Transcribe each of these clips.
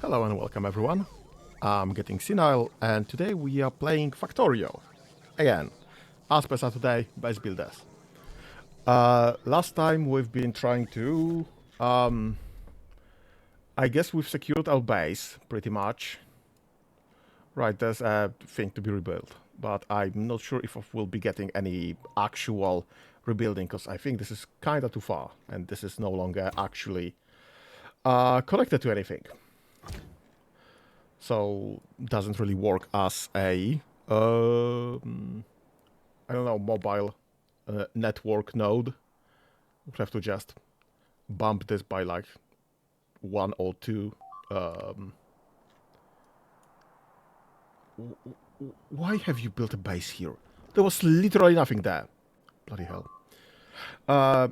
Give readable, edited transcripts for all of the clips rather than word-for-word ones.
Hello and welcome everyone. I'm getting senile and today we are playing Factorio. Again, as per Saturday, base builders. Last time we've been trying to... I guess we've secured our base, pretty much. Right, there's a thing to be rebuilt. But I'm not sure if we'll be getting any actual rebuilding, because I think this is kinda too far. And this is no longer actually connected to anything. So doesn't really work as a I don't know, mobile network node. We'll have to just bump this by like 1 or 2. Why have you built a base here? There was literally nothing there. Bloody hell. I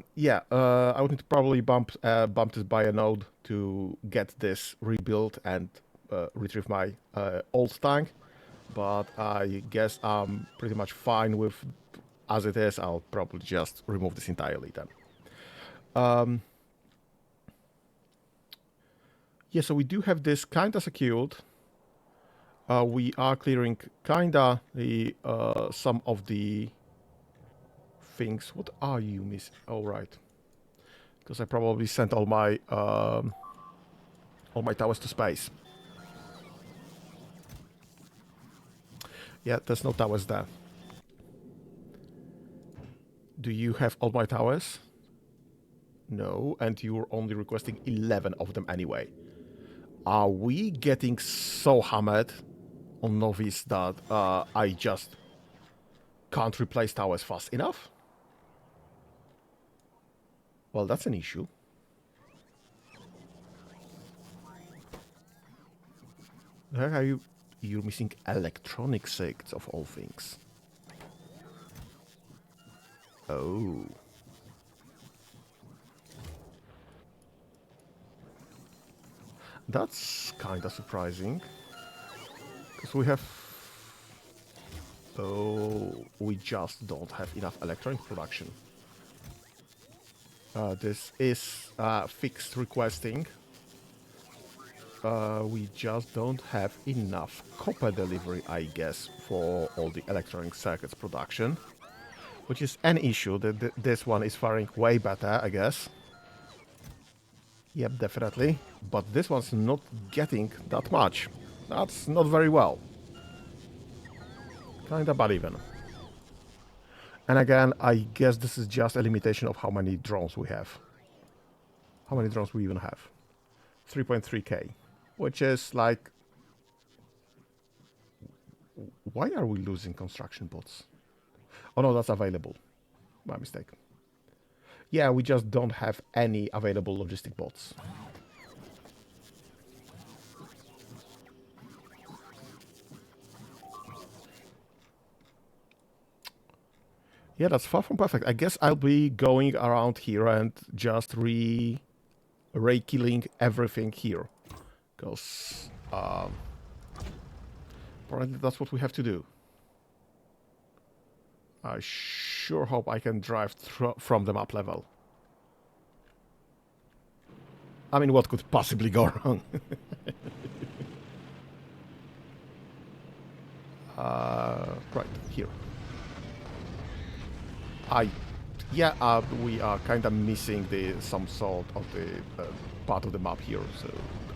would need to probably bump this by a node to get this rebuilt and retrieve my old tank, but I guess I'm pretty much fine with as it is. I'll probably just remove this entirely then. Yeah, so we do have this kinda secured. We are clearing kinda the some of the things. What are you miss? Oh, right. Because I probably sent all my towers to space. Yeah, there's no towers there. Do you have all my towers? No, and you're only requesting 11 of them anyway. Are we getting so hammered on Novice that I just can't replace towers fast enough? Well, that's an issue. Where are you? You're missing electronic circuits of all things. Oh. That's kinda surprising. Because we have... Oh, we just don't have enough electronic production. This is fixed requesting. We just don't have enough copper delivery, I guess, for all the electronic circuits production. Which is an issue. This one is faring way better, I guess. Yep, definitely. But this one's not getting that much. That's not very well. Kinda bad even. And again, I guess this is just a limitation of how many drones we have. How many drones we even have? 3.3k. Which is like... Why are we losing construction bots? Oh no, that's available. My mistake. Yeah, we just don't have any available logistic bots. Yeah, that's far from perfect. I guess I'll be going around here and just re-killing everything here. Because apparently that's what we have to do. I sure hope I can drive from the map level. I mean, what could possibly go wrong? Right, here. We are kind of missing some sort of the part of the map here, so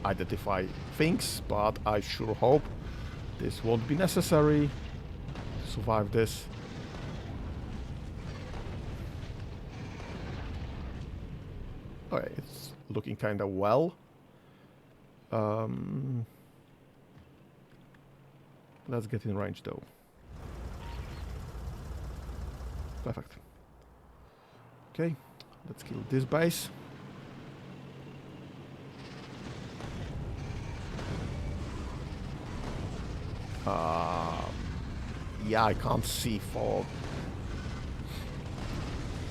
identify things, but I sure hope this won't be necessary to survive this. Okay, it's looking kind of well. Let's get in range though. Perfect. Okay, let's kill this base. Yeah, I can't see for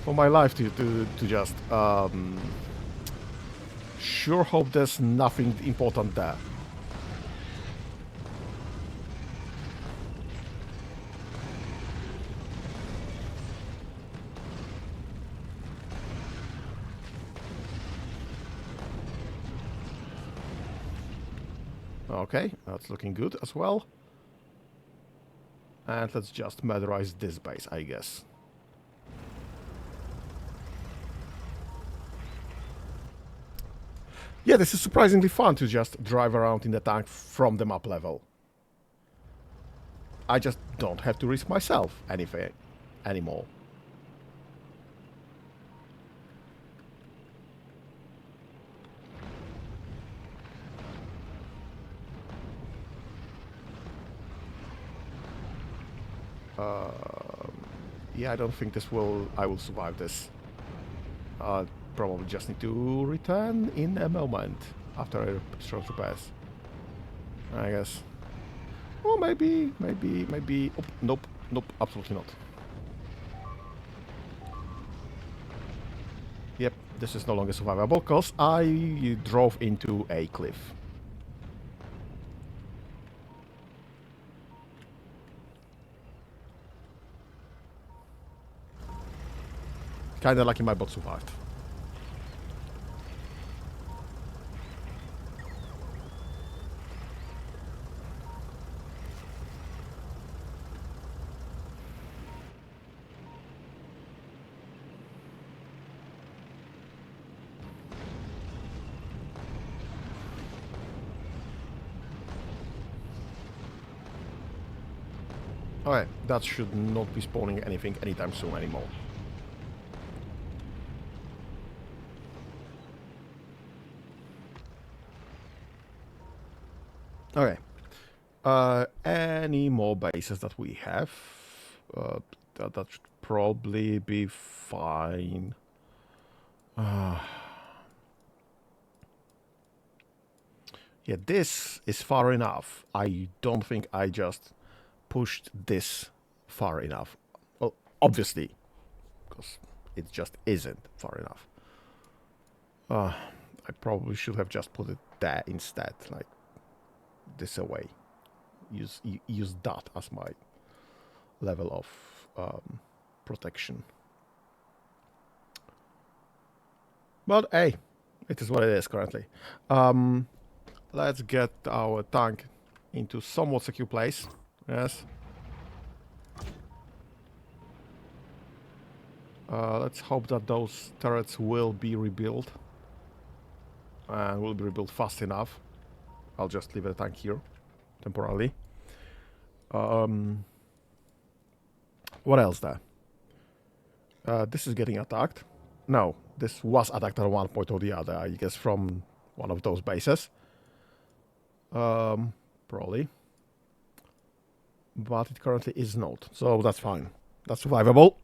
my life to just sure hope there's nothing important there. Okay, that's looking good as well. And let's just murderize this base, I guess. Yeah, this is surprisingly fun to just drive around in the tank from the map level. I just don't have to risk myself anything anymore. Yeah, I don't think I will survive this. I'll probably just need to return in a moment after short repairs, I guess. Or maybe. Oh, nope, absolutely not. Yep, this is no longer survivable because I drove into a cliff. Kinda lucky my bot survived. Alright, that should not be spawning anything anytime soon anymore. Okay. Any more bases that we have? That should probably be fine. Yeah, this is far enough. I don't think I just pushed this far enough. Well, obviously, because it just isn't far enough. I probably should have just put it there instead, like this away. Use that as my level of protection. But hey, it is what it is currently. Let's get our tank into somewhat secure place. Yes. Let's hope that those turrets will be rebuilt. And will be rebuilt fast enough. I'll just leave the tank here temporarily. What else there? This is getting attacked. No, this was attacked at one point or the other, I guess, from one of those bases. Probably. But it currently is not, so that's fine. That's survivable.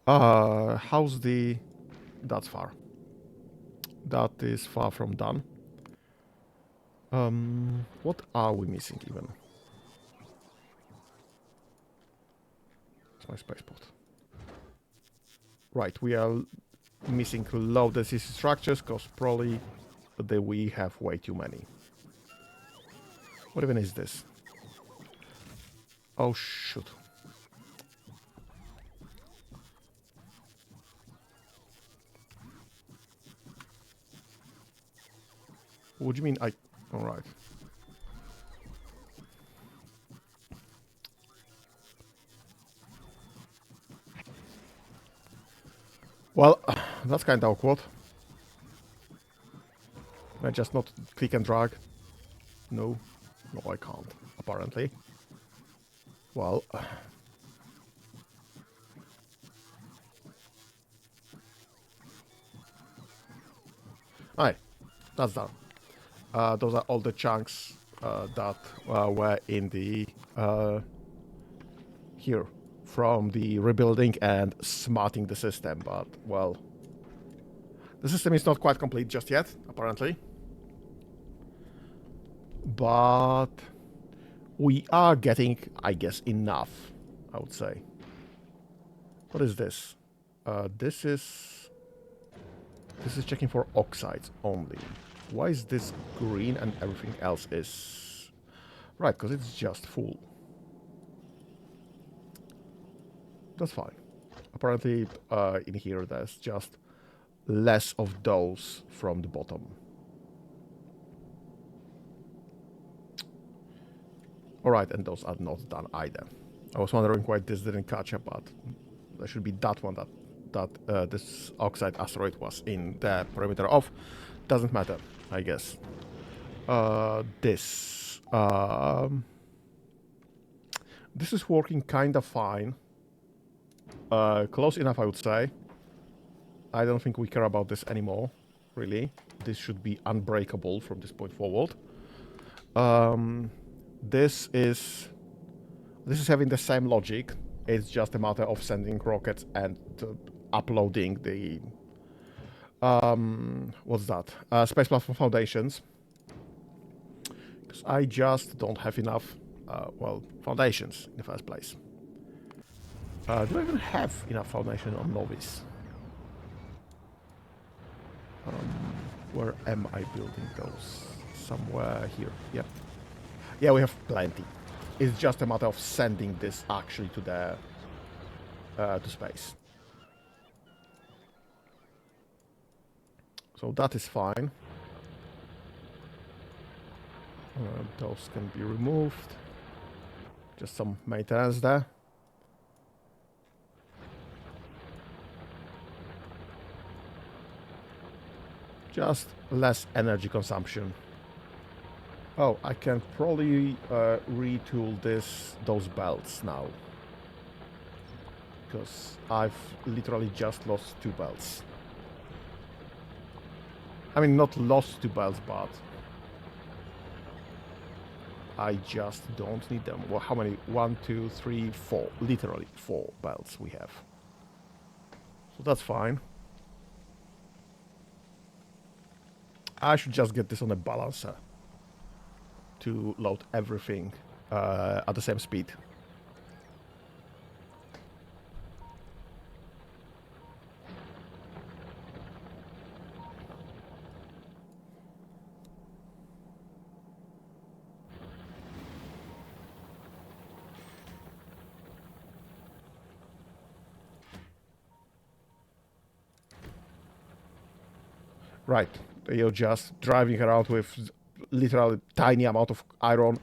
How's the... That's far. That is far from done. What are we missing even? It's my spaceport. Right, we are missing low density structures because probably we have way too many. What even is this? Oh shoot. What do you mean I... Alright. Well, that's kind of awkward. Can I just not click and drag? No. No, I can't, apparently. Well... Alright, that's done. Those are all the chunks that were in the... here. From the rebuilding and smarting the system, but, well... The system is not quite complete just yet, apparently. But... we are getting, I guess, enough, I would say. What is this? This is checking for oxides only. Why is this green and everything else is... Right, because it's just full. That's fine. Apparently, in here there's just less of those from the bottom. Alright, and those are not done either. I was wondering why this didn't catch up, but there should be that one that this oxide asteroid was in the perimeter of. Doesn't matter, I guess. This. This is working kind of fine. Close enough, I would say. I don't think we care about this anymore, really. This should be unbreakable from this point forward. This is having the same logic. It's just a matter of sending rockets and uploading the what's that? Space platform foundations. Because I just don't have enough, well, foundations in the first place. Do I even have enough foundation on Novice? Where am I building those? Somewhere here. Yep. Yeah, we have plenty. It's just a matter of sending this actually to the to space. So that is fine. Those can be removed. Just some maintenance there. Just less energy consumption. Oh, I can probably retool those belts now. Because I've literally just lost 2 belts. I mean, not lost 2 belts, but I just don't need them. Well, how many? 1, 2, 3, 4. Literally 4 belts we have. So that's fine. I should just get this on a balancer to load everything at the same speed. Right, you're just driving around with literally tiny amount of iron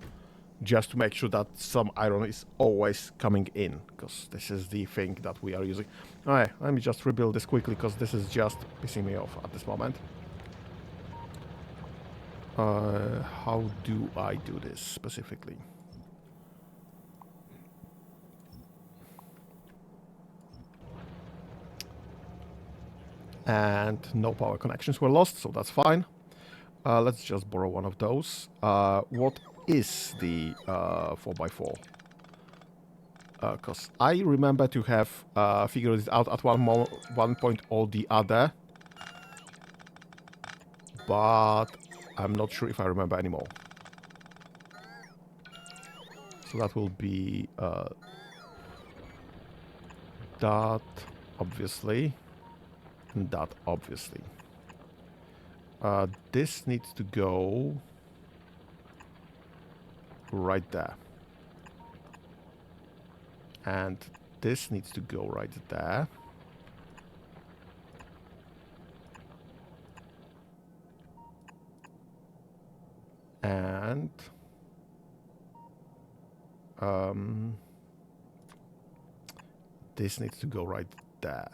just to make sure that some iron is always coming in, because this is the thing that we are using. Alright, let me just rebuild this quickly, because this is just pissing me off at this moment. How do I do this specifically? And no power connections were lost, so that's fine. Let's just borrow one of those. What is the 4x4? Because I remember to have figured it out at one point or the other, but I'm not sure if I remember anymore. So that will be that, obviously, and that, obviously. This needs to go right there. And this needs to go right there. And this needs to go right there.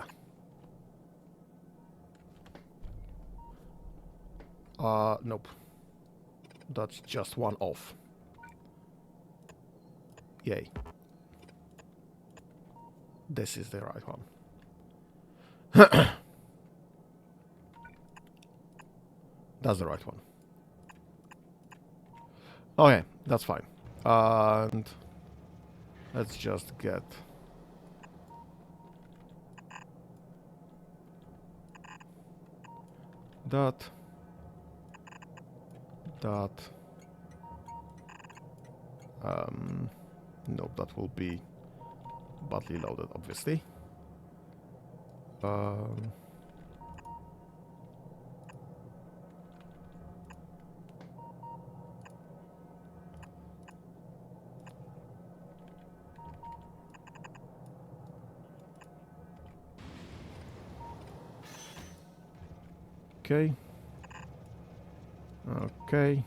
Nope. That's just one off. Yay. This is the right one. That's the right one. Okay, that's fine. And let's just get that. Nope, that will be badly loaded, obviously. Okay. Okay.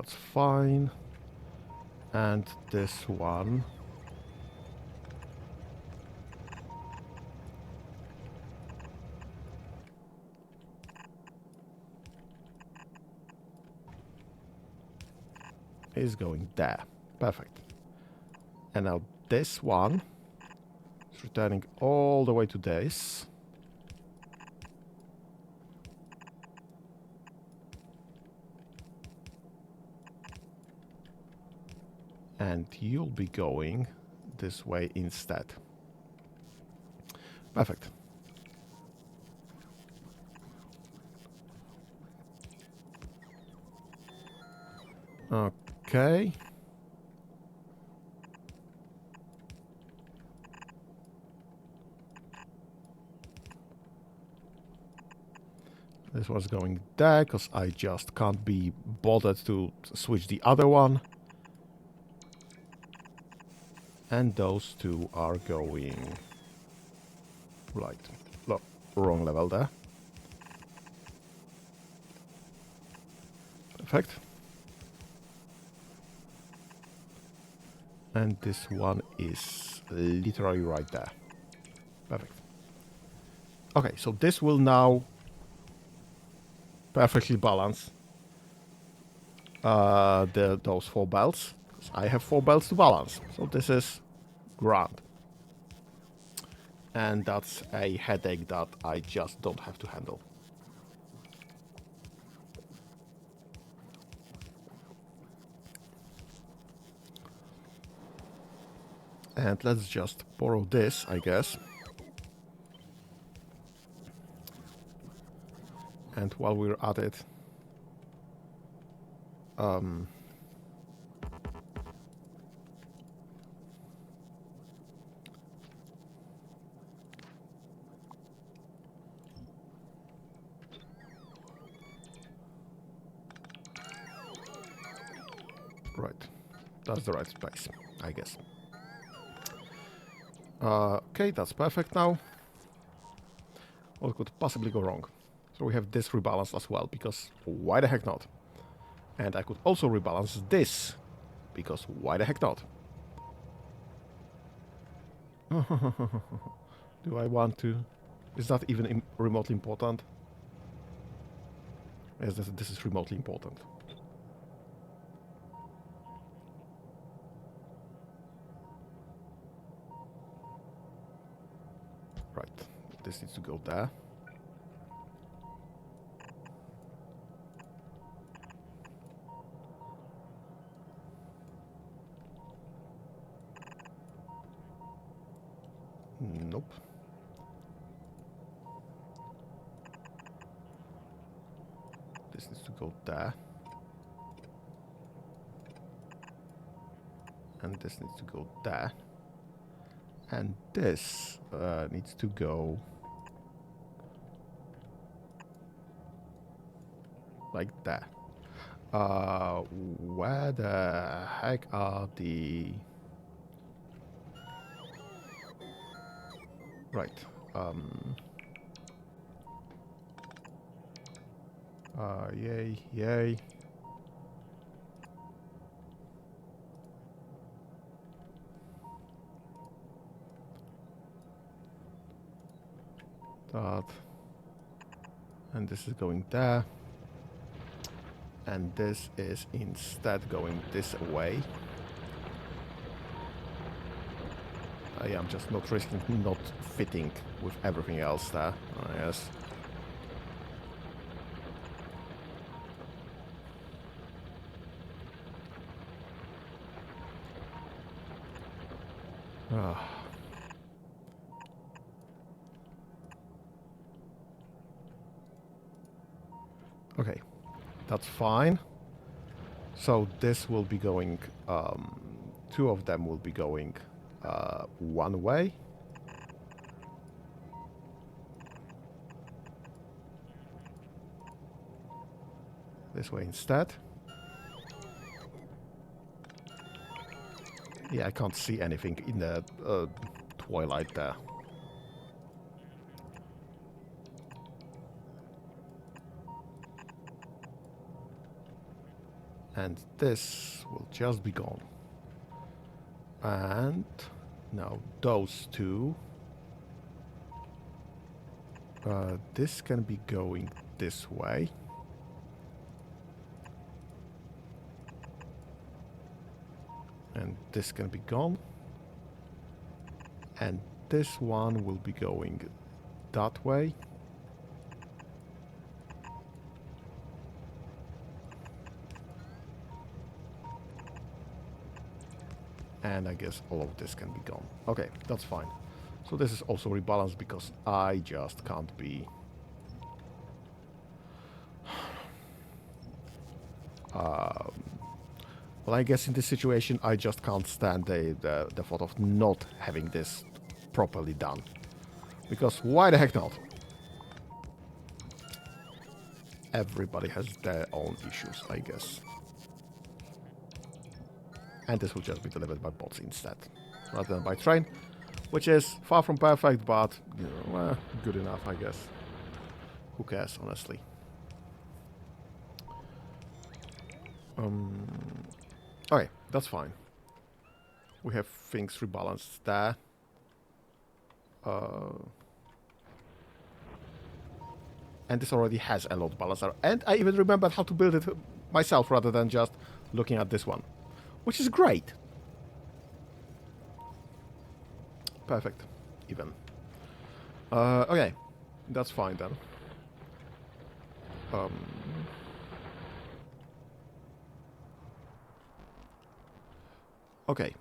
that's fine. And this one. Is going there. Perfect. And now this one is returning all the way to this. And you'll be going this way instead. Perfect. Okay. This one's going there, because I just can't be bothered to switch the other one. And those two are going... Right. Look, wrong level there. Perfect. And this one is literally right there. Perfect. Okay, so this will now perfectly balance those 4 belts. I have 4 belts to balance, so this is grand. And that's a headache that I just don't have to handle. And let's just borrow this, I guess. And while we're at it, right, that's the right place, I guess. Okay, that's perfect now. What could possibly go wrong? So we have this rebalanced as well, because why the heck not? And I could also rebalance this, because why the heck not? Do I want to? Is that even remotely important? Yes, this is remotely important. Right, this needs to go there. Nope. This needs to go there. And this needs to go there. And this needs to go like that. Where the heck are the... Right. Yay, yay. That. And this is going there. And this is instead going this way. I am just not risking not fitting with everything else there. Oh, yes. Ah. Okay, that's fine. So this will be going, 2 of them will be going one way. This way instead. Yeah, I can't see anything in the twilight there. And this will just be gone. And now those two. This can be going this way. And this can be gone. And this one will be going that way. And I guess all of this can be gone. Okay, that's fine. So this is also rebalanced because I just can't be... well, I guess in this situation I just can't stand the thought of not having this properly done. Because why the heck not? Everybody has their own issues, I guess. And this will just be delivered by bots instead, rather than by train, which is far from perfect, but, you know, well, good enough, I guess. Who cares, honestly? Okay, that's fine. We have things rebalanced there. And this already has a load balancer. And I even remembered how to build it myself rather than just looking at this one. Which is great. Perfect. Even. Okay. That's fine then. Okay.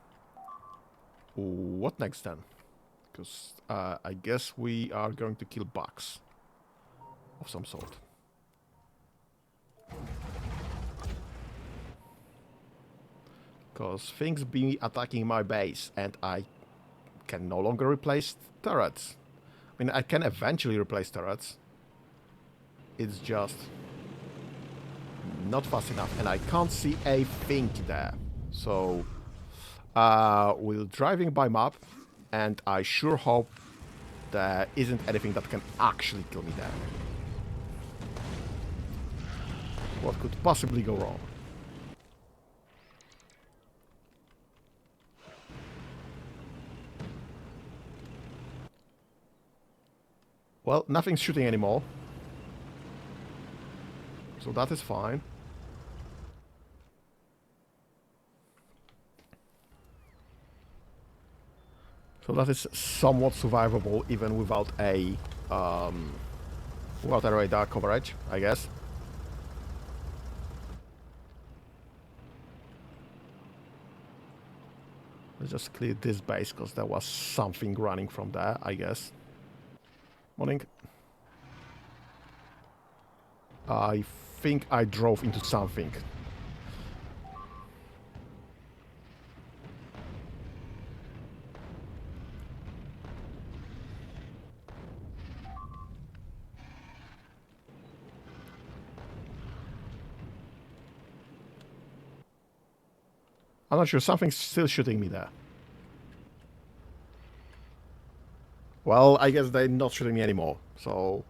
What next then? Because I guess we are going to kill bugs of some sort. Because things be attacking my base and I can no longer replace turrets. I mean, I can eventually replace turrets. It's just not fast enough and I can't see a thing there. So we're driving by map and I sure hope there isn't anything that can actually kill me there. What could possibly go wrong? Well, nothing's shooting anymore. So that is fine. So that is somewhat survivable even without a radar coverage, I guess. Let's just clear this base because there was something running from there, I guess. Morning. I think I drove into something. I'm not sure, something's still shooting me there. Well, I guess they're not shooting me anymore, so...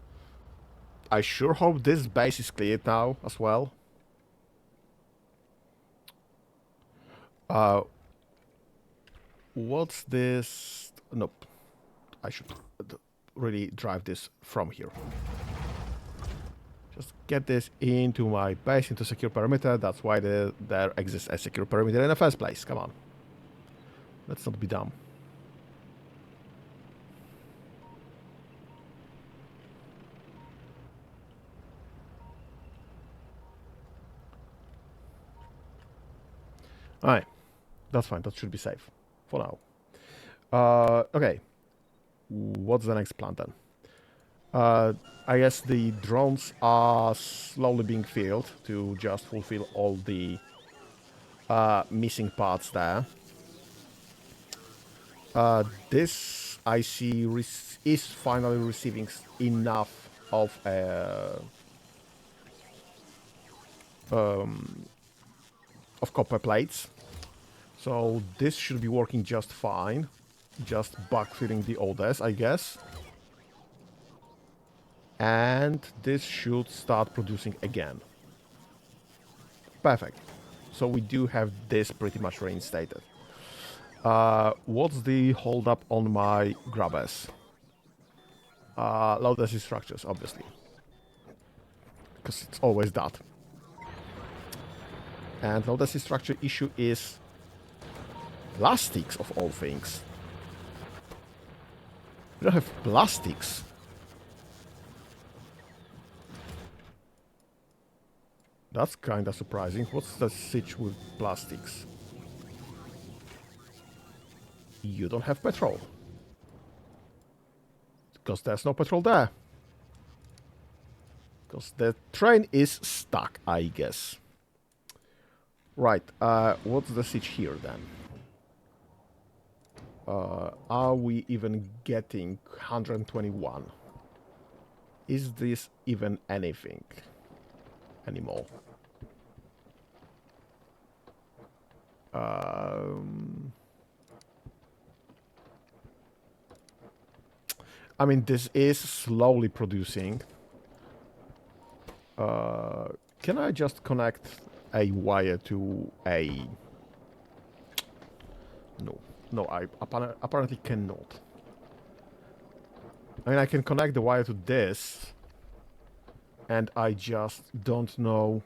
I sure hope this base is cleared now, as well. What's this? Nope. I should really drive this from here. Just get this into my base, into secure perimeter. That's why there exists a secure perimeter in the first place. Come on. Let's not be dumb. Alright. That's fine. That should be safe. For now. Okay. What's the next plan then? I guess the drones are slowly being filled to just fulfill all the missing parts there. This, I see, is finally receiving enough of copper plates. So this should be working just fine. Just backfilling the orders, I guess. And this should start producing again. Perfect. So we do have this pretty much reinstated. What's the hold up on my grabbers? Low density structures, obviously. Because it's always that. And low density structure issue is plastics of all things. We don't have plastics. That's kinda surprising. What's the sitch with plastics? You don't have petrol. Because there's no petrol there. Because the train is stuck, I guess. Right, what's the sitch here then? Are we even getting 121? Is this even anything anymore? I mean, this is slowly producing. Can I just connect a wire to a... No. No, I apparently cannot. I mean, I can connect the wire to this, and I just don't know.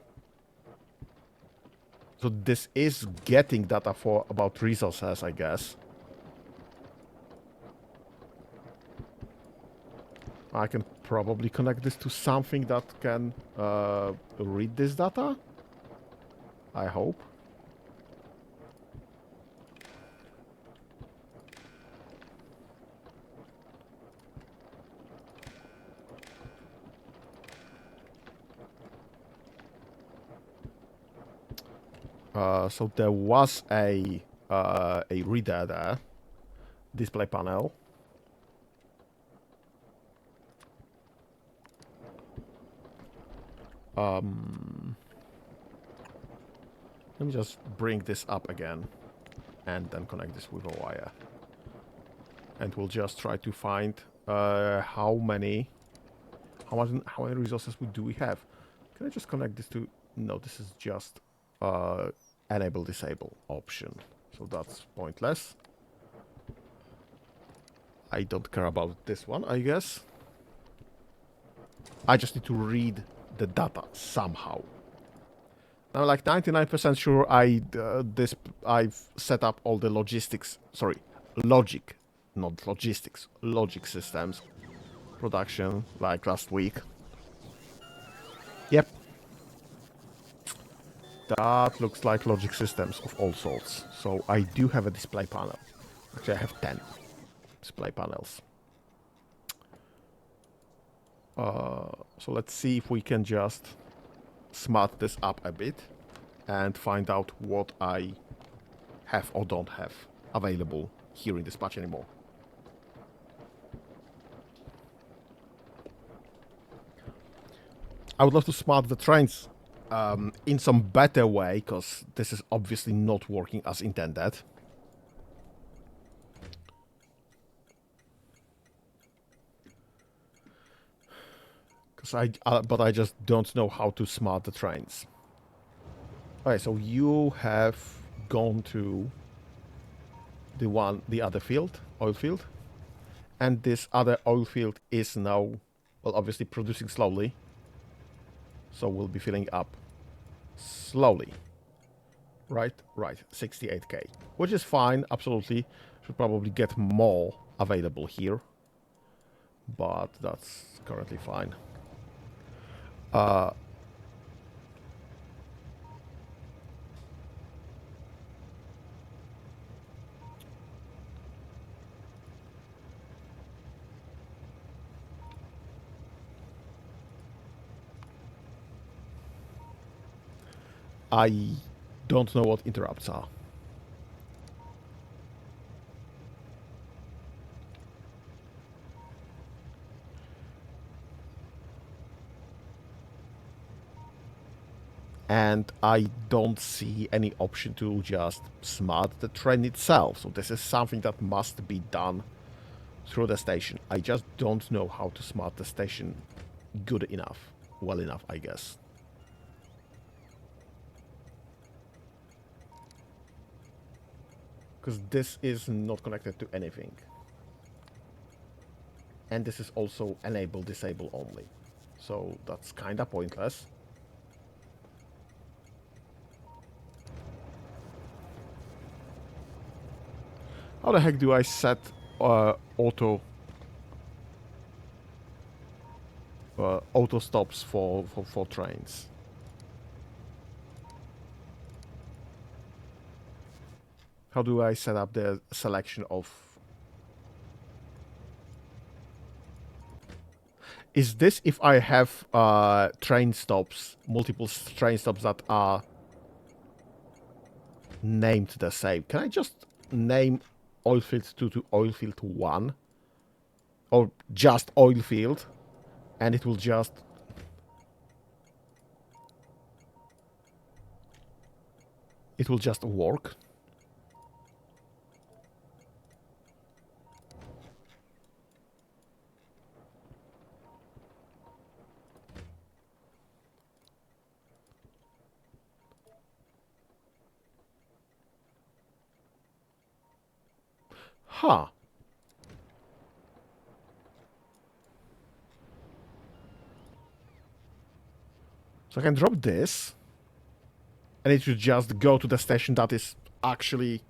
So this is getting data for about resources, I guess. I can probably connect this to something that can read this data. I hope. So there was a reader there, display panel. Let me just bring this up again, and then connect this with a wire. And we'll just try to find how many resources do we have. Can I just connect this to? No, this is just enable disable option, so that's pointless. I don't care about this one, I guess. I just need to read the data somehow. I'm like 99% sure I've set up all the logic, not logistics, logic systems production like last week. Yep. That looks like logic systems of all sorts. So I do have a display panel. Actually, I have 10 display panels. So let's see if we can just smart this up a bit and find out what I have or don't have available here in dispatch anymore. I would love to smart the trains in some better way, because this is obviously not working as intended. But I just don't know how to smart the trains. Okay, so you have gone to the other field, oil field, and this other oil field is now, well, obviously producing slowly, so we'll be filling up slowly. Right, 68k, which is fine, absolutely. Should probably get more available here, but that's currently fine. I don't know what interrupts are. And I don't see any option to just smart the train itself. So this is something that must be done through the station. I just don't know how to smart the station good enough. Well enough, I guess. Because this is not connected to anything. And this is also enable, disable only. So that's kinda pointless. How the heck do I set auto stops for trains? How do I set up the selection of... Is this if I have train stops, multiple train stops that are named the same? Can I just name oilfield 2 to oilfield 1? Or just oilfield? And it will just... It will just work. Huh. So I can drop this, and it should just go to the station that is actually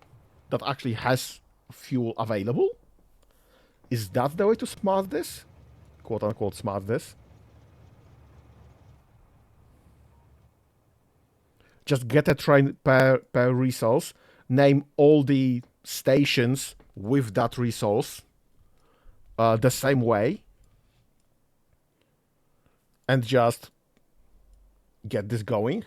has fuel available. Is that the way to smart this? Quote unquote smart this. Just get a train per resource, name all the stations with that resource the same way, and just get this going.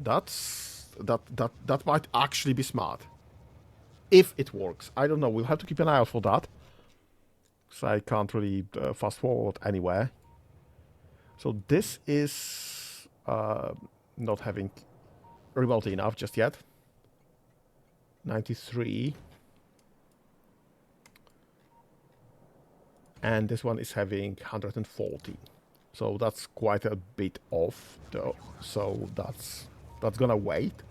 That might actually be smart. If it works. I don't know. We'll have to keep an eye out for that. So I can't really fast forward anywhere. So this is not having remotely enough just yet. 93. And this one is having 140. So that's quite a bit off though. So that's gonna wait.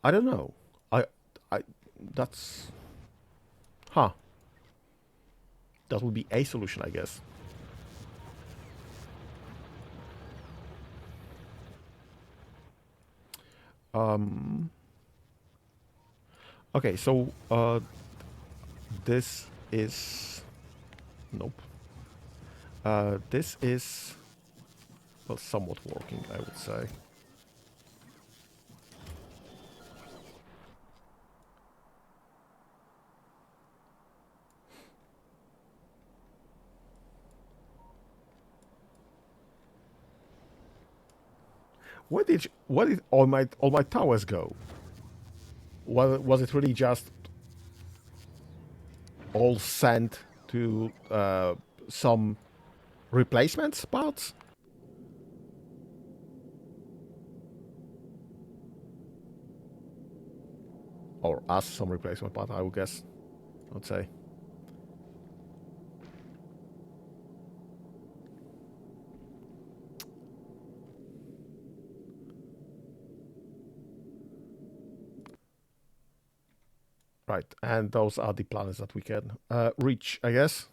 I don't know. That's... Huh. That would be a solution, I guess. Okay, so this is... Nope. This is... Well, somewhat working, I would say. Where did all my towers go? Was it really just all sent to some replacement spots? Or as some replacement part, I would guess. I'd say. Right, and those are the planets that we can reach, I guess.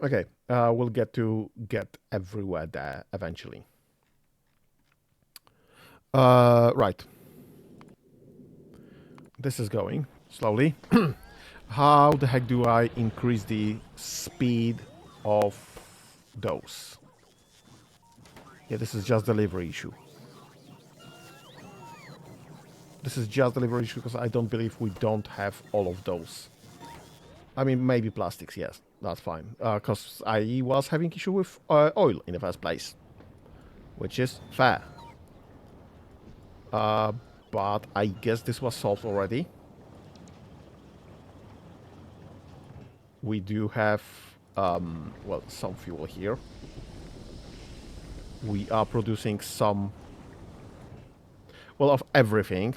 Okay, we'll get everywhere there eventually. Right. This is going slowly. How the heck do I increase the speed of those? Yeah, this is just delivery issue. This is just delivery issue because I don't believe we don't have all of those. I mean, maybe plastics, yes, that's fine. Because I was having issue with oil in the first place, which is fair. But I guess this was solved already. We do have, well, some fuel here. We are producing some, well, of everything.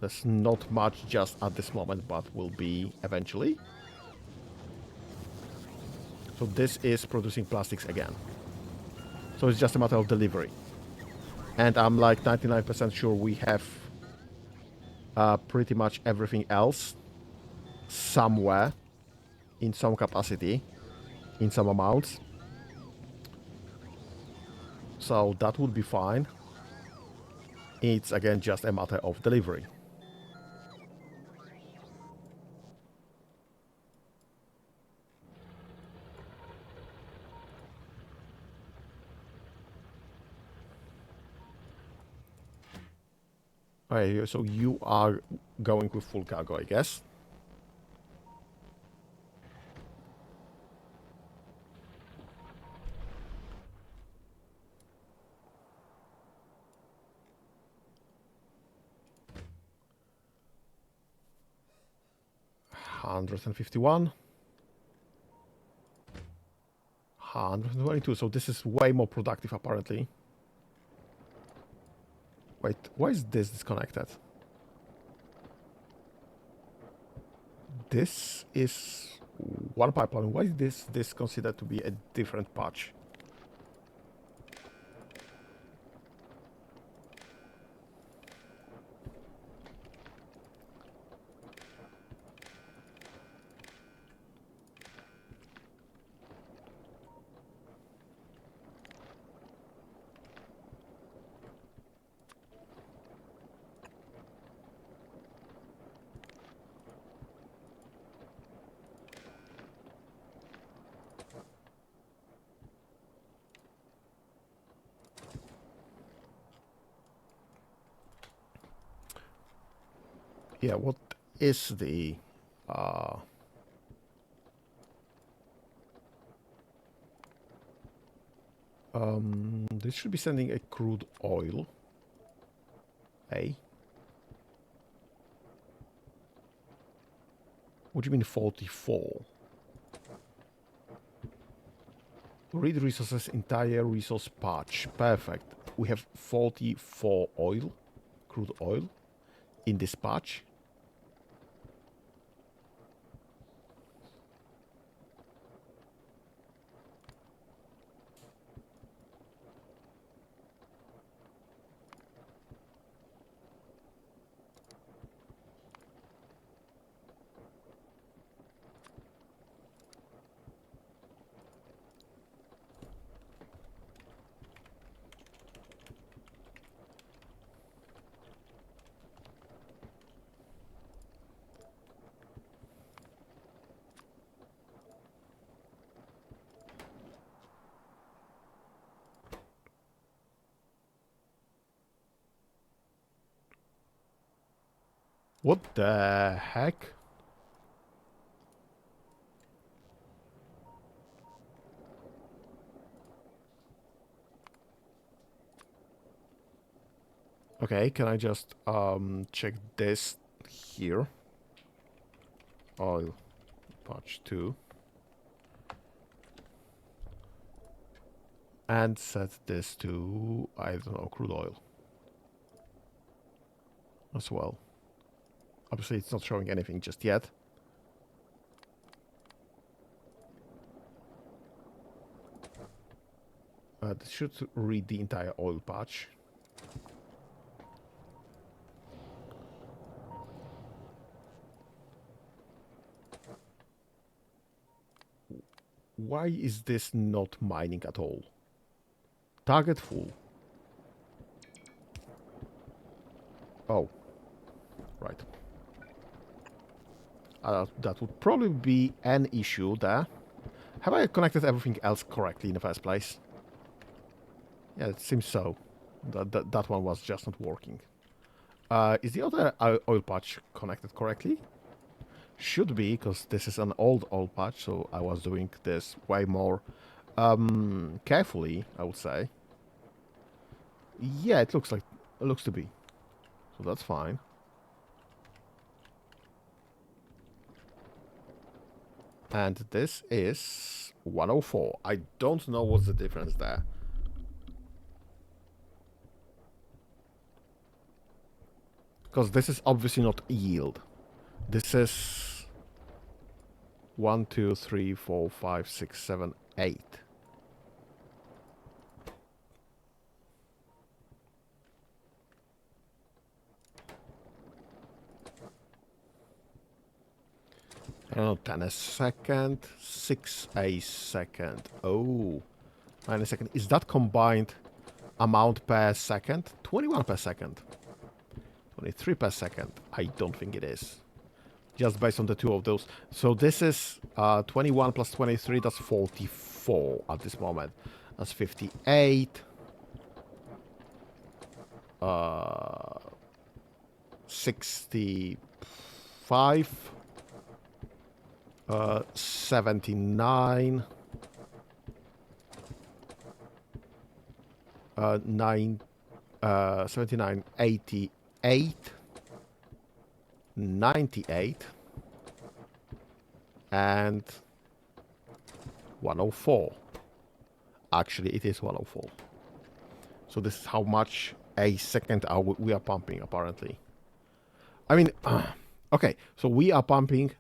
There's not much just at this moment, but will be eventually. So this is producing plastics again. So it's just a matter of delivery. And I'm like 99% sure we have pretty much everything else somewhere in some capacity, in some amounts. So that would be fine. It's again just a matter of delivery. Okay, so you are going with full cargo, I guess. $151. 122, so this is way more productive apparently. Wait, why is this disconnected? This is one pipeline. Why is this considered to be a different patch? Yeah, what is the this should be sending a crude oil. Hey. What do you mean 44? Read resources, entire resource patch. Perfect. We have 44 oil, crude oil, in this patch. What the heck? Okay, can I just check this here? Oil patch 2. And set this to, I don't know, crude oil as well. Obviously it's not showing anything just yet. This should read the entire oil patch. Why is this not mining at all? Target full. Oh, right. That would probably be an issue there. Have I connected everything else correctly in the first place? Yeah, it seems so. That one was just not working. Is the other oil patch connected correctly? Should be, because this is an old oil patch, so I was doing this way more carefully, I would say. Yeah, it looks to be. So that's fine. And this is 104. I don't know what's the difference there. Because this is obviously not yield. This is 1, 2, 3, 4, 5, 6, 7, 8. I don't know, 10 a second, 6 a second. Oh, 9 a second. Is that combined amount per second? 21 per second. 23 per second. I don't think it is. Just based on the two of those. So this is 21 plus 23, that's 44 at this moment. That's 58. 65. 79. 79, 88. 98 and 104. Actually, it is 104. So this is how much a second we are pumping, apparently. I mean, okay, so we are pumping,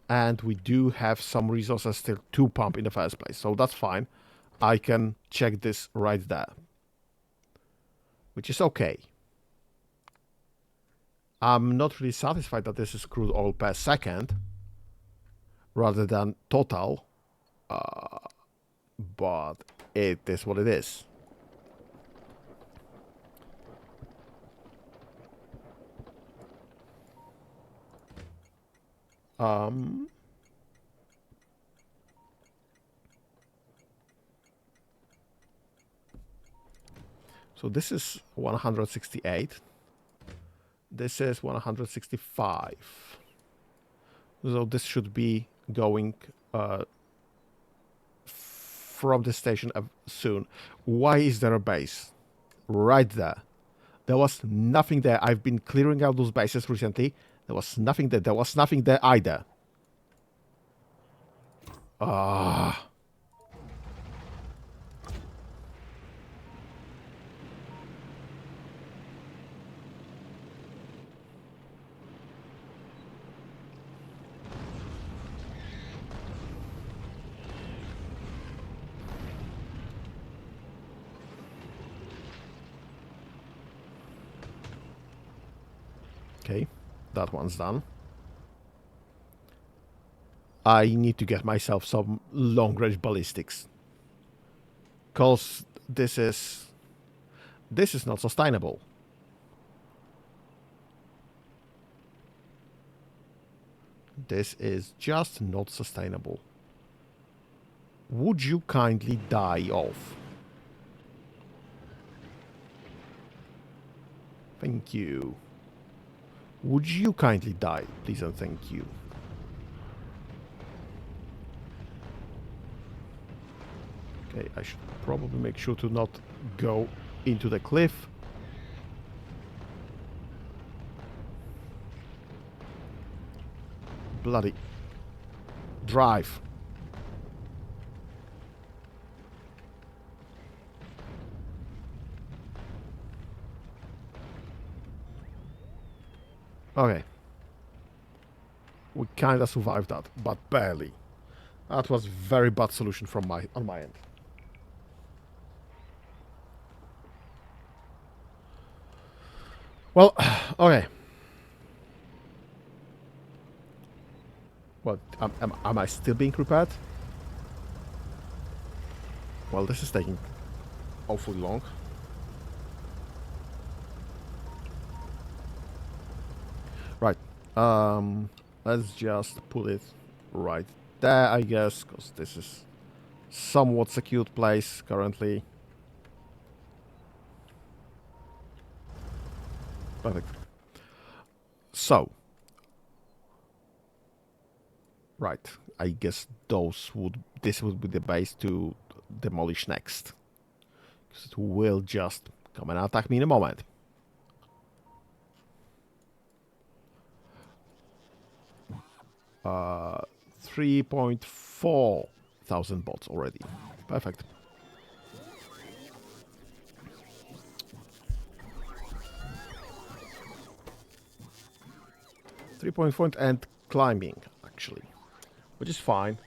and we do have some resources still to pump in the first place, so that's fine. I can check this right there, which is okay. I'm not really satisfied that this is crude oil per second rather than total, but it is what it is. So this is 168. This is 165. So this should be going from the station soon. Why is there a base? Right there. There was nothing there. I've been clearing out those bases recently. There was nothing there. There was nothing there either. Ah. Okay, that one's done. I need to get myself some long-range ballistics. Because this is not sustainable. This is just not sustainable. Would you kindly die off? Thank you. Would you kindly die, please and thank you. Okay, I should probably make sure to not go into the cliff. Bloody drive. Okay. We kind of survived that, but barely. That was very bad solution from on my end. Well, okay. What, am I still being prepared? Well, this is taking awfully long. Right. Let's just put it right there, I guess, because this is somewhat secured place currently. Perfect. So, right, I guess this would be the base to demolish next. Because it will just come and attack me in a moment. Uh, 3.4 thousand bots already. Perfect. 3-point and climbing, actually, which is fine.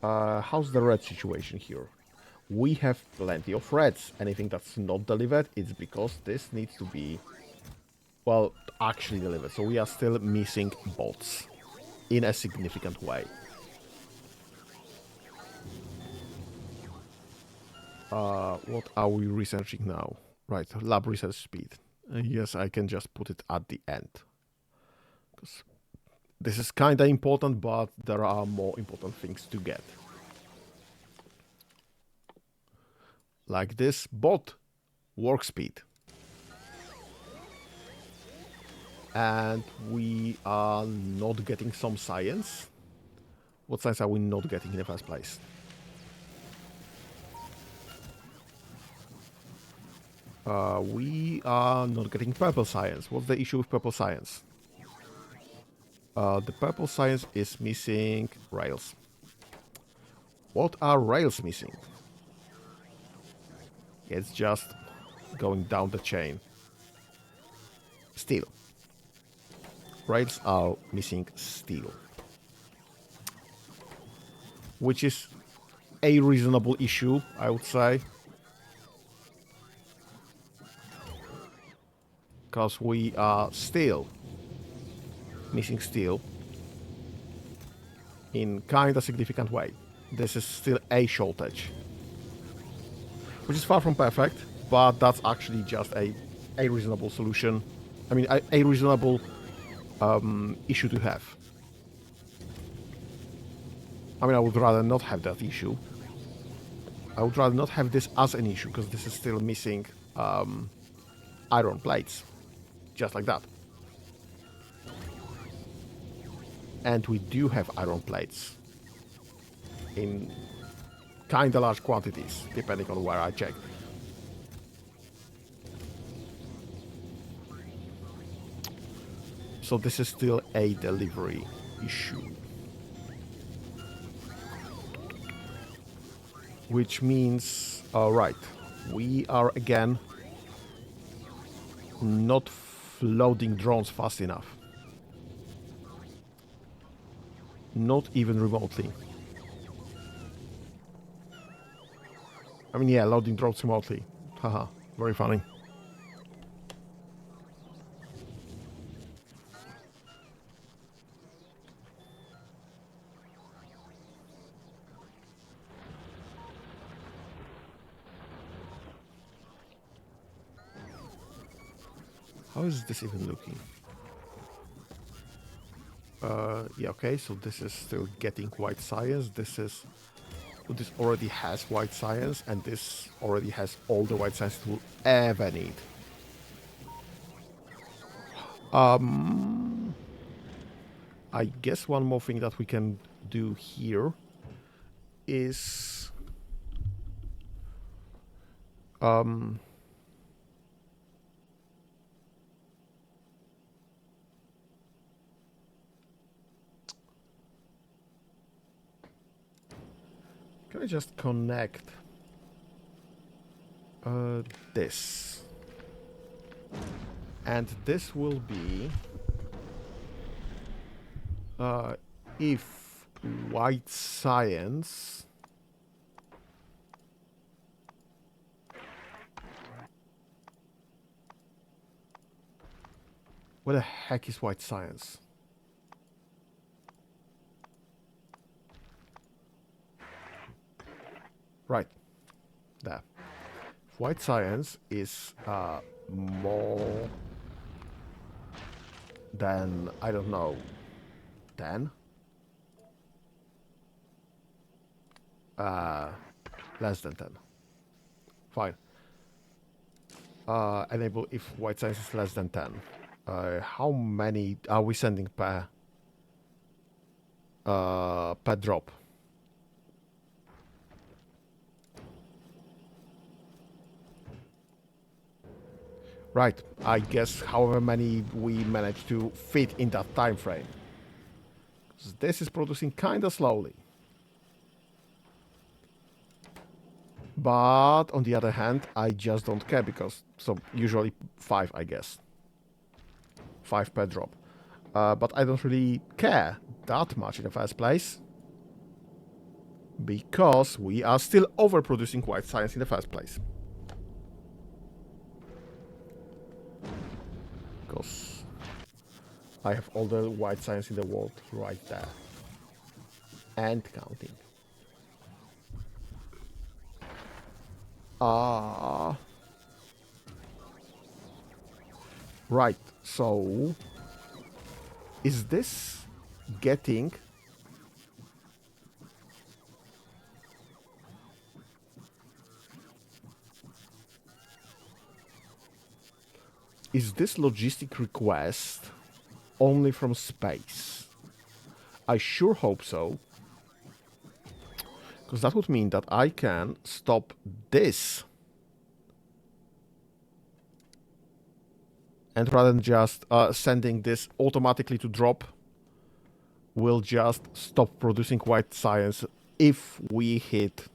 How's the red situation here? We have plenty of reds. Anything that's not delivered, it's because this needs to be, well, actually delivered. So we are still missing bolts in a significant way. What are we researching now? Right, lab research speed. Yes, I can just put it at the end. Because this is kind of important, but there are more important things to get. Like this bot work speed. And we are not getting some science. What science are we not getting in the first place? We are not getting purple science. What's the issue with purple science? The purple science is missing rails. What are rails missing? It's just going down the chain. Steel. Rails are missing steel. Which is a reasonable issue, I would say. Because we are still missing steel in kind of significant way. This is still a shortage. Which is far from perfect, but that's actually just a reasonable solution. I mean, a reasonable issue to have. I mean, I would rather not have that issue. I would rather not have this as an issue, because this is still missing iron plates. Just like that. And we do have iron plates. In kinda large quantities, depending on where I check. So this is still a delivery issue. Which means, alright, we are again not loading drones fast enough. Not even remotely. I mean, yeah, loading drones remotely. Haha, very funny. How is this even looking? Yeah, okay, so this is still getting white science. This already has white science, and this already has all the white science it will ever need. I guess one more thing that we can do here is can I just connect this? And this will be if white science what the heck is white science? Right. There. White science is more than, I don't know, 10? Less than 10. Fine. Enable if white science is less than 10. How many are we sending per drop? Right, I guess however many we manage to fit in that time frame. This is producing kinda slowly. But on the other hand, I just don't care because, so usually 5, I guess. 5 per drop. But I don't really care that much in the first place, because we are still overproducing white science in the first place. Because I have all the white science in the world right there. And counting. Right, so... Is this getting... Is this logistic request only from space? I sure hope so. Because that would mean that I can stop this. And rather than just sending this automatically to drop, we'll just stop producing white science if we hit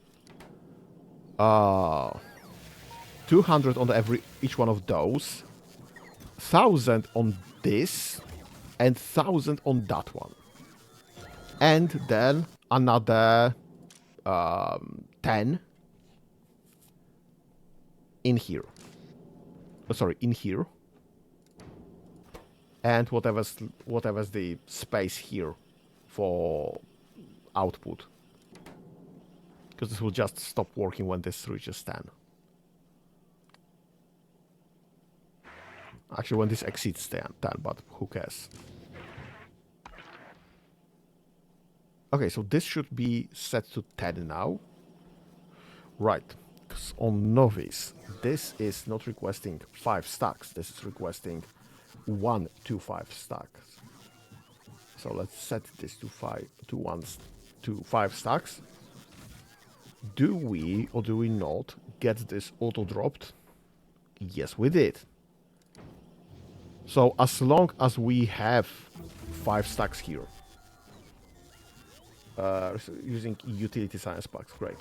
200 on each one of those, 1000 on this, and 1000 on that one. And then another 10 in here. Sorry, in here. And whatever's the space here for output. Because this will just stop working when this reaches 10. Actually, when this exceeds 10, but who cares? Okay, so this should be set to 10 now. Right, because on Novice, this is not requesting 5 stacks. This is requesting 1 to 5 stacks. So let's set this to 5 stacks. Do we or do we not get this auto dropped? Yes, we did. So as long as we have 5 stacks here, using utility science packs, great.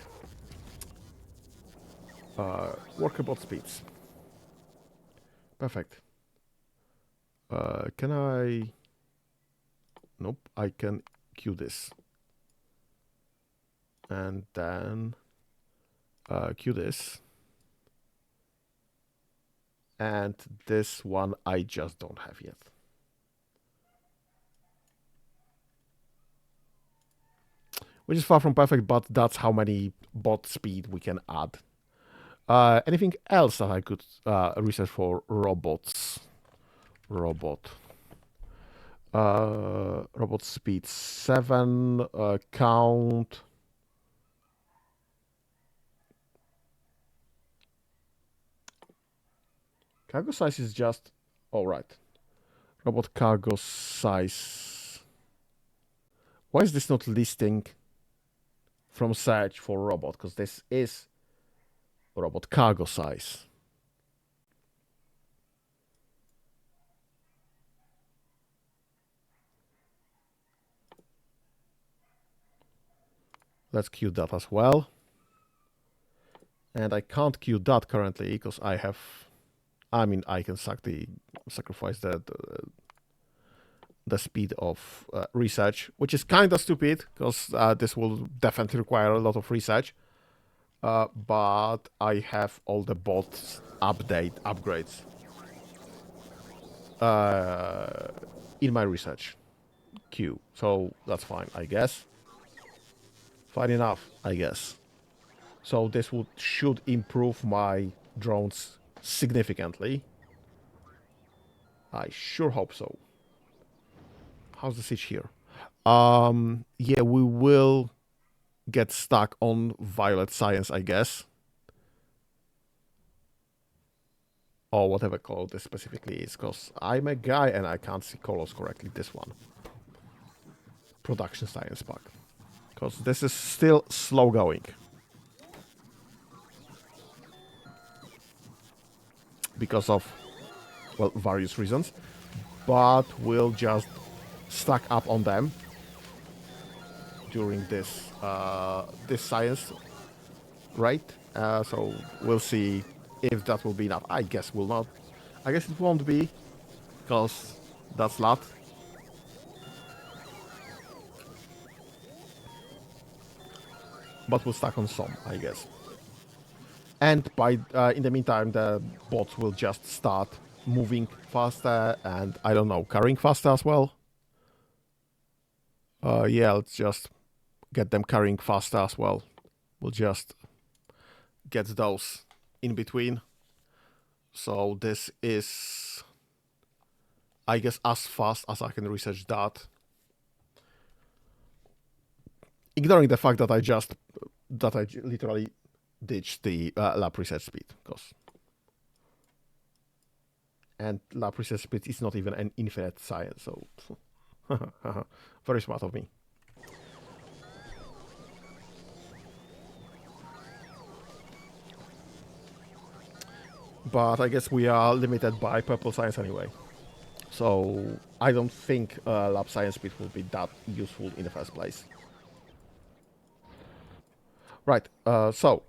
Worker speeds. Perfect. Can I... Nope, I can queue this. And then queue this. And this one I just don't have yet. Which is far from perfect, but that's how many bot speed we can add. Anything else that I could research for robots? Robot speed 7, count. Cargo size is just... all right. Robot cargo size. Why is this not listing from search for robot? Because this is robot cargo size. Let's queue that as well. And I can't queue that currently because I have... I mean, I can sacrifice the speed of research, which is kind of stupid because this will definitely require a lot of research. But I have all the bots upgrades in my research queue, so that's fine, I guess. Fine enough, I guess. So this should improve my drones significantly. I sure hope so. How's the siege here? Yeah, we will get stuck on violet science, I guess. Or whatever color this specifically is, because I'm a guy and I can't see colors correctly. This one. Production science pack. Because this is still slow going. Because of, well, various reasons. But we'll just stack up on them during this this science, right? So we'll see if that will be enough. I guess will not. I guess it won't be, because that's lot. but we'll stack on some, I guess. And by in the meantime, the bots will just start moving faster and, I don't know, carrying faster as well. Yeah, let's just get them carrying faster as well. We'll just get those in between. So this is, I guess, as fast as I can research that. Ignoring the fact that I literally ditched the lab research speed, and lab research speed is not even an infinite science, so very smart of me. But I guess we are limited by purple science anyway. So I don't think lab science speed will be that useful in the first place. Right, so...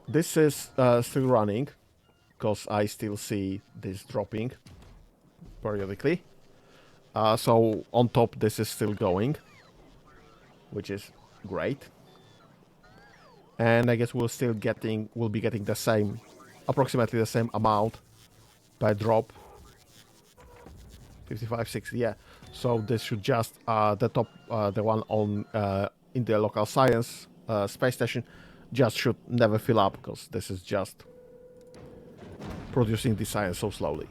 this is still running, because I still see this dropping periodically. So on top this is still going, which is great. And I guess we'll be getting the same, approximately the same amount per drop. 55, 60, yeah. So this should just the top, the one on in the local science space station, just should never fill up, because this is just producing the science so slowly.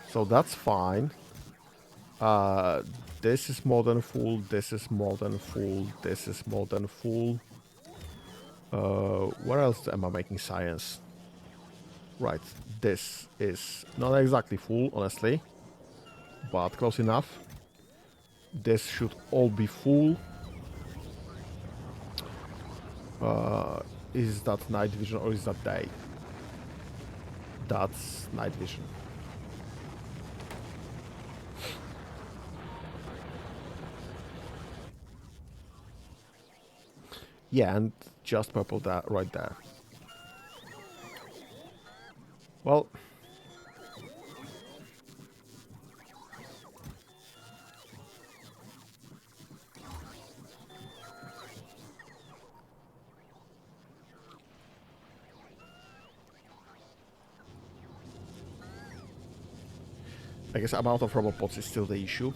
So that's fine. This is more than full, this is more than full, this is more than full. Where else am I making science? Right, this is not exactly full, honestly, but close enough. This should all be full. Is that night vision or is that day? That's night vision. Yeah, and just purple there, right there. Well, I guess amount of robot pods is still the issue.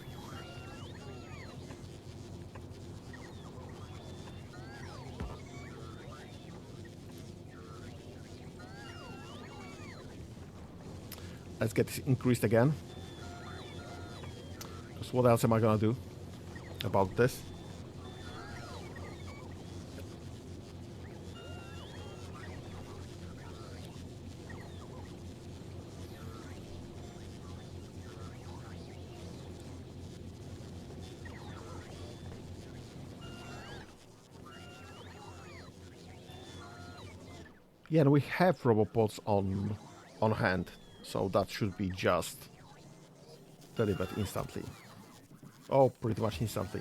Let's get this increased again. Because what else am I gonna do about this? Yeah, and we have robopods on hand, so that should be just delivered instantly. Oh, pretty much instantly.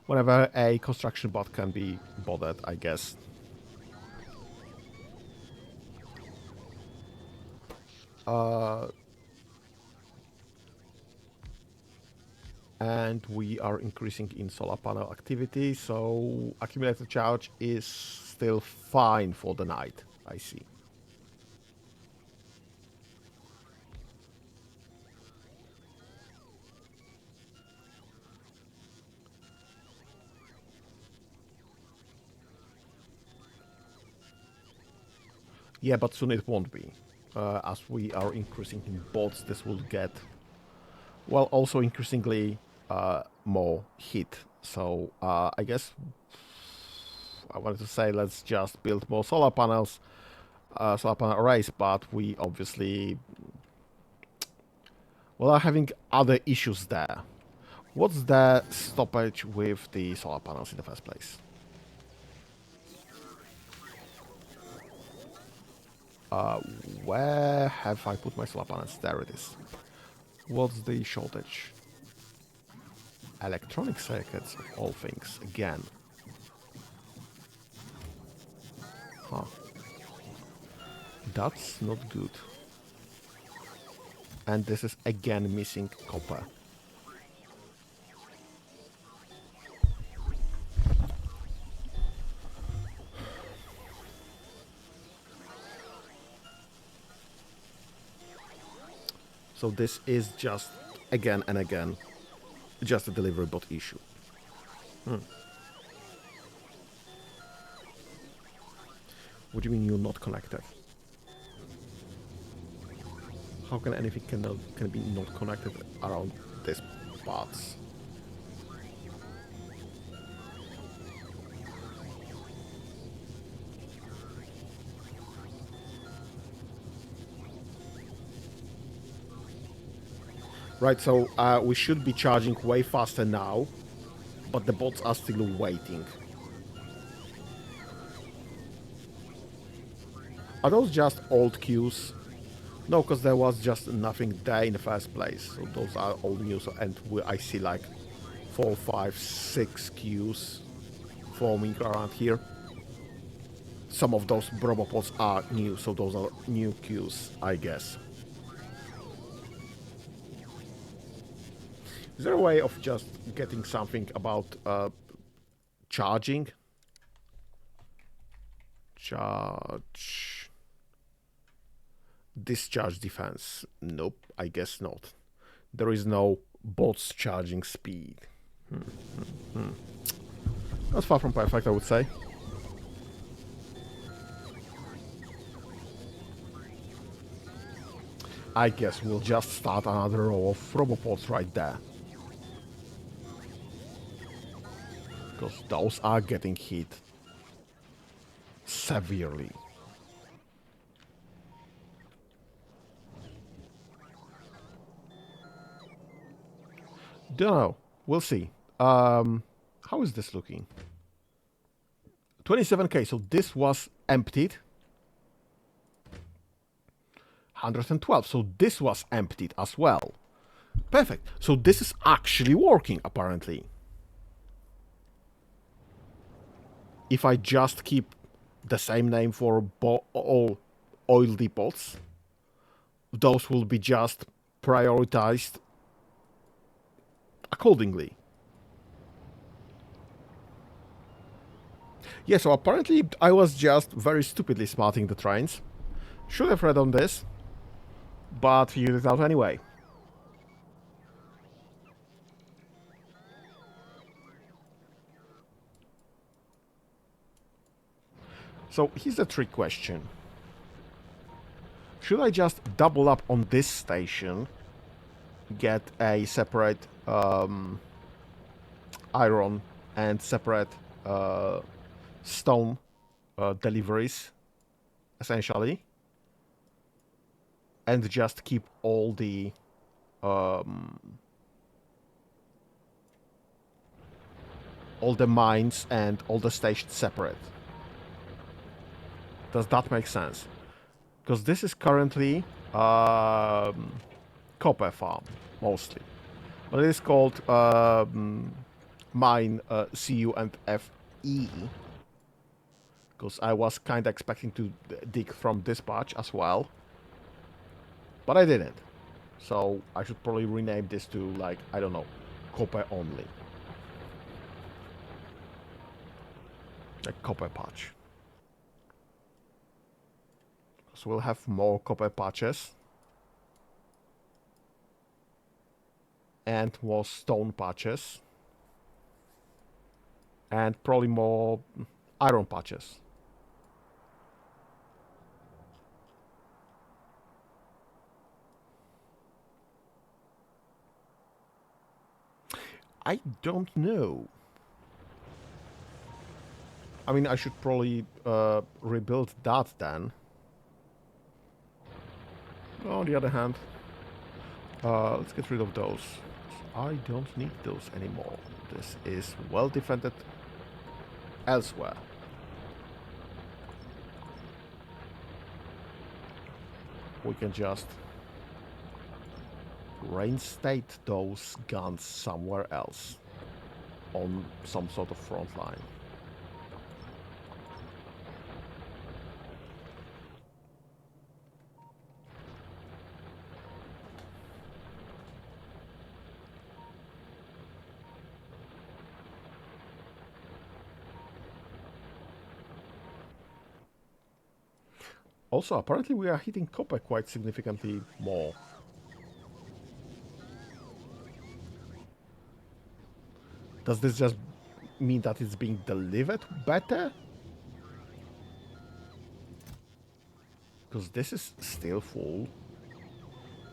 Whenever a construction bot can be bothered, I guess. And we are increasing in solar panel activity, so accumulated charge is still fine for the night, I see. Yeah, but soon it won't be. As we are increasing in bots, this will get, well, also increasingly more heat. So I guess I wanted to say let's just build more solar panels, solar panel arrays, but we obviously, well, are having other issues there. What's the stoppage with the solar panels in the first place? Where have I put my solar panels? There it is. What's the shortage? Electronic circuits, of all things, again. That's not good. And this is again missing copper. So this is just again and again just a delivery bot issue. What do you mean you're not connected? How can anything can be not connected around these parts? Right, so we should be charging way faster now, but the bots are still waiting. Are those just old queues? No, because there was just nothing there in the first place. So those are old news, and I see like 4, 5, 6 queues forming around here. Some of those robopods are new, so those are new queues, I guess. Is there a way of just getting something about charging? Charge... Discharge defense. Nope, I guess not. There is no bots charging speed. That's far from perfect, I would say. I guess we'll just start another row of robopods right there. Because those are getting hit severely. Don't know. We'll see. How is this looking? 27k, so this was emptied. 112, so this was emptied as well. Perfect. So this is actually working, apparently. If I just keep the same name for all oil depots, those will be just prioritized accordingly. Yeah, so apparently I was just very stupidly smarting the trains. Should have read on this, but figured it out anyway. So here's the trick question. Should I just double up on this station, get a separate iron and separate stone deliveries, essentially, and just keep all the mines and all the stations separate? Does that make sense? Because this is currently copper farm, mostly. But it is called mine CU and FE. Because I was kind of expecting to dig from this patch as well. But I didn't. So I should probably rename this to, like, I don't know, copper only. Like copper patch. So we'll have more copper patches. And more stone patches. And probably more iron patches. I don't know. I mean, I should probably rebuild that then. On the other hand, let's get rid of those. I don't need those anymore. This is well defended elsewhere. We can just reinstate those guns somewhere else on some sort of front line. Also, apparently we are hitting copper quite significantly more. Does this just mean that it's being delivered better? Because this is still full.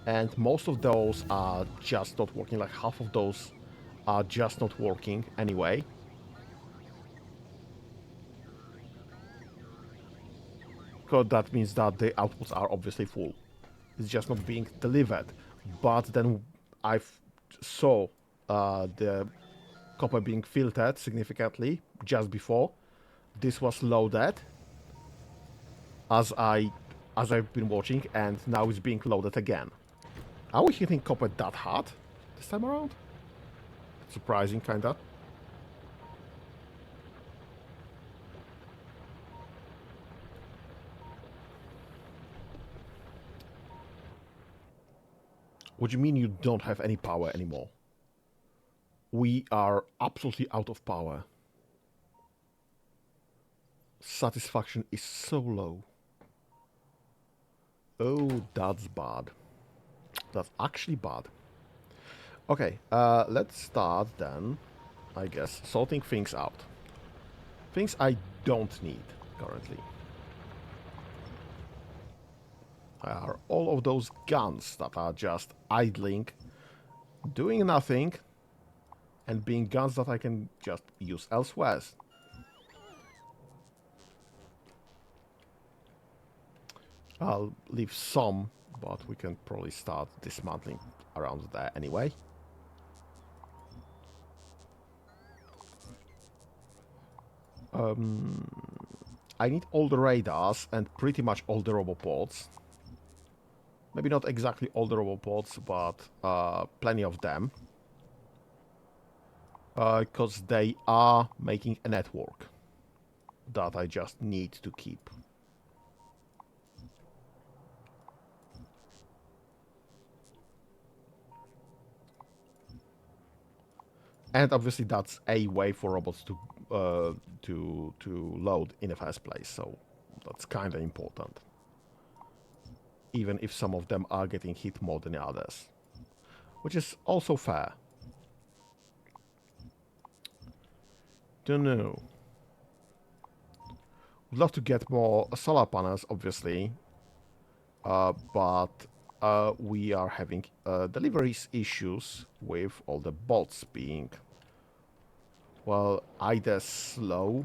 And most of those are just not working. Like half of those are just not working anyway. Because that means that the outputs are obviously full. It's just not being delivered. But then I saw the copper being filtered significantly just before this was loaded as I've been watching, and now it's being loaded again. Are we hitting copper that hard this time around? Surprising, kinda. What do you mean you don't have any power anymore? We are absolutely out of power. Satisfaction is so low. Oh, that's bad. That's actually bad. Okay, let's start then, I guess, sorting things out. Things I don't need currently are all of those guns that are just idling, doing nothing, and being guns that I can just use elsewhere. I'll leave some, but we can probably start dismantling around there anyway. I need all the radars and pretty much all the roboports. Maybe not exactly all the roboports, but plenty of them. Because they are making a network that I just need to keep. And obviously that's a way for robots to load in the first place, so that's kind of important. Even if some of them are getting hit more than the others, which is also fair. Don't know. Would love to get more solar panels, obviously, but we are having deliveries issues with all the bots being, well, either slow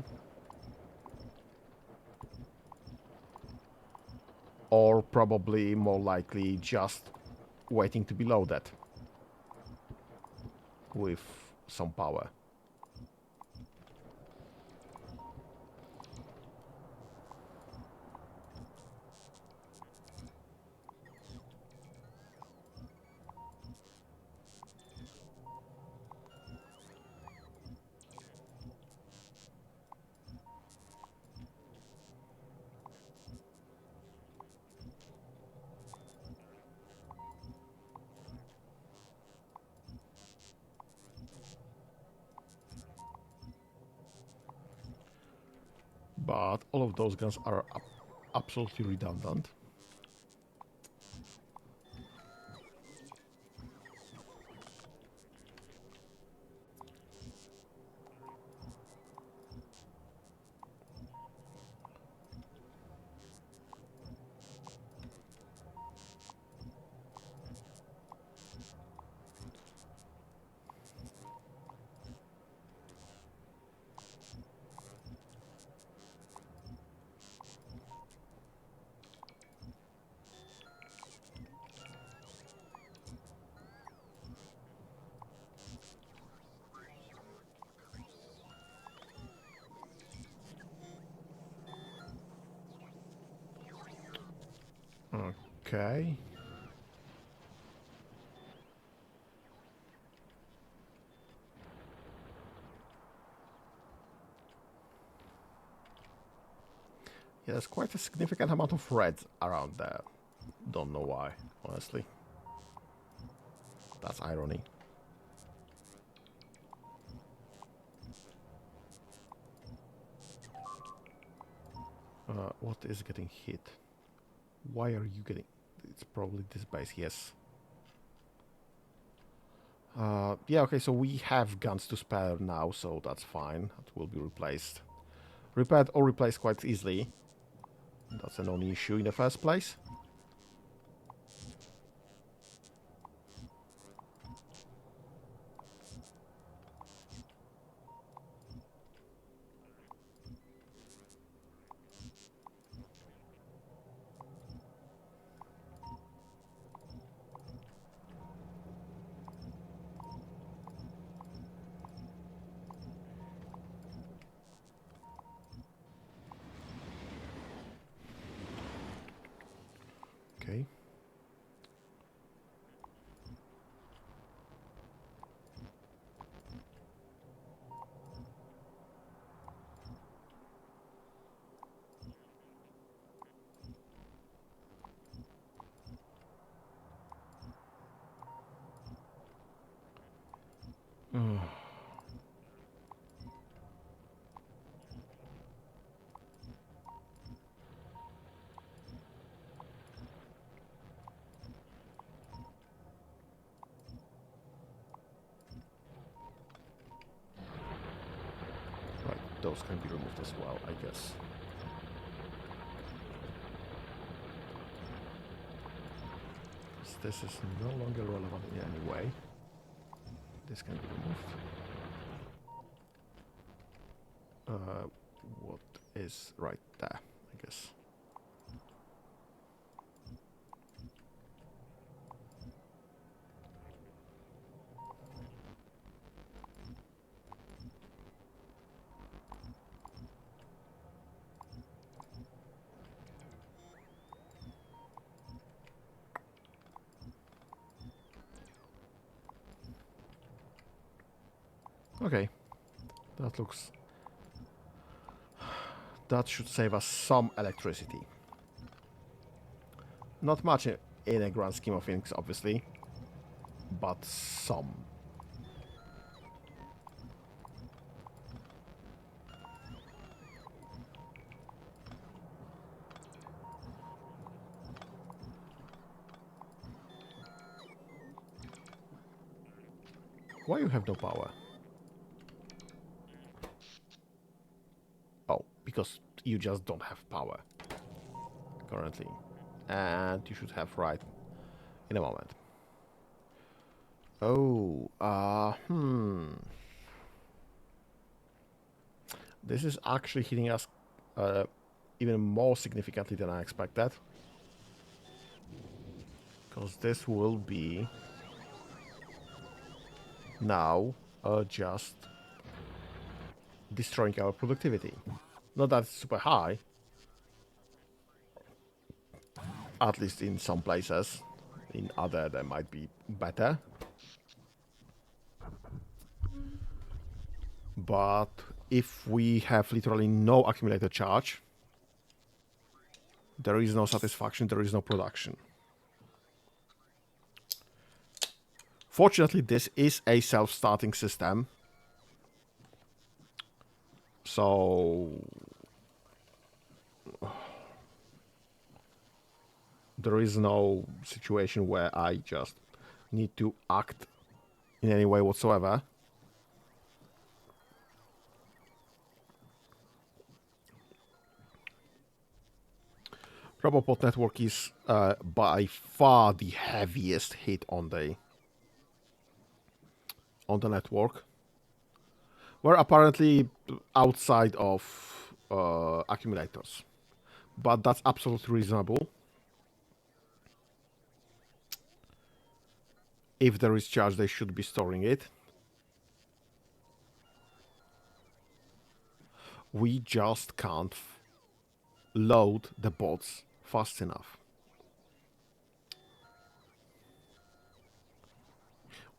or probably more likely just waiting to be loaded with some power. But all of those guns are absolutely redundant. Okay. Yeah, there's quite a significant amount of red around there. Don't know why, honestly. That's irony. What is getting hit? Why are you getting... It's probably this base, yes. Yeah, okay, so we have guns to spare now, so that's fine. That will be replaced. Repaired or replaced quite easily. That's a non-issue in the first place. Okay. Right, those can be removed as well, I guess. This is no longer relevant in any way. This can be removed. What is right there, I guess. Okay, that looks... That should save us some electricity. Not much in a grand scheme of things, obviously, but some. Why you have no power? Oh, because you just don't have power currently. And you should have right in a moment. Oh, This is actually hitting us even more significantly than I expected. Because this will be now just destroying our productivity. Not that it's super high, at least in some places. In other, they might be better. But if we have literally no accumulator charge, there is no satisfaction, there is no production. Fortunately, this is a self-starting system. So there is no situation where I just need to act in any way whatsoever. Roboport network is by far the heaviest hit on the network. We're apparently outside of accumulators, but that's absolutely reasonable. If there is charge, they should be storing it. We just can't load the bots fast enough.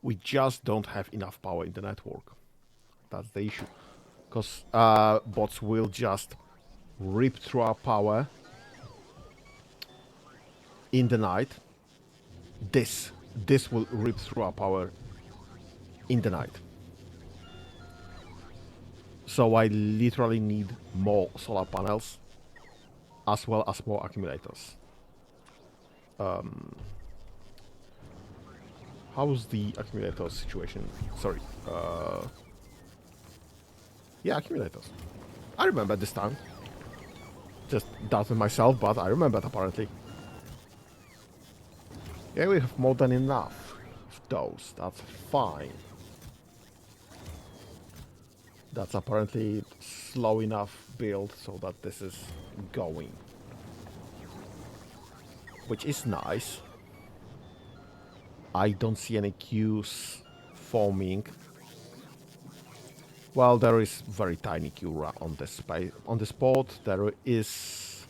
We just don't have enough power in the network. That's the issue. Because bots will just rip through our power in the night. This will rip through our power in the night. So I literally need more solar panels as well as more accumulators. How's the accumulator situation? Sorry. Yeah, accumulators. I remember this time. Just doubted myself, but I remembered apparently. Yeah, we have more than enough of those. That's fine. That's apparently slow enough build so that this is going. Which is nice. I don't see any queues forming. Well, there is very tiny queue on this space. On this spot, there is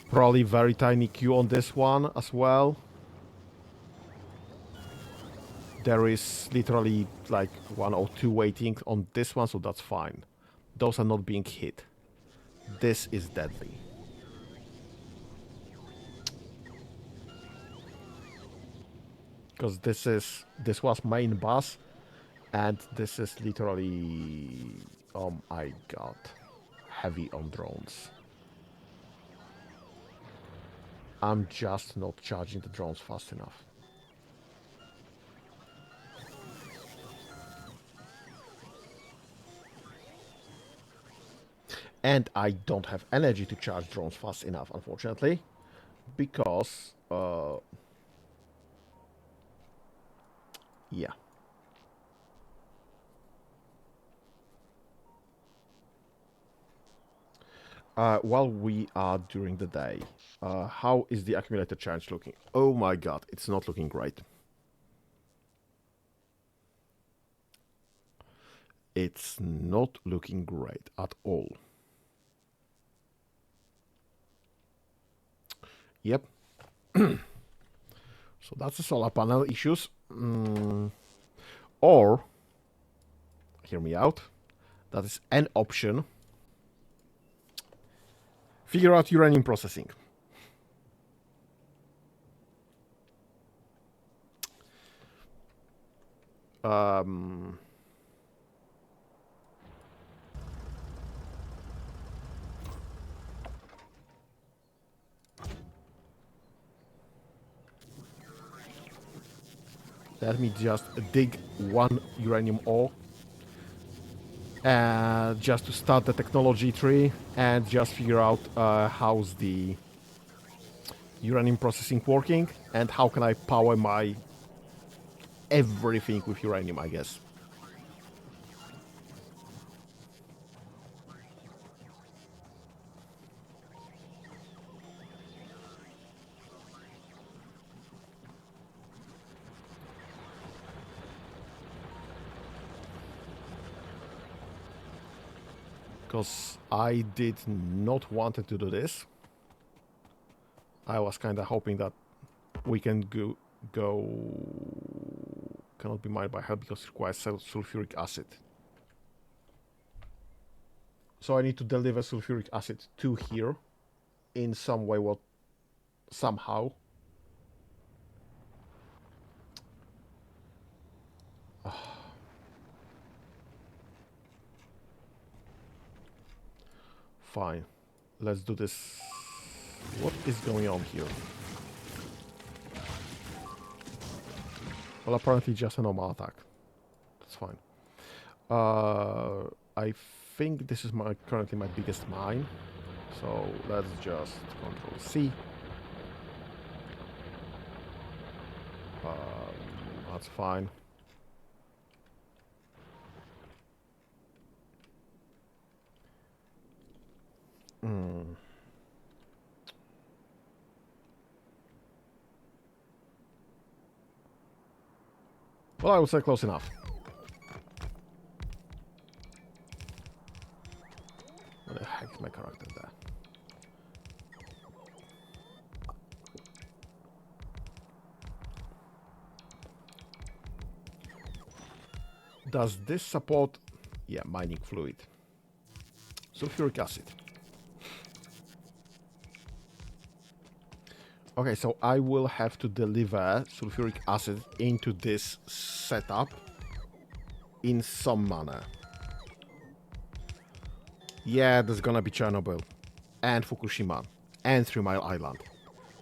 probably very tiny queue on this one as well. There is literally like 1 or 2 waiting on this one, so that's fine. Those are not being hit. This is deadly. Because this was main boss, and this is literally, oh my god, heavy on drones. I'm just not charging the drones fast enough. And I don't have energy to charge drones fast enough, unfortunately, because, yeah. While we are during the day, how is the accumulator charge looking? Oh my god, it's not looking great. It's not looking great at all. Yep. So that's the solar panel issues. Or, hear me out, that is an option. Figure out uranium processing. Let me just dig 1 uranium ore. Just to start the technology tree and just figure out how's the uranium processing working and how can I power my everything with uranium, I guess. Because I did not want to do this. I was kind of hoping that we can go cannot be mined by hell because it requires sulfuric acid. So I need to deliver sulfuric acid to here in some way, somehow. Fine. Let's do this. What is going on here? Well, apparently just a normal attack. That's fine. I think this is currently my biggest mine. So let's just Control C. That's fine. Well, I would say close enough. What the heck is my character there? Does this support... Yeah, mining fluid. Sulfuric acid. Okay, so I will have to deliver sulfuric acid into this setup in some manner. Yeah, there's gonna be Chernobyl and Fukushima and 3 Mile Island.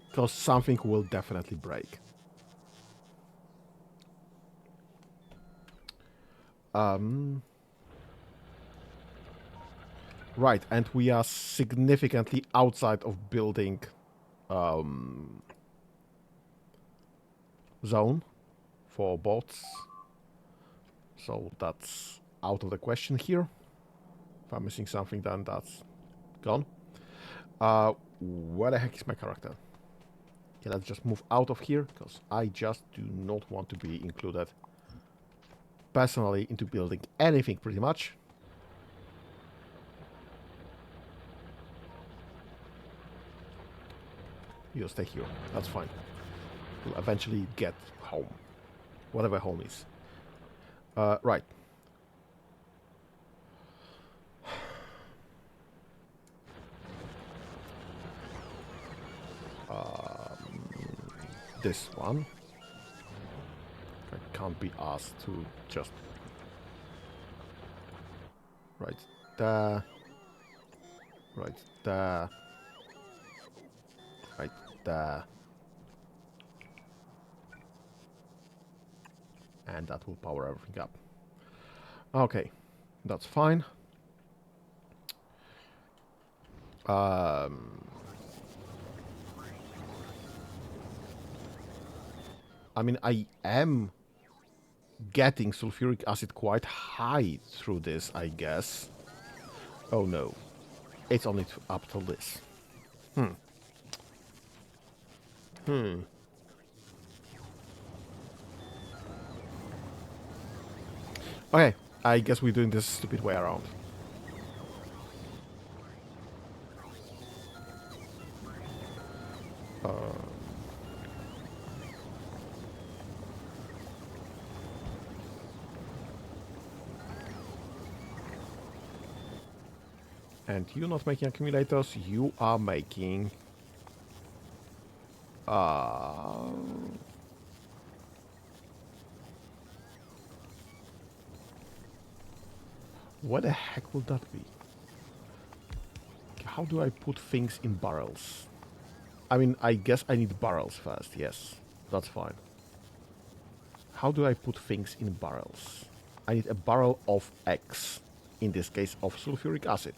Because something will definitely break. Right, and we are significantly outside of building zone for bots. So that's out of the question here. If I'm missing something, then that's gone. Where the heck is my character? Okay, let's just move out of here, because I just do not want to be included personally into building anything, pretty much. You stay here. That's fine. We'll eventually get home. Whatever home is. Right. This one. I can't be asked to just... Right there. Right there. Right there. And that will power everything up. Okay. That's fine. I mean, I am getting sulfuric acid quite high through this, I guess. Oh no. It's only up till this. Okay, I guess we're doing this stupid way around. And you're not making accumulators, you are making... What the heck will that be? How do I put things in barrels? I mean, I guess I need barrels first, yes. That's fine. How do I put things in barrels? I need a barrel of X. In this case, of sulfuric acid.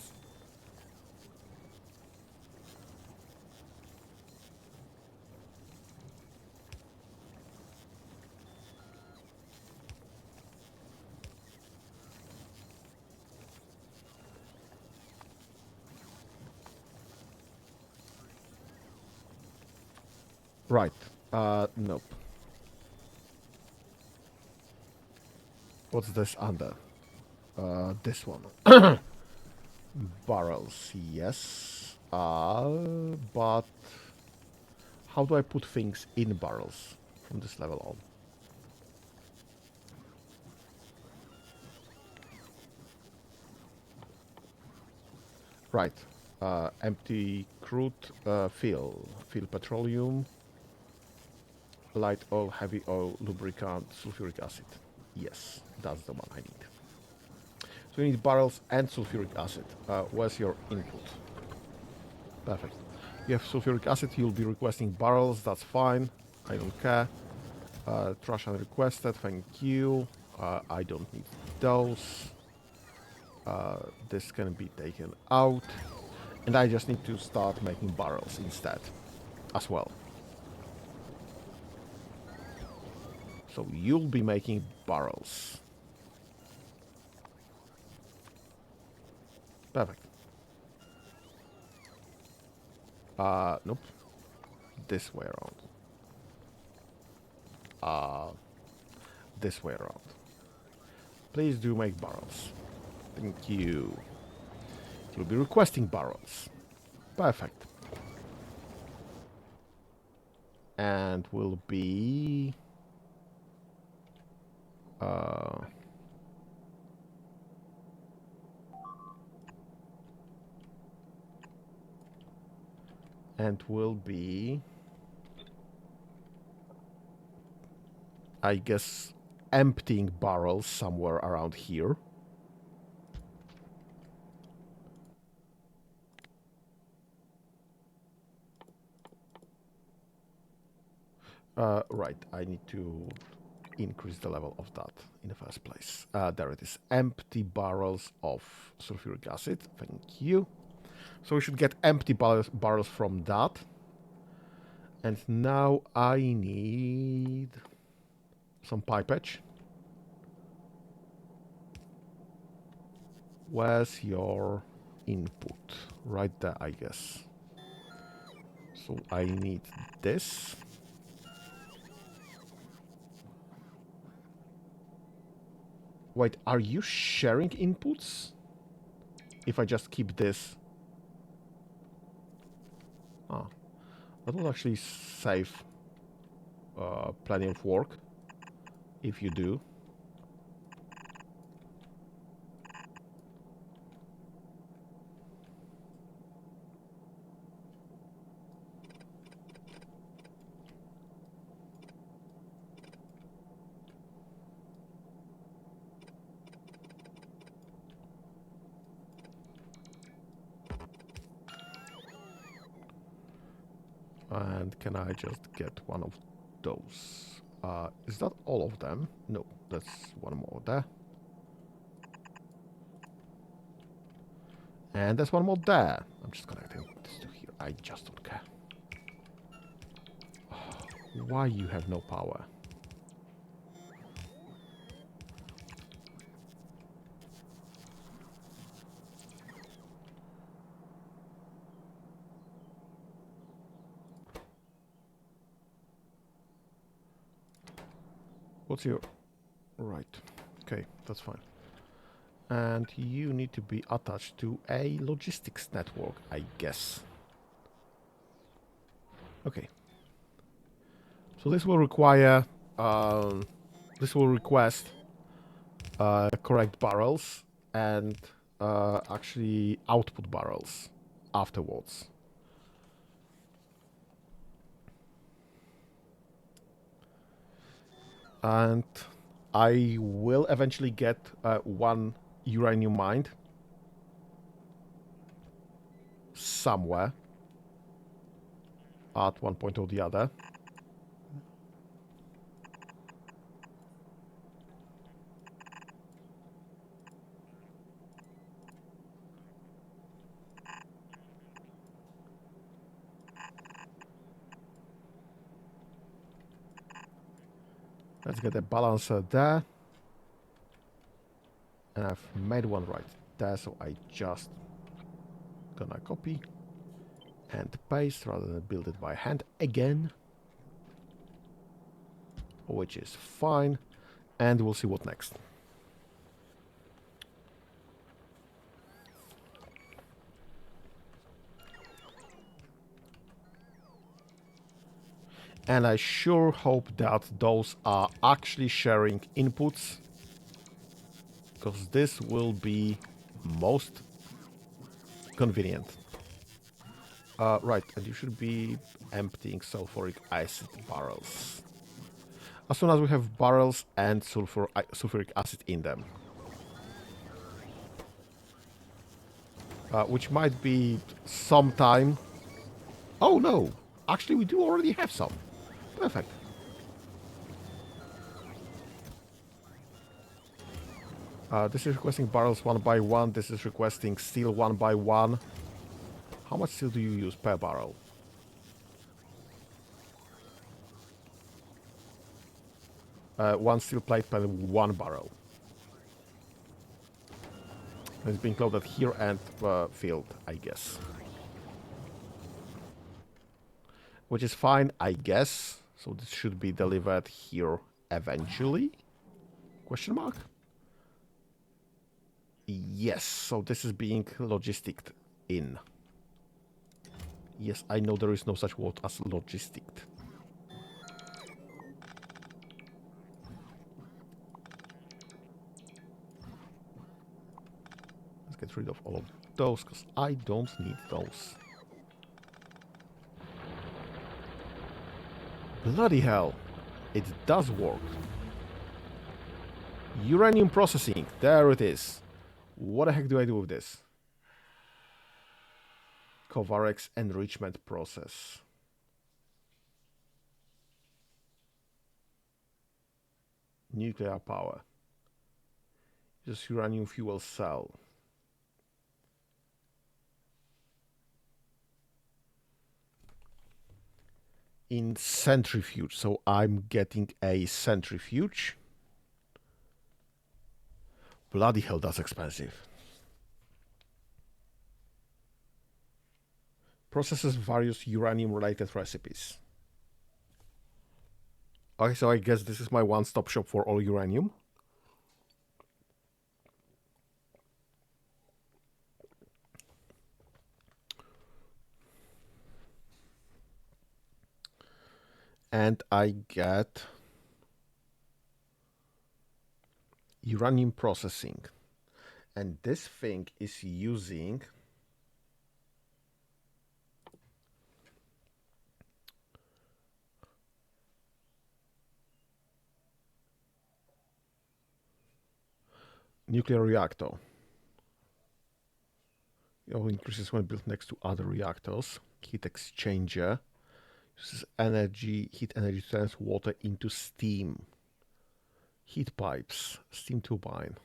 Right. Nope. What's this under? This one. Barrels, yes. But how do I put things in barrels from this level on? Right. Empty crude, fill petroleum, light oil, heavy oil, lubricant, sulfuric acid. Yes, that's the one I need. So you need barrels and sulfuric acid. Where's your input? Perfect. You have sulfuric acid, you'll be requesting barrels, that's fine. I don't care. Trash unrequested, thank you. I don't need those. This can be taken out. And I just need to start making barrels instead, as well. So you'll be making barrels. Perfect. Nope. This way around. This way around. Please do make barrels. Thank you. You'll be requesting barrels. Perfect. And will be... and will be... I guess emptying barrels somewhere around here. Right, I need to increase the level of that in the first place. There it is. Empty barrels of sulfuric acid. Thank you. So we should get empty barrels from that. And now I need some pipage. Where's your input? Right there, I guess. So I need this. Wait, are you sharing inputs? If I just keep this... Ah, that will actually save plenty of work, if you do. And can I just get one of those? Is that all of them? No, that's one more there. And there's one more there. I'm just connecting this to here. I just don't care. Why you have no power? What's your... Right. Okay, that's fine. And you need to be attached to a logistics network, I guess. Okay. So this will require... this will request correct barrels and actually output barrels afterwards. And I will eventually get one uranium mined somewhere at one point or the other. Let's get a balancer there. And I've made one right there, so I just gonna copy and paste rather than build it by hand again. Which is fine. And we'll see what next. And I sure hope that those are actually sharing inputs, because this will be most convenient. Right, and you should be emptying sulfuric acid barrels. As soon as we have barrels and sulfuric acid in them. Which might be some time. Oh no! Actually, we do already have some. Perfect. This is requesting barrels one by one. This is requesting steel one by one. How much steel do you use per barrel? One steel plate per one barrel. It's being loaded here and filled, I guess. Which is fine, I guess. So this should be delivered here eventually? Question mark? Yes, so this is being logisticed in. Yes, I know there is no such word as logisticed. Let's get rid of all of those, because I don't need those. Bloody hell, it does work. Uranium processing, there it is. What the heck do I do with this? Kovarex enrichment process. Nuclear power. Just uranium fuel cell. In centrifuge, so I'm getting a centrifuge. Bloody hell, that's expensive. Processes various uranium-related recipes. Okay, so I guess this is my one-stop shop for all uranium. And I get uranium processing. And this thing is using nuclear reactor. It increases when built next to other reactors. Heat exchanger. Uses energy, heat energy turns water into steam. Heat pipes. Steam turbine.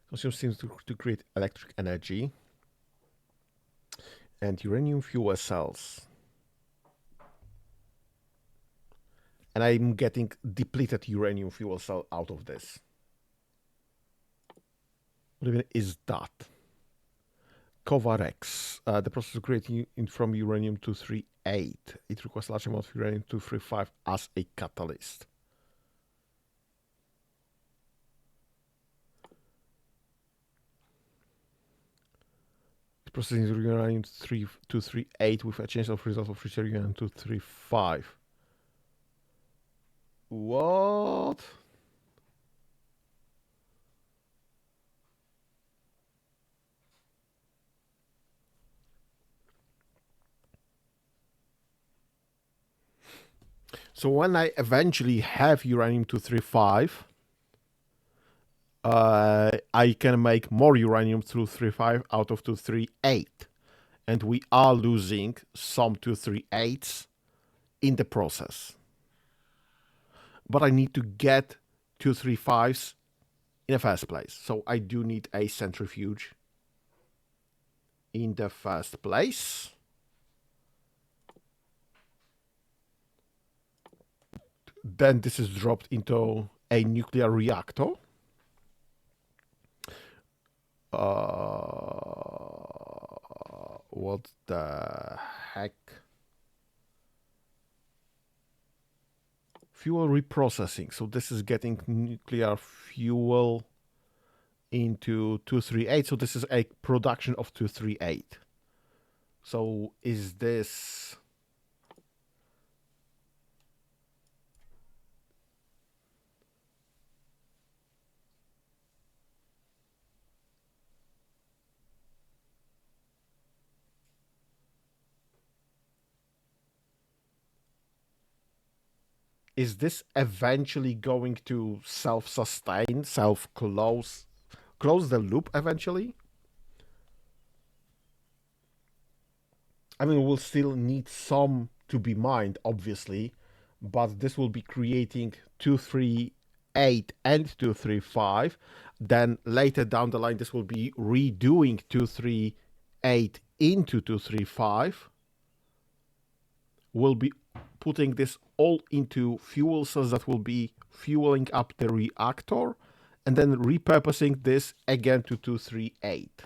Consumes steam to create electric energy. And uranium fuel cells. And I'm getting depleted uranium fuel cell out of this. What even is that? Covarex. The process of creating from uranium-238. It requires a large amount of uranium-235 as a catalyst. Processing uranium-238 with a change of result of richer uranium-235. What? So when I eventually have uranium-235, I can make more uranium-235 out of 238. And we are losing some 238s in the process. But I need to get 235s in the first place. So I do need a centrifuge in the first place. Then this is dropped into a nuclear reactor. What the heck? Fuel reprocessing. So this is getting nuclear fuel into 238. So this is a production of 238. So is this... Is this eventually going to self-sustain, self-close the loop eventually? I mean, we'll still need some to be mined, obviously, but this will be creating 238 and 235. Then later down the line, this will be redoing 238 into 235. We'll be putting this all into fuel cells that will be fueling up the reactor and then repurposing this again to 238.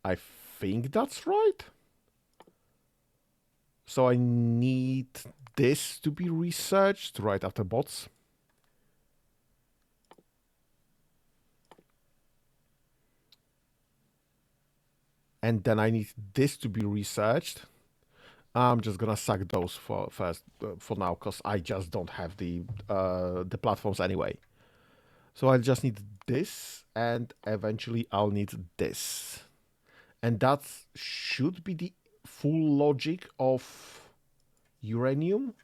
I think that's right. So I need this to be researched right after bots. And then I need this to be researched. I'm just gonna suck those for now because I just don't have the platforms anyway. So I just need this, and eventually I'll need this. And that should be the full logic of uranium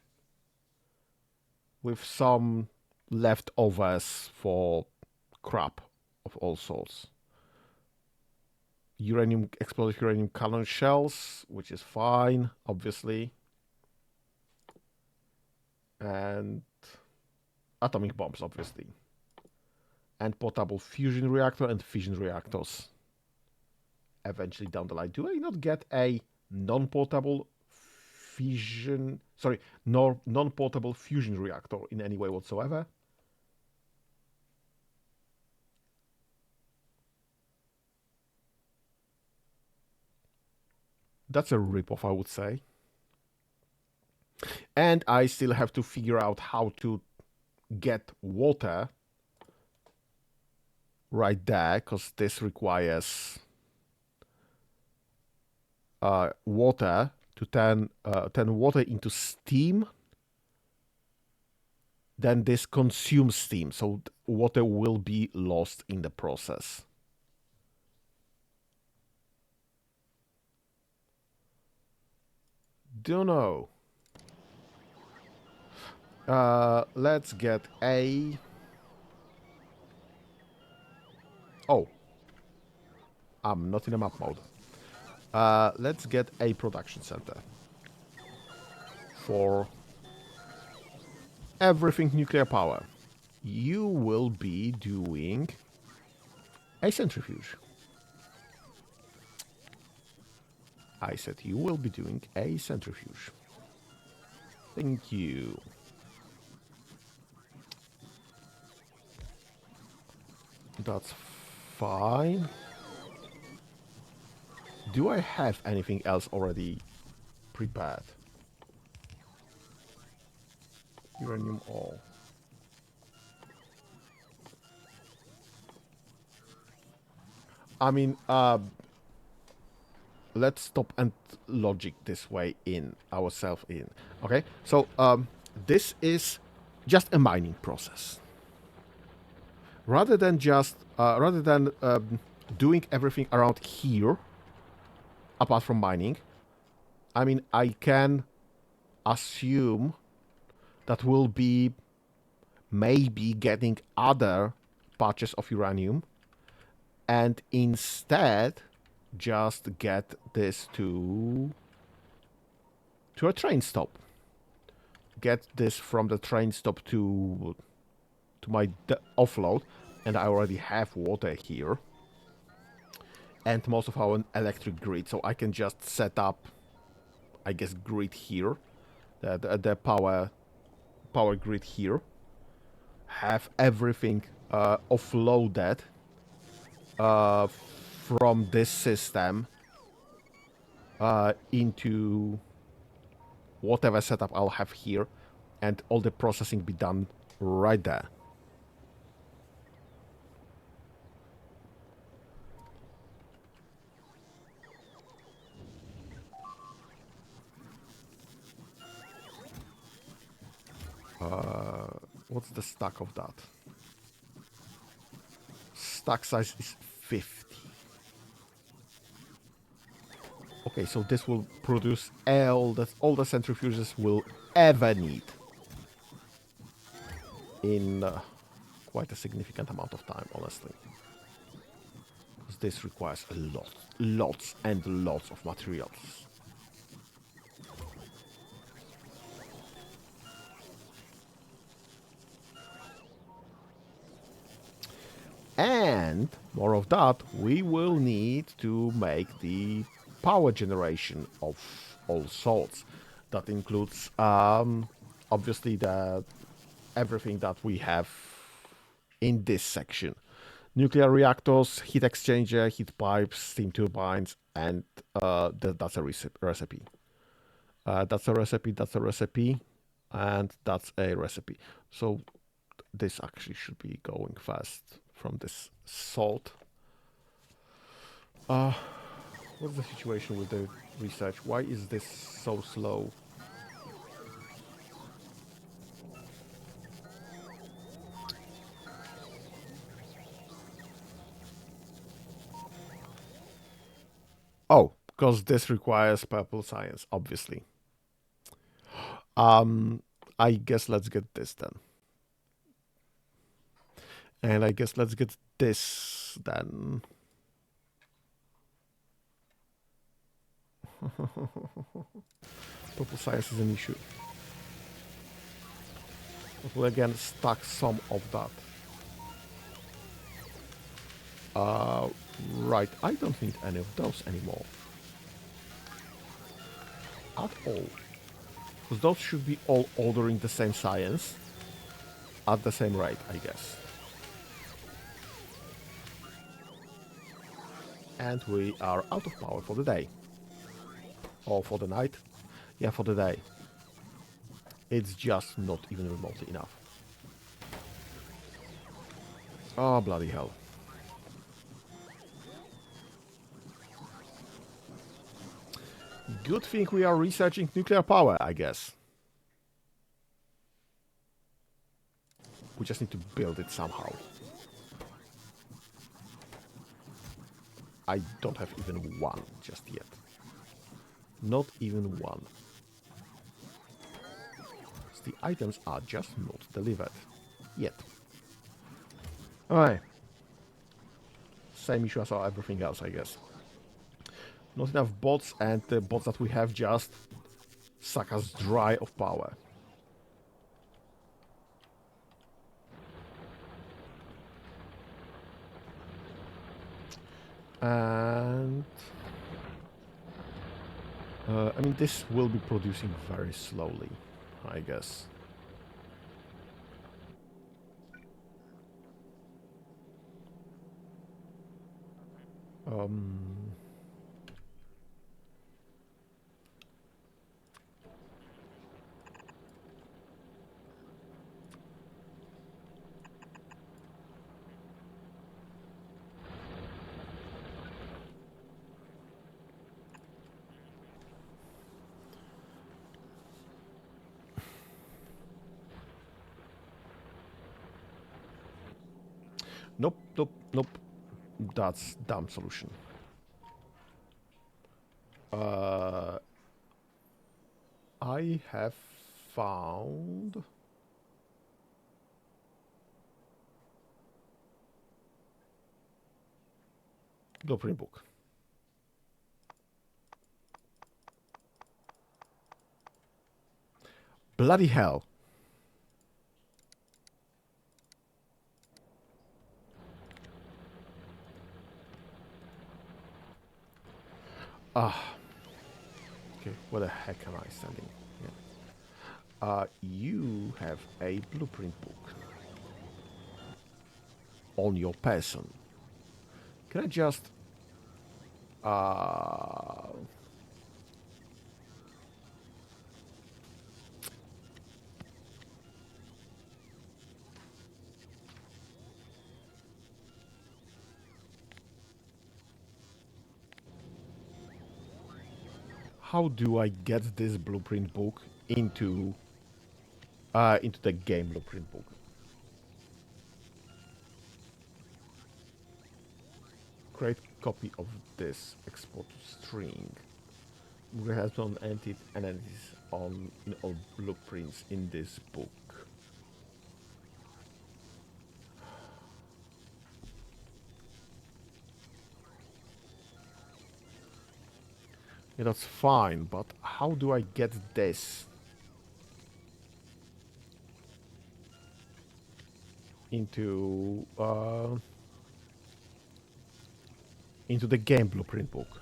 with some leftovers for crap of all sorts. uranium, explosive uranium cannon shells, which is fine, obviously. And atomic bombs, obviously. And potable fusion reactor and fission reactors eventually down the line. Do I not get a non-portable fission, sorry, non-portable fusion reactor in any way whatsoever? That's a ripoff, I would say. And I still have to figure out how to get water right there, because this requires water to turn water into steam. Then this consumes steam, so water will be lost in the process. Don't know. Let's get a... Oh, I'm not in a map mode. Let's get a production center for everything nuclear power. You will be doing a centrifuge. I said you will be doing a centrifuge. Thank you. That's fine. Do I have anything else already prepared? Uranium ore. I mean, let's stop and logic this way in ourselves in. Okay, so this is just a mining process. Rather than doing everything around here, apart from mining, I mean, I can assume that we'll be maybe getting other patches of uranium, and instead just get this to a train stop. Get this from the train stop to my offload, and I already have water here and most of our electric grid, so I can just set up, I guess, grid here, the power grid here, have everything offloaded from this system into whatever setup I'll have here, and all the processing be done right there. What's the stack of that? Stack size is 50. Okay, so this will produce all the centrifuges we'll ever need in quite a significant amount of time, honestly. Because this requires lots and lots of materials. And more of that, we will need to make the power generation of all sorts. That includes obviously everything that we have in this section. Nuclear reactors, heat exchanger, heat pipes, steam turbines, and that's a recipe. That's a recipe, and that's a recipe. So this actually should be going fast from this salt. What's the situation with the research? Why is this so slow? Oh, because this requires purple science, obviously. I guess let's get this then. And I guess let's get this then. Purple science is an issue. But we'll again stack some of that. Right, I don't need any of those anymore. At all. Because those should be all ordering the same science. At the same rate, I guess. And we are out of power for the day. Or for the night. Yeah, for the day. It's just not even remotely enough. Oh, bloody hell. Good thing we are researching nuclear power, I guess. We just need to build it somehow. I don't have even one just yet. Not even one. The items are just not delivered. Yet. Alright. Same issue as everything else, I guess. Not enough bots, and the bots that we have just suck us dry of power. And I mean, this will be producing very slowly, I guess. Nope, nope, nope. That's dumb solution. I have found blueprint book. Bloody hell. Ah. Okay, where the heck am I standing? Yeah. You have a blueprint book on your person. Can I just... how do I get this blueprint book into the game blueprint book? Create copy of this. Export to string. We have some entities on all blueprints in this book. Yeah, that's fine, but how do I get this into the game blueprint book?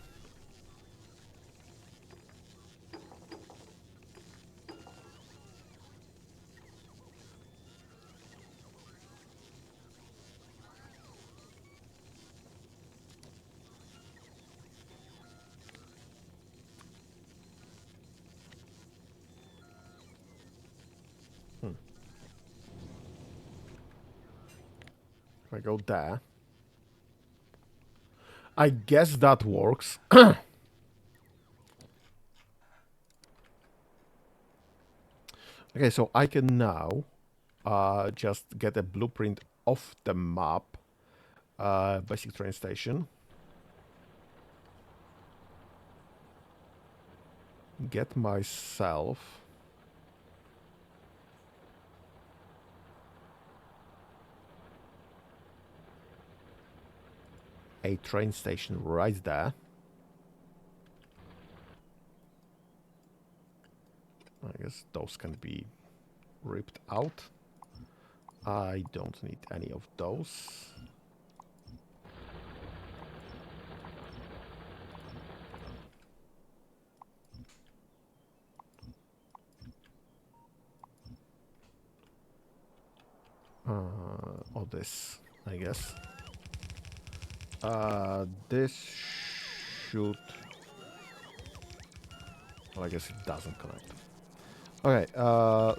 If I go there, I guess that works. Okay, so I can now just get a blueprint of the map, basic train station. Get myself a train station right there. I guess those can be ripped out. I don't need any of those. Or this, I guess. This should... Well, I guess it doesn't connect. Okay,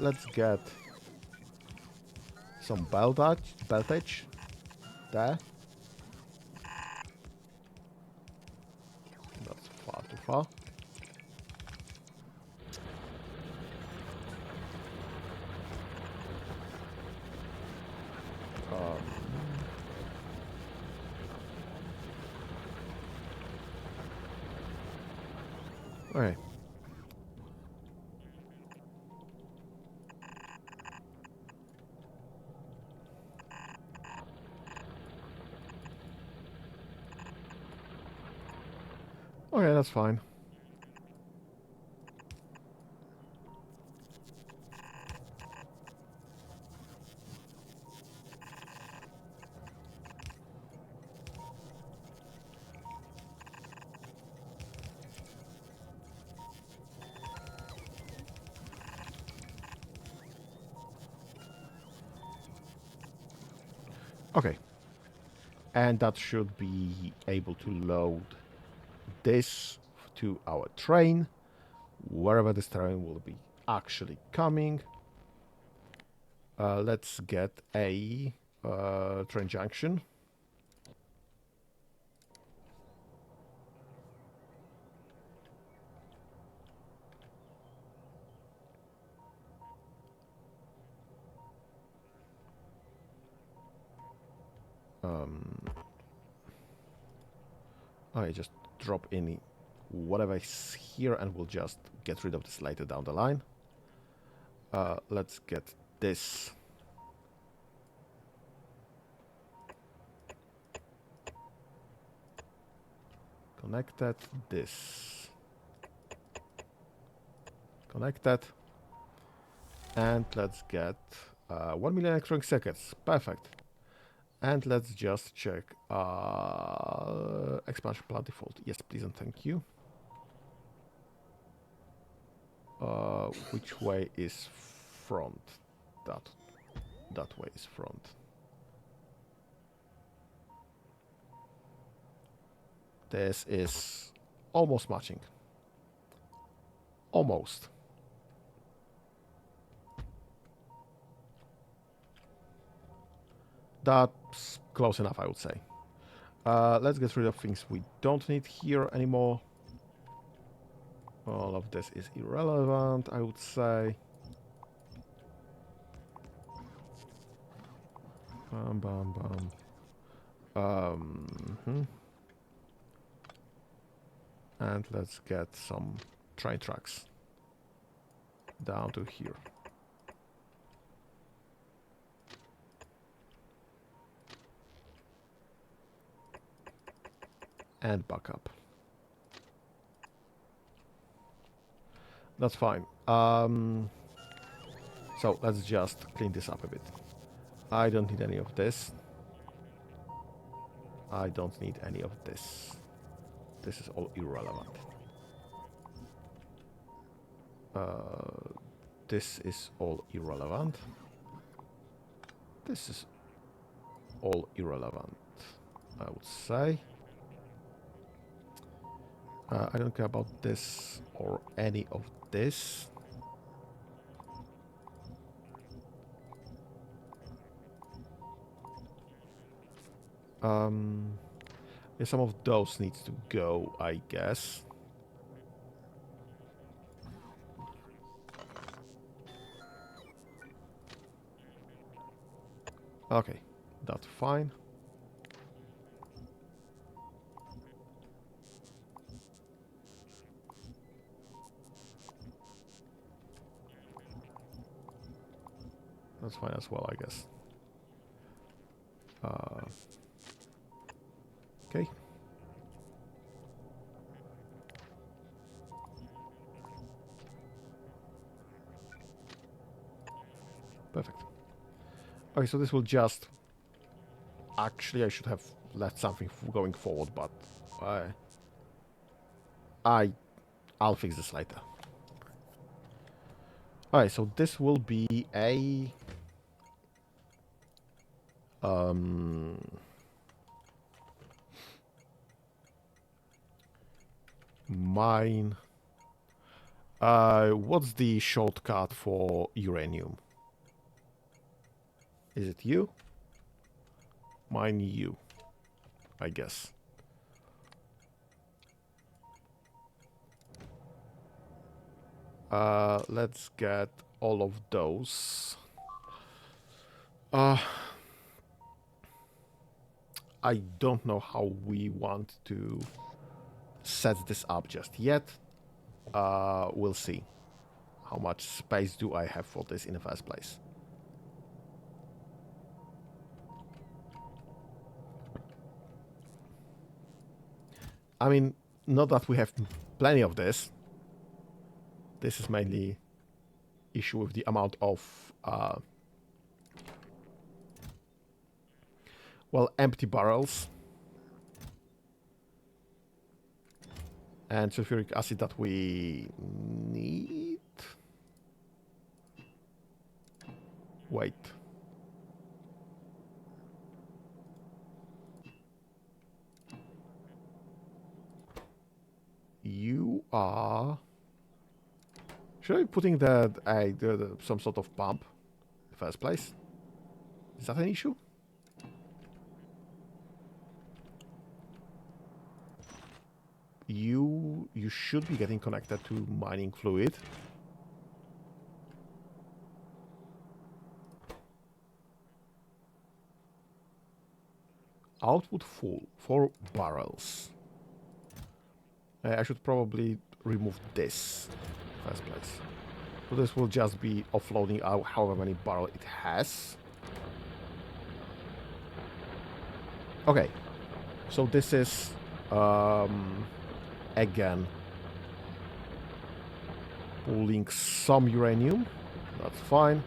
let's get some beltage there. That's far too far. Okay. Okay, that's fine. Okay. And that should be able to load this to our train, wherever this train will be actually coming. Let's get a train junction. I just drop in whatever is here and we'll just get rid of this later down the line. Let's get this. Connected. This. Connected. And let's get 1 million electronic circuits. Perfect. And let's just check expansion plan default. Yes, please and thank you. Which way is front? That way is front. This is almost matching. Almost. That's close enough, I would say. Let's get rid of things we don't need here anymore. All of this is irrelevant, I would say. Bam, bam, bam. And let's get some train tracks down to here. And back up. That's fine. So let's just clean this up a bit. I don't need any of this. I don't need any of this. This is all irrelevant. This is all irrelevant. This is all irrelevant, I would say. I don't care about this or any of this. Yeah, some of those needs to go, I guess. Okay, that's fine. That's fine as well, I guess. Okay. Perfect. Okay, so this will just... Actually, I should have left something going forward, but I'll fix this later. Alright, so this will be a... mine. What's the shortcut for uranium? Is it you? Mine you, I guess. Let's get all of those. I don't know how we want to set this up just yet. We'll see. How much space do I have for this in the first place? I mean, not that we have plenty of this. This is mainly issue with the amount of well, empty barrels and sulfuric acid that we need. Wait. You are... Should I be putting some sort of pump in the first place? Is that an issue? You should be getting connected to mining fluid. Output full, 4 barrels. I should probably remove this in the first place. So this will just be offloading out however many barrels it has. Okay, so this is again pulling some uranium. That's fine.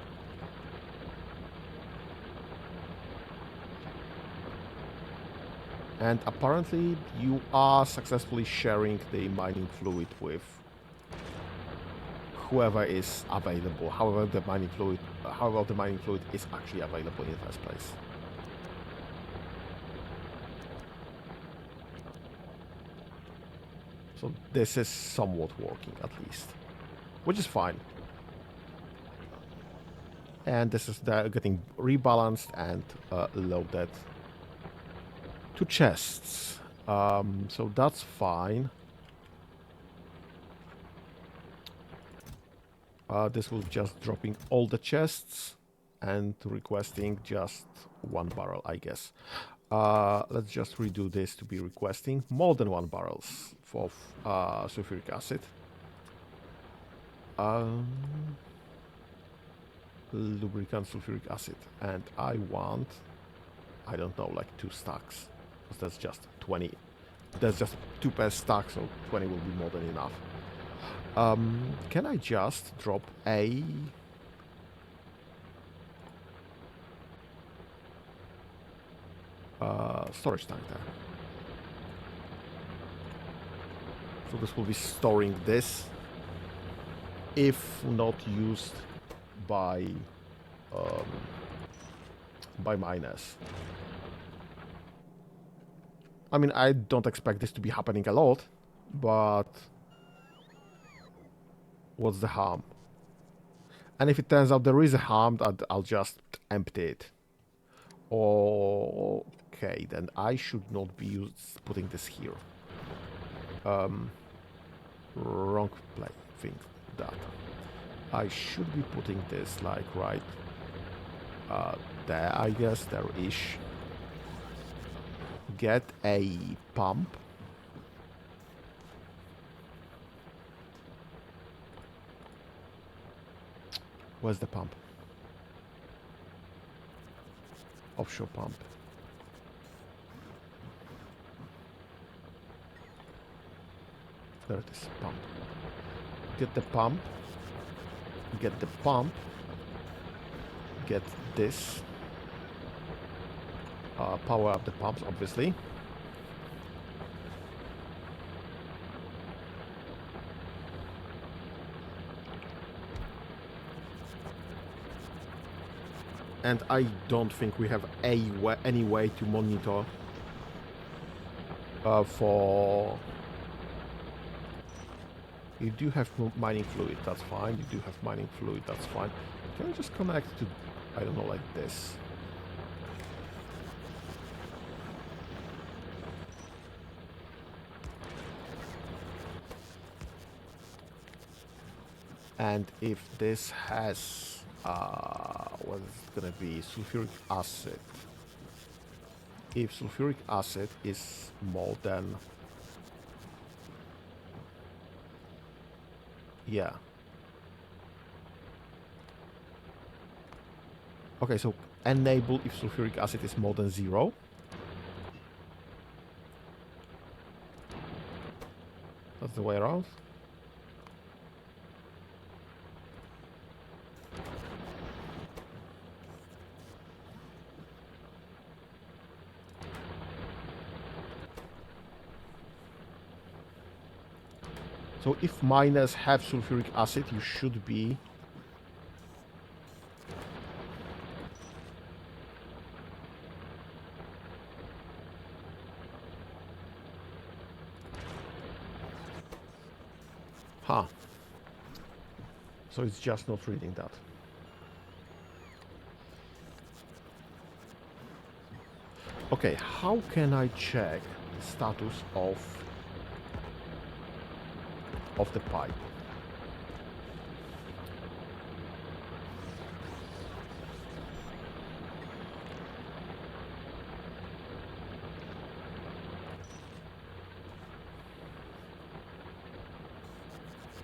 And apparently you are successfully sharing the mining fluid with whoever is available. However, the mining fluid is actually available in the first place. So this is somewhat working, at least, which is fine. And this is getting rebalanced and loaded to chests. So that's fine. This will just dropping all the chests and requesting just 1 barrel, I guess. Let's just redo this to be requesting more than 1 barrels for sulfuric acid. Lubricant sulfuric acid, and I want, I don't know, like 2 stacks, because that's just 20. That's just 2 per stack, so 20 will be more than enough. Can I just drop a storage tank there? So this will be storing this, if not used by miners. I mean, I don't expect this to be happening a lot, but what's the harm? And if it turns out there is a harm, I'll just empty it. Okay, then I should not be putting this here. Wrong play thing. That I should be putting this like right there, I guess, there-ish. Get a pump. Where's the pump? Offshore pump. There it is, pump. Get the pump. Get the pump. get this. Power up the pumps, obviously. And I don't think we have any way to monitor for... You do have mining fluid, that's fine. You do have mining fluid, that's fine. Can we just connect to, I don't know, like this? And if this has, what is it gonna be? Sulfuric acid. If sulfuric acid is more than... Yeah. Okay, so enable if sulfuric acid is more than 0. That's the way around. So if miners have sulfuric acid, you should be... Huh. So it's just not reading that. Okay, how can I check the status of the pipe?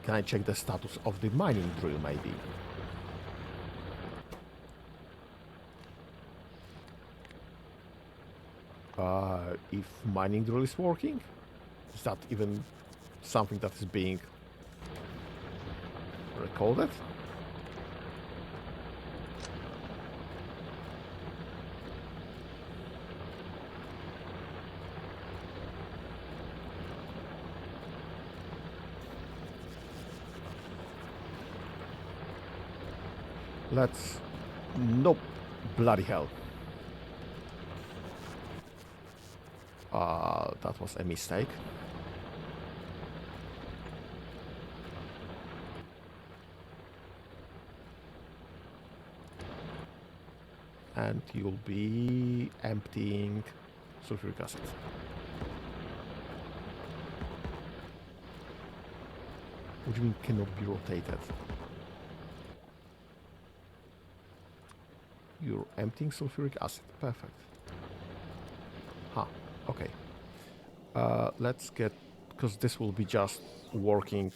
Can I check the status of the mining drill, maybe? If mining drill is working? Is that even something that is being recorded? Let's... Nope. Bloody hell. That was a mistake. And you'll be emptying sulfuric acid. What do you mean cannot be rotated? You're emptying sulfuric acid. Perfect. Huh. Okay. Let's get... Because this will be just working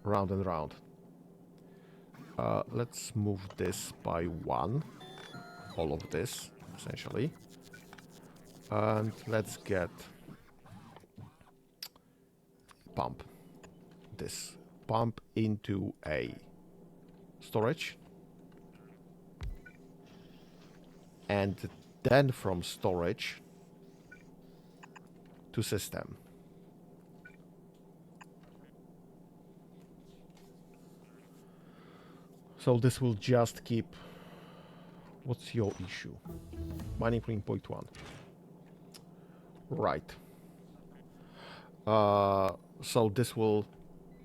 round and round. Let's move this by 1. All of this, essentially. And let's get... Pump. This. Pump into a storage. And then from storage to system. So this will just keep... What's your issue? Mining 3.1. Right. So this will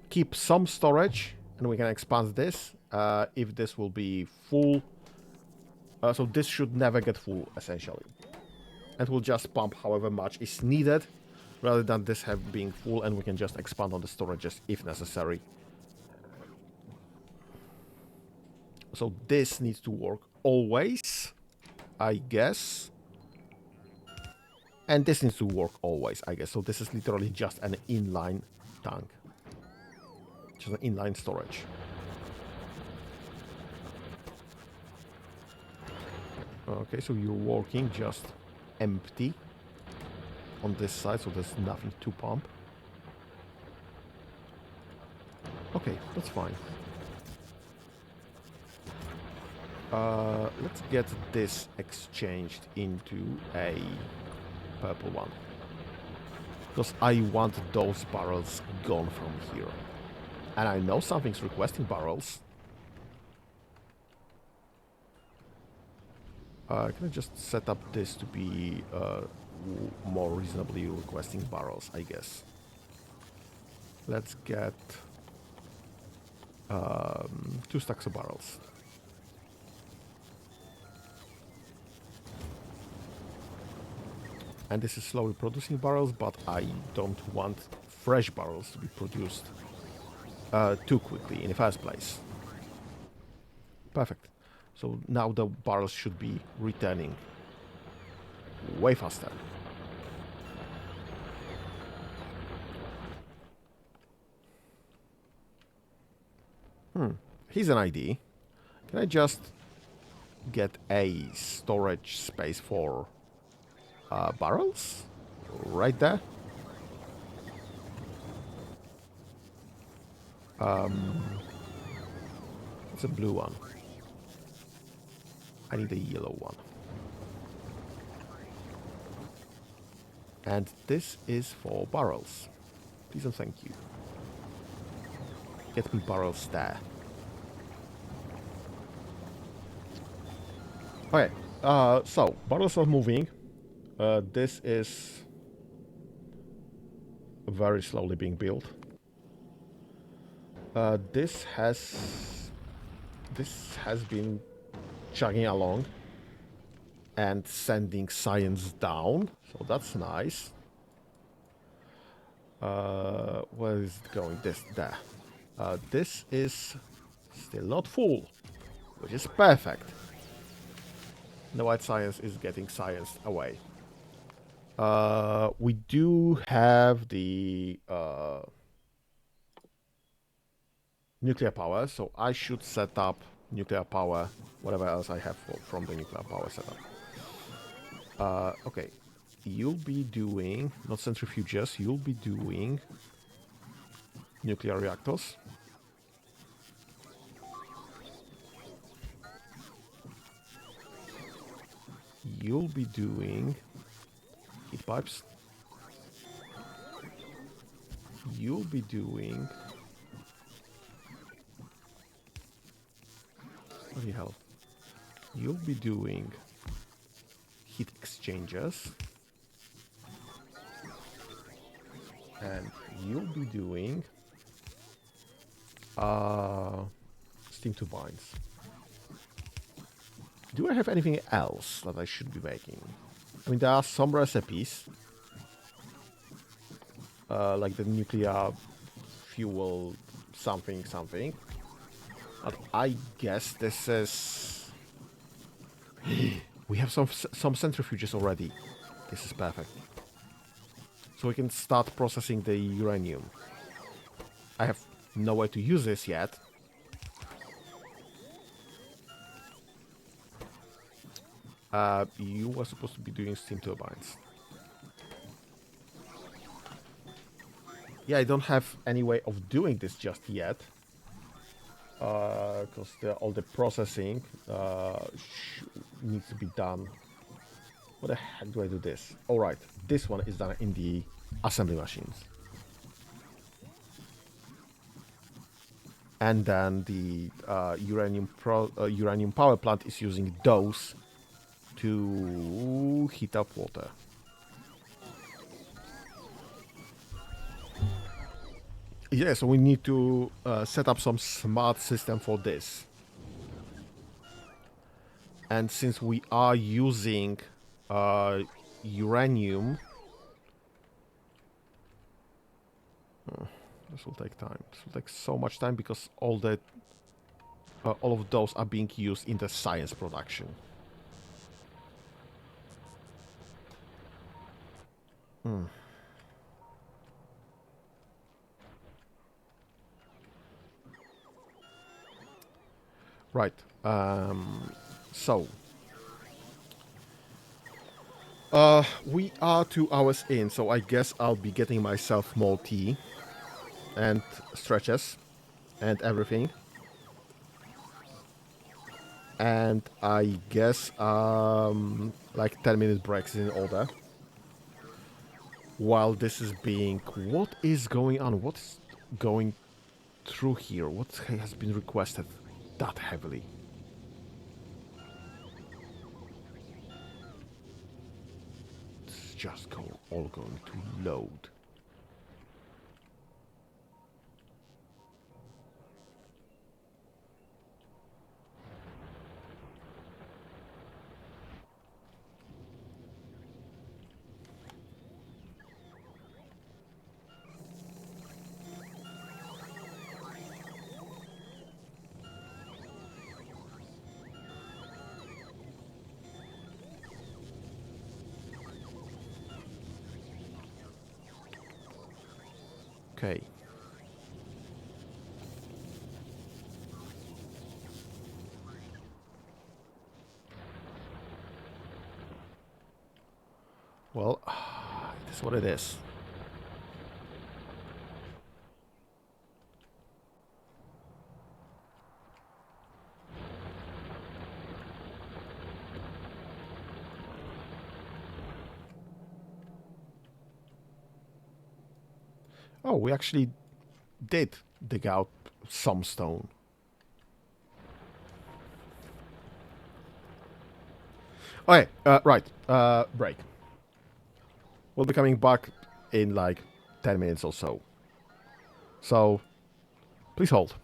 keep some storage, and we can expand this. If this will be full... so this should never get full, essentially. And we'll just pump however much is needed, rather than this have being full, and we can just expand on the storages if necessary. So this needs to work always, I guess. And this needs to work always, I guess. So this is literally just an inline tank. Just an inline storage. Okay, so you're working just empty on this side, so there's nothing to pump. Okay, that's fine. Let's get this exchanged into a purple one. Because I want those barrels gone from here. And I know something's requesting barrels. Can I just set up this to be more reasonably requesting barrels, I guess. Let's get 2 stacks of barrels. And this is slowly producing barrels, but I don't want fresh barrels to be produced too quickly in the first place. Perfect. So now the barrels should be returning way faster. Here's an idea. Can I just get a storage space for barrels? Right there. It's a blue one. I need a yellow one. And this is for barrels. Please and thank you. Get me barrels there. Okay, so barrels are moving. This is very slowly being built. This has been chugging along and sending science down, so that's nice. Where is it going? There. This is still not full, which is perfect. The white science is getting scienced away. We do have the nuclear power, so I should set up nuclear power, whatever else I have from the nuclear power setup. Okay, you'll be doing, not centrifuges, you'll be doing nuclear reactors. You'll be doing heat pipes. You'll be doing... What the hell? You'll be doing heat exchangers. And you'll be doing steam turbines. Do I have anything else that I should be making? I mean, there are some recipes, like the nuclear fuel something something. But I guess this is... We have some centrifuges already. This is perfect. So we can start processing the uranium. I have no way to use this yet. You were supposed to be doing steam turbines. Yeah, I don't have any way of doing this just yet. Because all the processing needs to be done. What the heck do I do this? Alright, this one is done in the assembly machines. And then the uranium power plant is using those to heat up water. Yeah, so we need to set up some smart system for this. And since we are using uranium... this will take time. This will take so much time because all of those are being used in the science production. Right. So we are 2 hours in, so I guess I'll be getting myself more tea and stretches and everything. And I guess like 10-minute breaks in order. While this is being... What is going on? What is going through here? What has been requested that heavily? It's just all going to load. Okay. Well, it is what it is. Oh, we actually did dig out some stone. Okay, right. Break. We'll be coming back in like 10 minutes or so. So, please hold.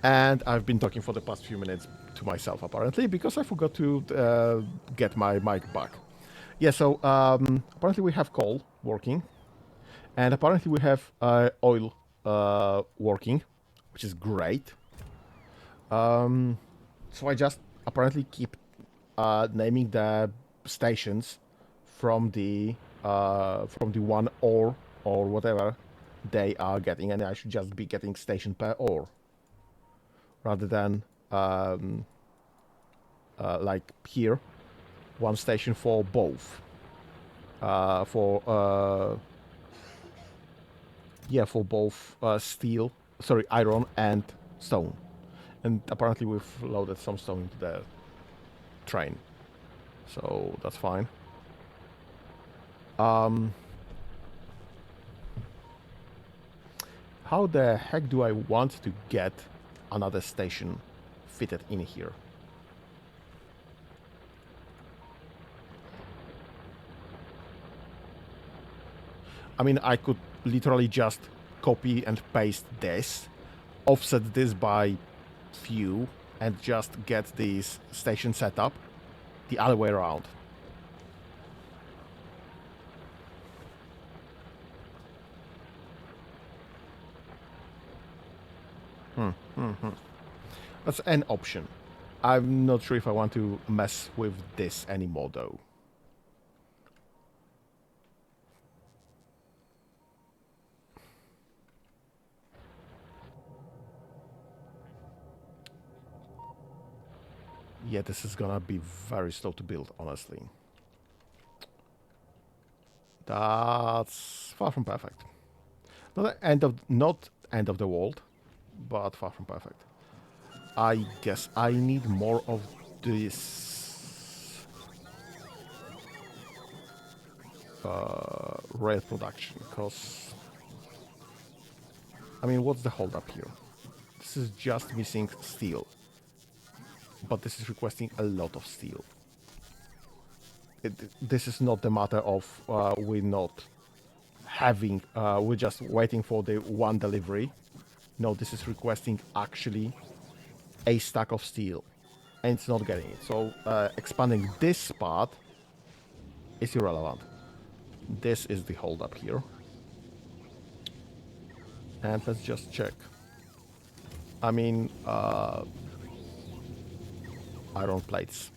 And I've been talking for the past few minutes to myself, apparently, because I forgot to get my mic back. Yeah, so apparently we have coal working, and apparently we have oil working, which is great. So I just apparently keep naming the stations from the one ore or whatever they are getting, and I should just be getting station per ore rather than like here, one station for both. For yeah, for both steel, sorry, iron and stone. And apparently we've loaded some stone into the train, so that's fine. How the heck do I want to get another station fitted in here? I mean, I could literally just copy and paste this, offset this by few, and just get this station set up the other way around. That's an option. I'm not sure if I want to mess with this anymore, though. Yeah, this is gonna be very slow to build, honestly. That's far from perfect. Not end of the world, but far from perfect. I guess I need more of this rail production, because I mean, what's the hold up here? This is just missing steel, but this is requesting a lot of steel. This is not the matter of we're not having, we're just waiting for the one delivery. No, this is requesting actually a stack of steel, and it's not getting it. So expanding this part is irrelevant. This is the hold up here. And let's just check. I mean, iron plates.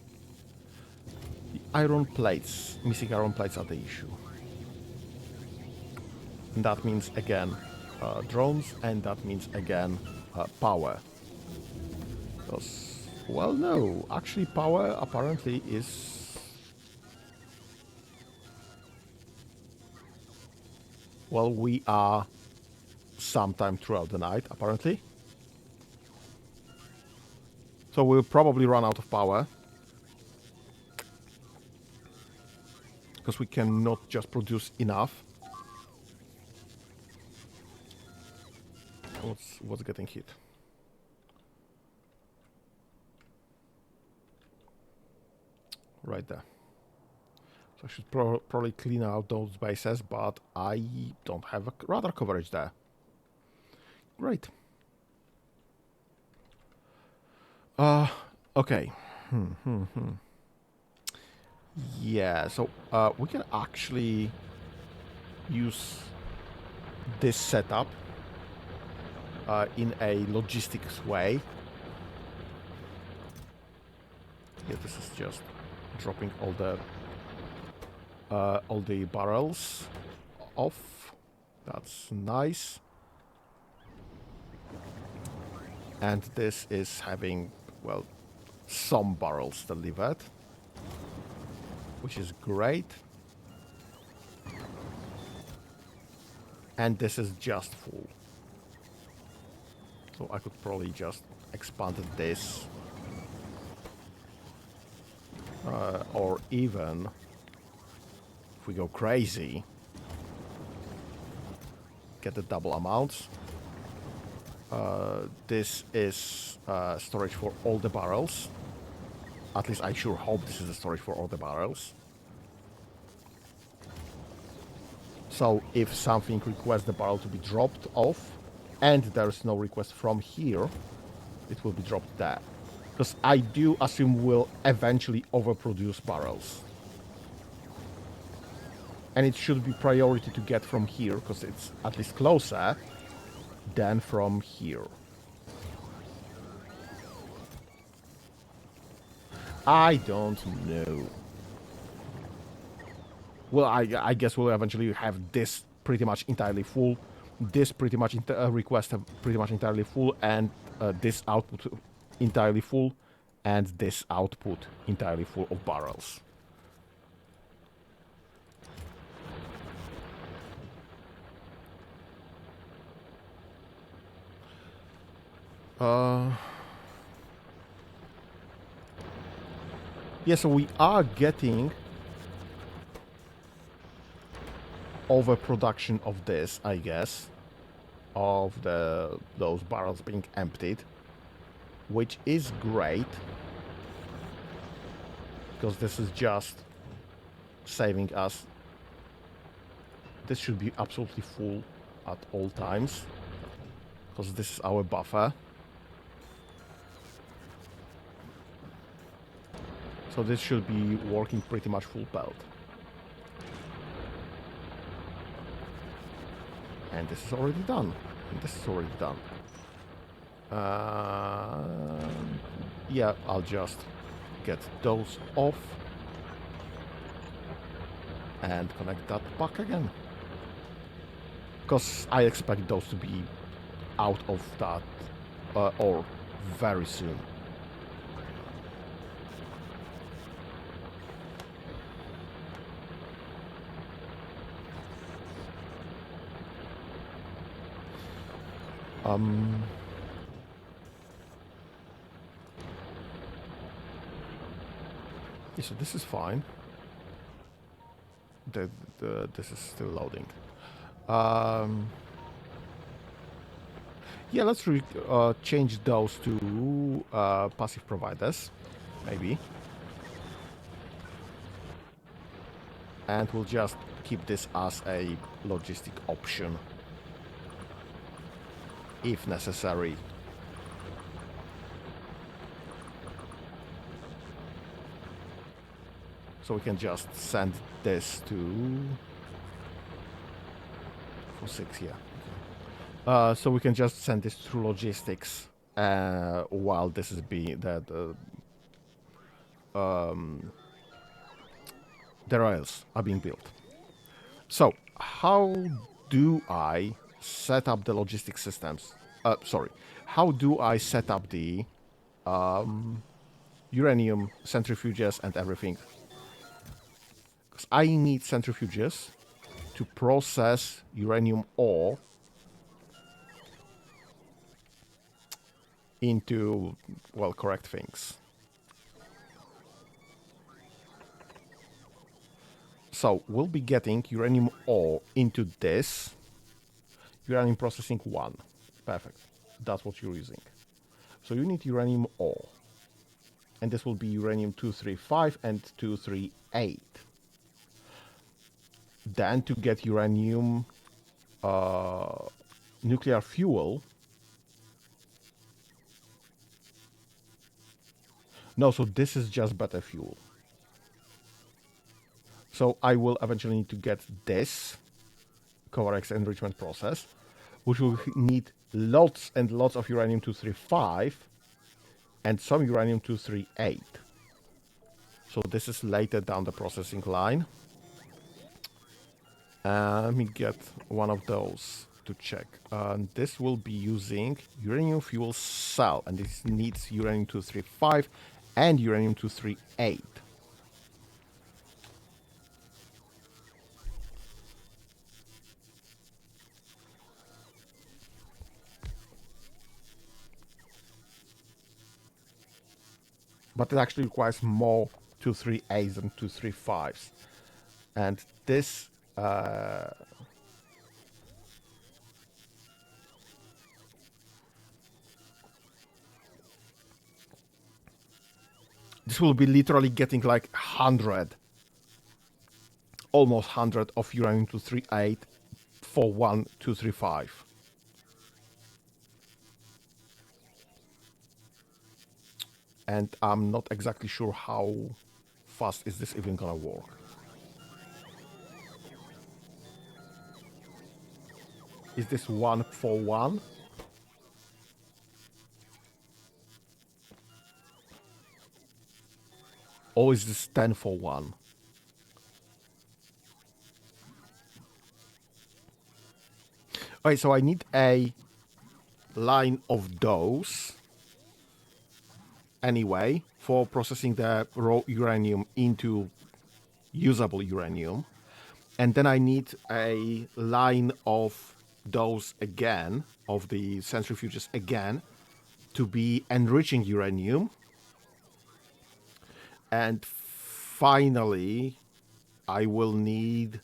The iron plates, missing iron plates are the issue. And that means again drones, and that means again power. Because, well, no, actually power apparently is... Well, we are sometime throughout the night, apparently. So we'll probably run out of power. Because we cannot just produce enough. What's getting hit? Right there. So I should probably clean out those bases, but I don't have a radar coverage there. Great. Okay. Yeah, so we can actually use this setup in a logistics way. Yeah, this is just dropping all the barrels off. That's nice. And this is having, well, some barrels delivered, which is great. And this is just full. So I could probably just expand this. Or even, if we go crazy, get the double amounts. This is storage for all the barrels. At least I sure hope this is the storage for all the barrels. So if something requests the barrel to be dropped off, and there's no request from here, it will be dropped there. Because I do assume we'll eventually overproduce barrels. And it should be priority to get from here, because it's at least closer than from here. I don't know. Well, I guess we'll eventually have this pretty much entirely full, this pretty much request pretty much entirely full, and this output entirely full, and this output entirely full of barrels. Yeah, so we are getting overproduction of this, I guess, of those barrels being emptied, which is great, because this is just saving us. This should be absolutely full at all times, because this is our buffer. So this should be working pretty much full pelt. And this is already done. And this is already done. Yeah, I'll just get those off and connect that back again. Because I expect those to be out of that ore very soon. Yeah, so this is fine. This is still loading. Yeah, let's change those to passive providers, maybe. And we'll just keep this as a logistic option, if necessary. So we can just send this to 46 here. So we can just send this through logistics while this is being the rails are being built. So how do I set up the logistic systems? Sorry, how do I set up the uranium centrifuges and everything? Because I need centrifuges to process uranium ore into, well, correct things. So we'll be getting uranium ore into this. Uranium processing 1. Perfect. That's what you're using. So you need uranium ore. And this will be uranium 235 and 238. Then to get uranium nuclear fuel. No, so this is just better fuel. So I will eventually need to get this Covarex enrichment process, which will need lots and lots of uranium 235 and some uranium 238. So this is later down the processing line. Let me get one of those to check. This will be using uranium fuel cell, and this needs uranium 235 and uranium 238. But it actually requires more 238s than 235s. And this this will be literally getting like 100, almost 100 of uranium 238 for one 235. And I'm not exactly sure how fast is this even gonna work. Is this 1 for 1? Or is this 10 for 1? Okay, so I need a line of those anyway for processing the raw uranium into usable uranium. And then I need a line of those again, of the centrifuges again, to be enriching uranium. And finally, I will need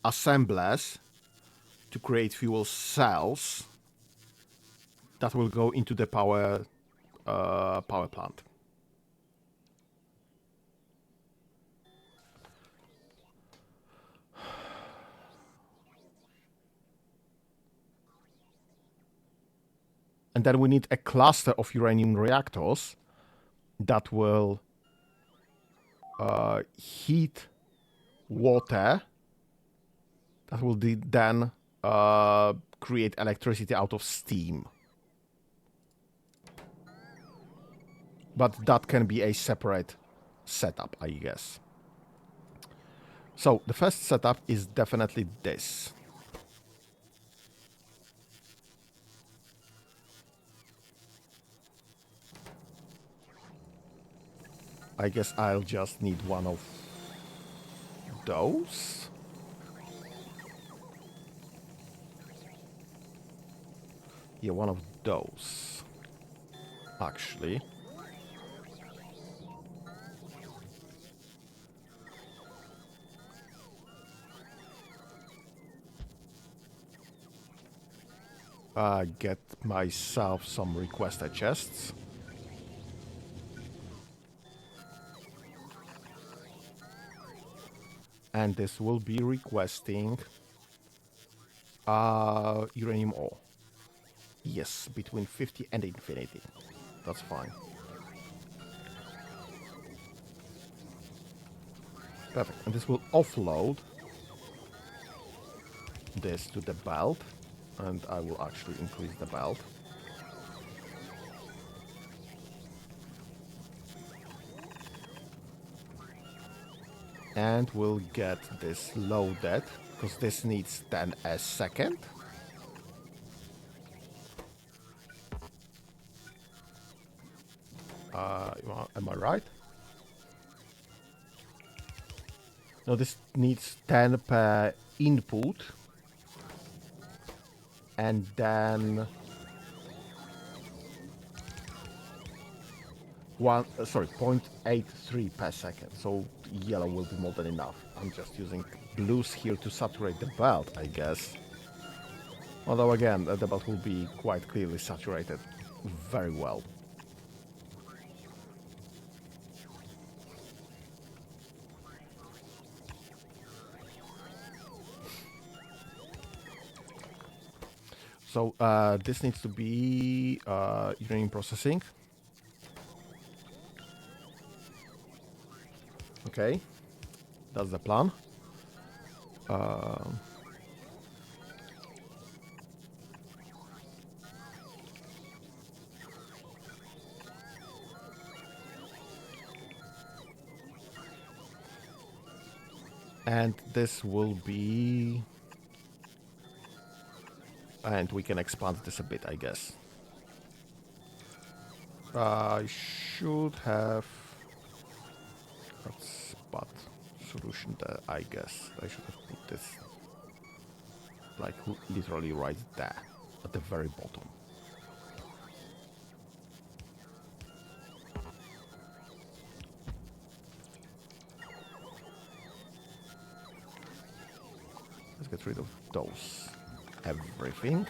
assemblers to create fuel cells that will go into the power plant. And then we need a cluster of uranium reactors that will heat water that will then create electricity out of steam. But that can be a separate setup, I guess. So the first setup is definitely this. I guess I'll just need one of those. Yeah, one of those. Actually. Get myself some requested chests. And this will be requesting uranium ore. Yes, between 50 and infinity. That's fine. Perfect. And this will offload this to the belt. And I will actually increase the belt. And we'll get this loaded, because this needs then a second. Am I right? No, this needs 10 per input. And then 0.83 per second. So yellow will be more than enough. I'm just using blues here to saturate the belt, I guess. Although again, the belt will be quite clearly saturated very well. So this needs to be uranium processing. Okay, that's the plan. And this will be... And we can expand this a bit, I guess. I should have that spot solution there, I guess. I should have put this like literally right there at the very bottom. Let's get rid of those. Everything.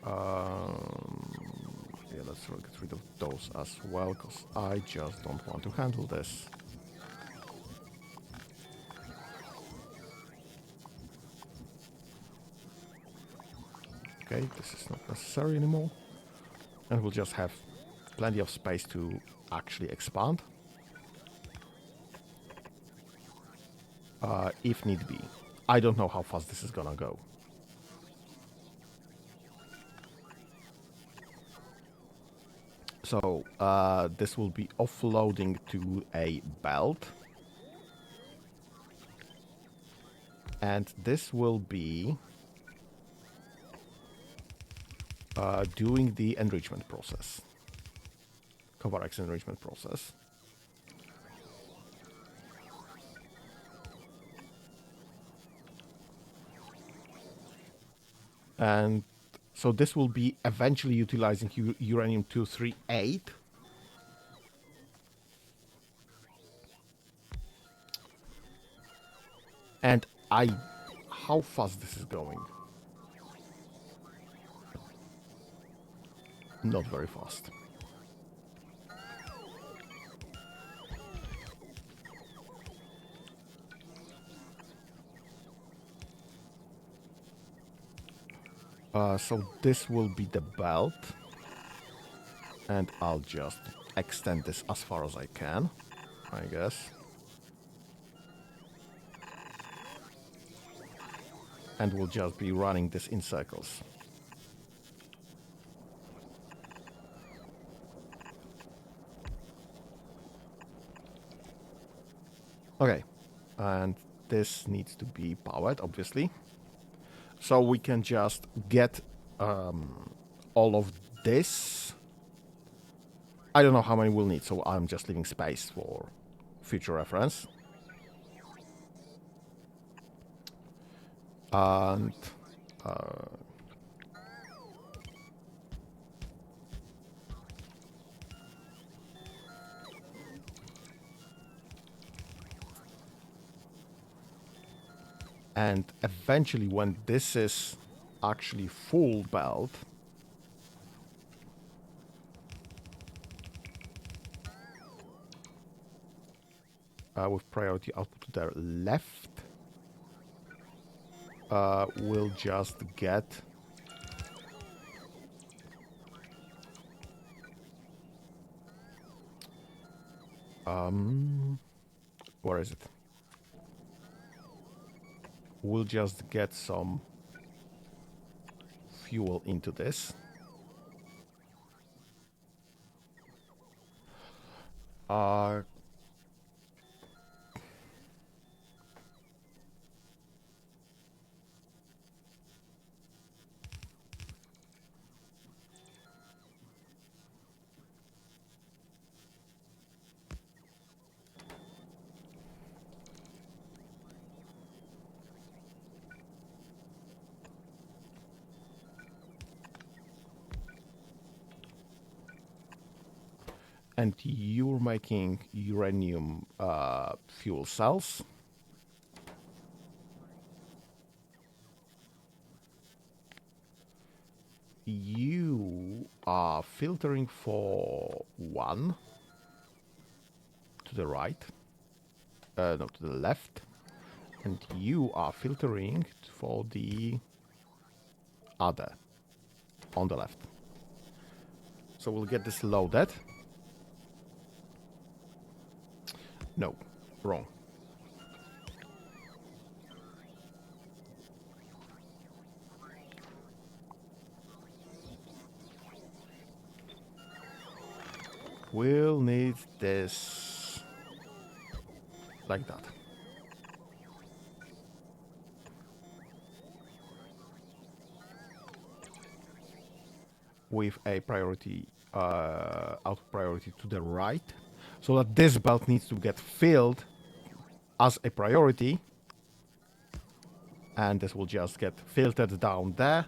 Yeah, let's get rid of those as well, because I just don't want to handle this. Okay, this is not necessary anymore. And we'll just have plenty of space to actually expand, if need be. I don't know how fast this is gonna go. So this will be offloading to a belt. And this will be doing the enrichment process. Covarex enrichment process. And so this will be eventually utilizing uranium-238. And how fast this is going? Not very fast. So this will be the belt. And I'll just extend this as far as I can, I guess. And we'll just be running this in circles. Okay, and this needs to be powered, obviously. So we can just get all of this. I don't know how many we'll need, so I'm just leaving space for future reference. And and eventually, when this is actually full belt, with priority output to the left, we'll just get where is it? We'll just get some fuel into this. And you're making uranium fuel cells. You are filtering for one to the right, no, to the left, and you are filtering for the other on the left. So we'll get this loaded. No, wrong. We'll need this like that. With a priority, out priority to the right, so that this belt needs to get filled as a priority, and this will just get filtered down there.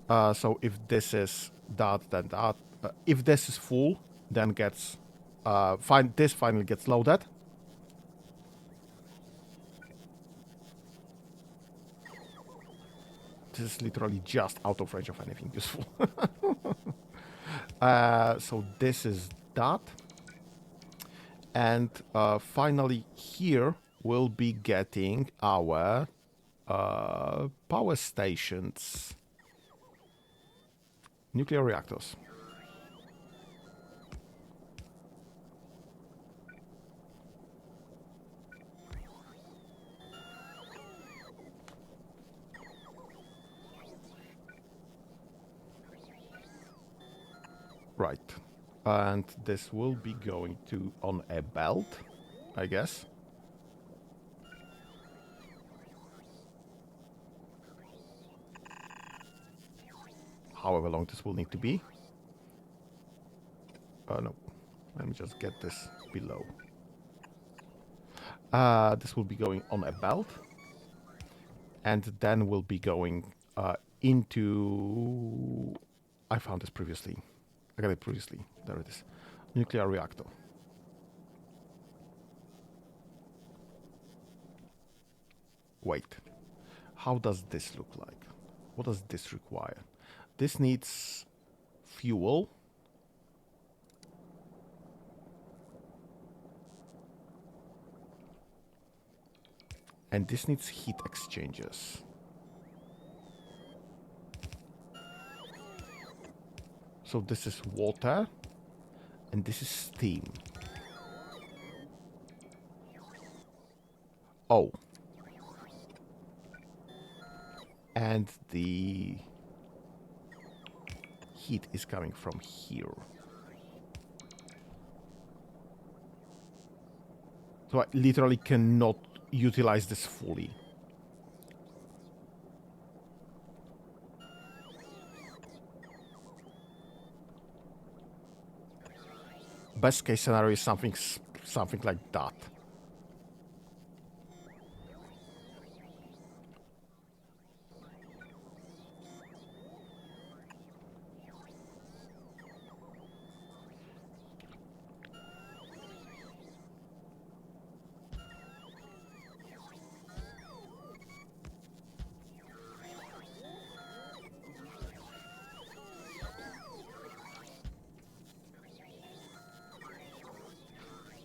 So if this is that, then that. If this is full, then gets this finally gets loaded. This is literally just out of range of anything useful. So this is that. And finally here we'll be getting our power stations. Nuclear reactors. Right. And this will be going to on a belt, I guess. However long this will need to be. No. Let me just get this below. This will be going on a belt. And then we'll be going into... I found this previously. I got it previously. There it is. Nuclear reactor. Wait. How does this look like? What does this require? This needs fuel. And this needs heat exchangers. So this is water. And this is steam. Oh. And the heat is coming from here. So I literally cannot utilize this fully. Best case scenario is something like that.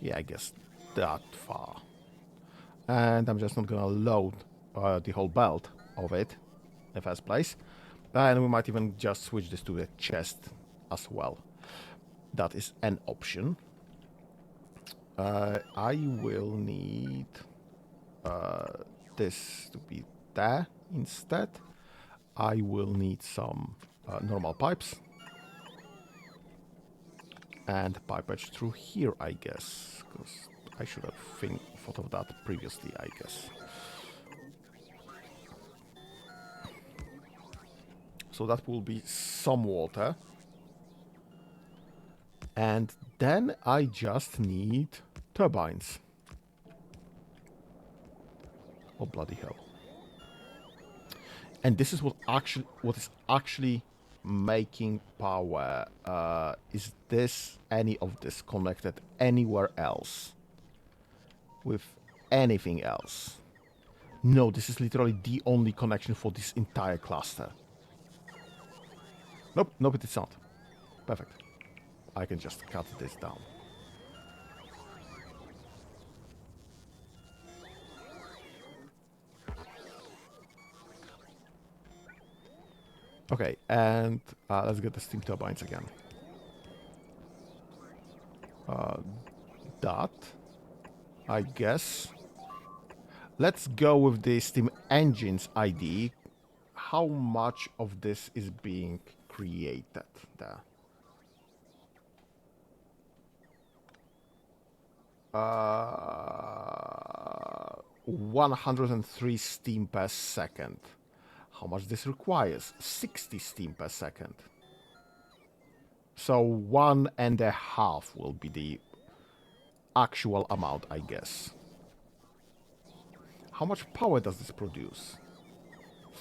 Yeah, I guess that far. And I'm just not gonna load the whole belt of it in the first place. And we might even just switch this to a chest as well. That is an option. I will need this to be there instead. I will need some normal pipes. And pipage through here, I guess. Because I should have thought of that previously, I guess. So that will be some water. And then I just need turbines. Oh, bloody hell. And this is what is actually making power. Is this any of this connected anywhere else with anything else? No, this is literally the only connection for this entire cluster. Nope, nope, it is not. Perfect. I can just cut this down. Okay, and let's get the steam turbines again. That, I guess. Let's go with the steam engines ID. How much of this is being created there? 103 steam per second. How much this requires? 60 steam per second. So 1.5 will be the actual amount, I guess. How much power does this produce?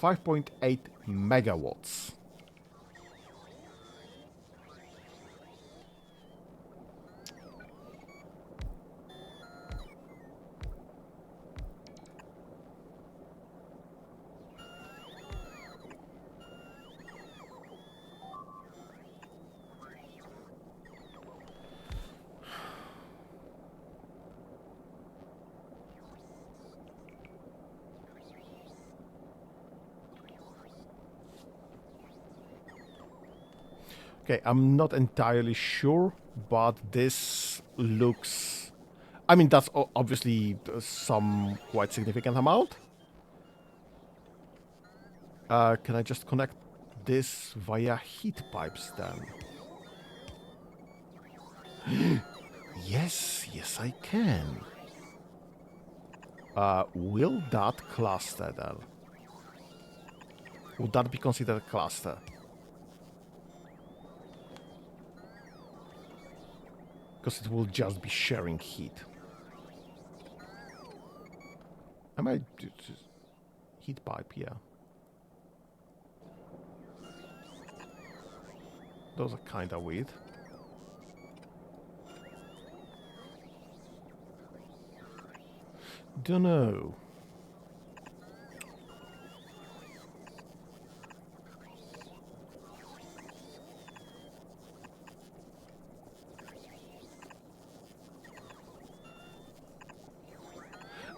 5.8 megawatts. Okay, I'm not entirely sure, but this looks... I mean, that's obviously some quite significant amount. Can I just connect this via heat pipes then? Yes, yes, I can. Will that cluster then? Would that be considered a cluster? Because it will just be sharing heat. Am I... Heat pipe, yeah. Those are kinda weird. Don't know.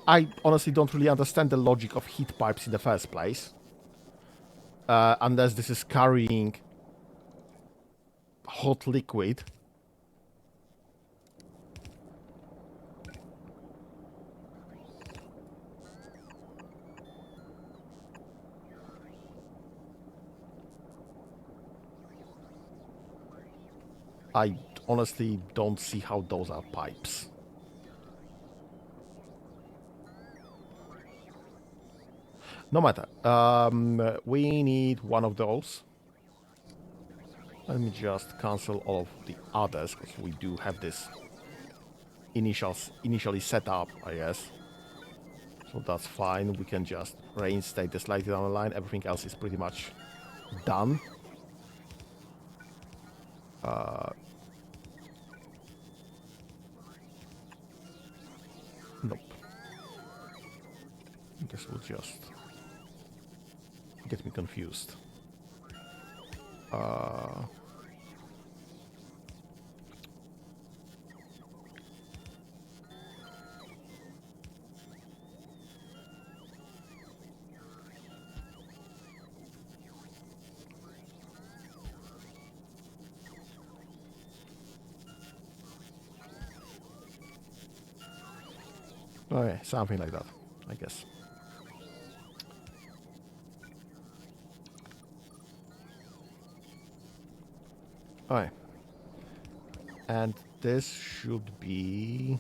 I honestly don't really understand the logic of heat pipes in the first place. Unless this is carrying hot liquid. I honestly don't see how those are pipes. No matter. We need one of those. Let me just cancel all of the others, because we do have this initially set up, I guess. So that's fine. We can just reinstate this later down the line. Everything else is pretty much done. Nope. This will just get me confused. Okay, something like that, I guess. Okay. And this should be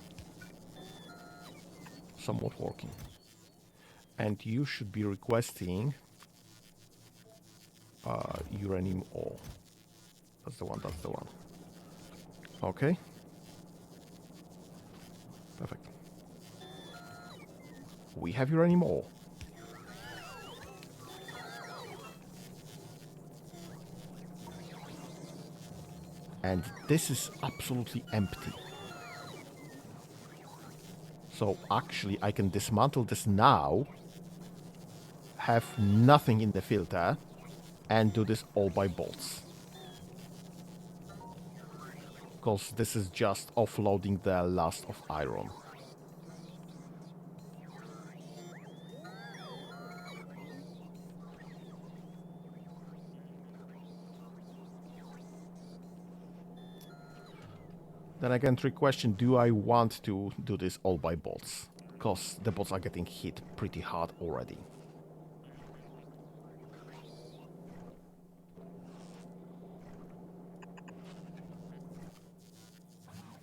somewhat working. And you should be requesting uranium ore. That's the one, that's the one. Okay. Perfect. We have uranium ore. And this is absolutely empty. So actually I can dismantle this now, have nothing in the filter, and do this all by bolts. Because this is just offloading the last of iron. Then again, trick question, do I want to do this all by bolts? Because the bolts are getting hit pretty hard already.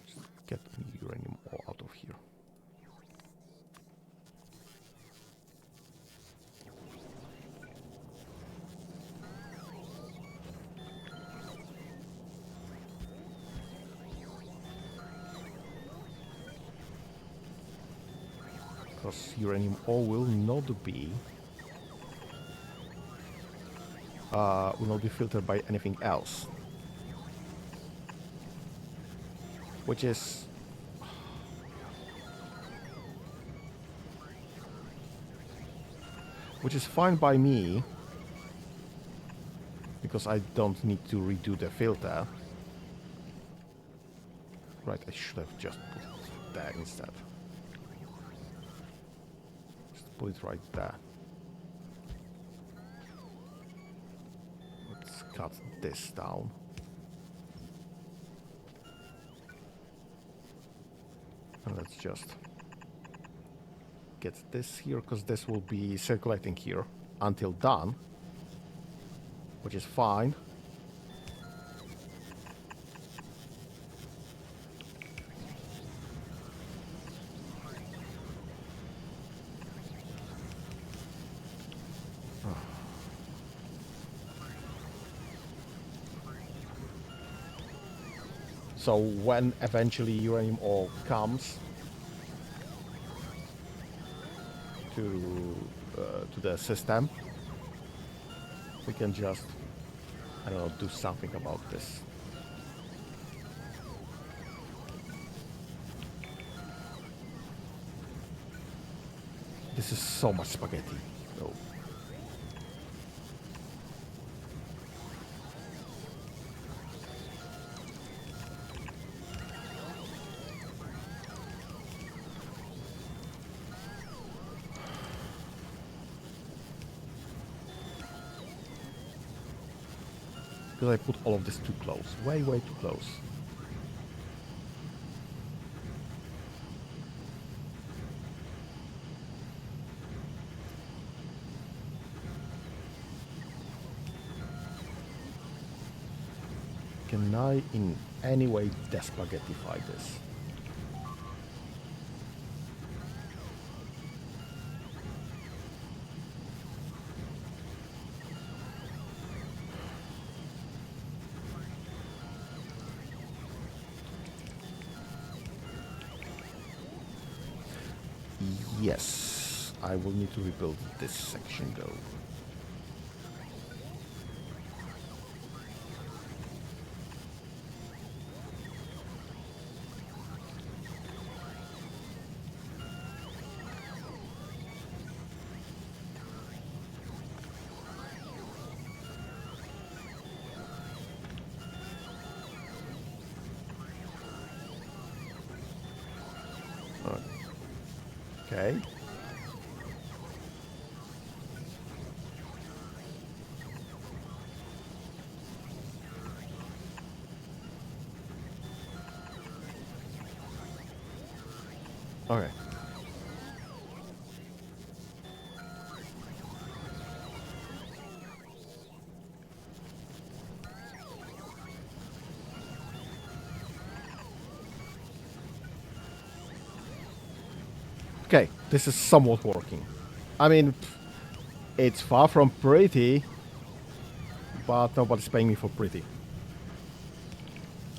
Just get me uranium ore out of here. Because uranium ore will not be filtered by anything else, which is fine by me, because I don't need to redo the filter. Right, I should have just put it there instead. Just put it right there. Let's cut this down. And let's just get this here, because this will be circulating here until done, which is fine. So when eventually uranium ore comes to the system, we can just, I don't know, do something about this. This is so much spaghetti. No. Because I put all of this too close. Way, way too close. Can I in any way despaghettify this? Yes, I will need to rebuild this section though. Okay. Okay. Okay, this is somewhat working. I mean, it's far from pretty, but nobody's paying me for pretty.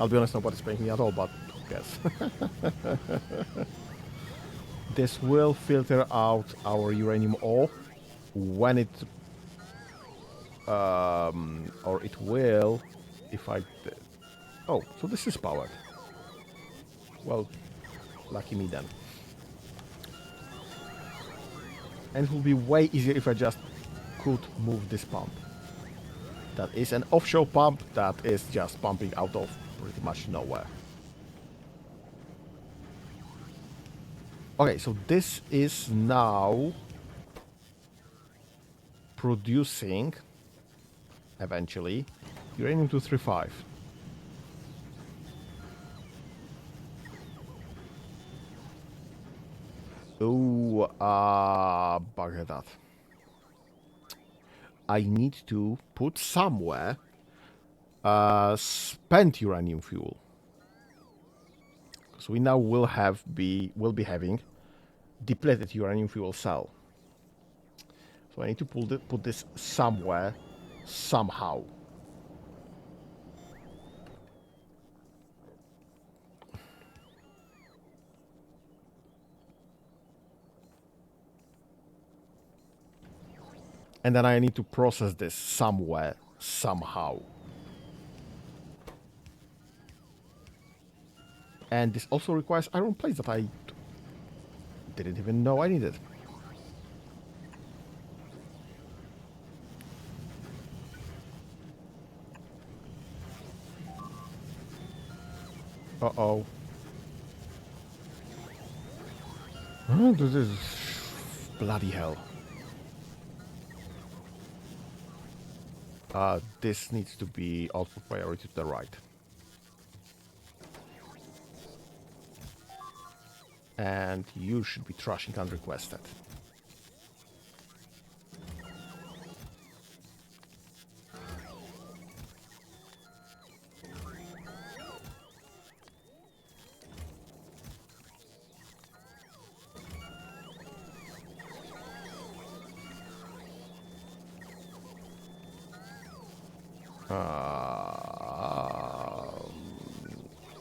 I'll be honest, nobody's paying me at all, but who cares? This will filter out our uranium ore when it, or it will, if I, oh, so this is powered. Well, lucky me then. And it will be way easier if I just could move this pump. That is an offshore pump that is just pumping out of pretty much nowhere. Okay, so this is now producing, eventually, uranium-235. Oh, bugger that. I need to put somewhere spent uranium fuel. So we now will be having depleted uranium fuel cell. So I need to put this somewhere, somehow. And then I need to process this somewhere, somehow. And this also requires iron plates that I didn't even know I needed. Uh-oh. This is bloody hell. This needs to be output priority to the right. And you should be trashing unrequested.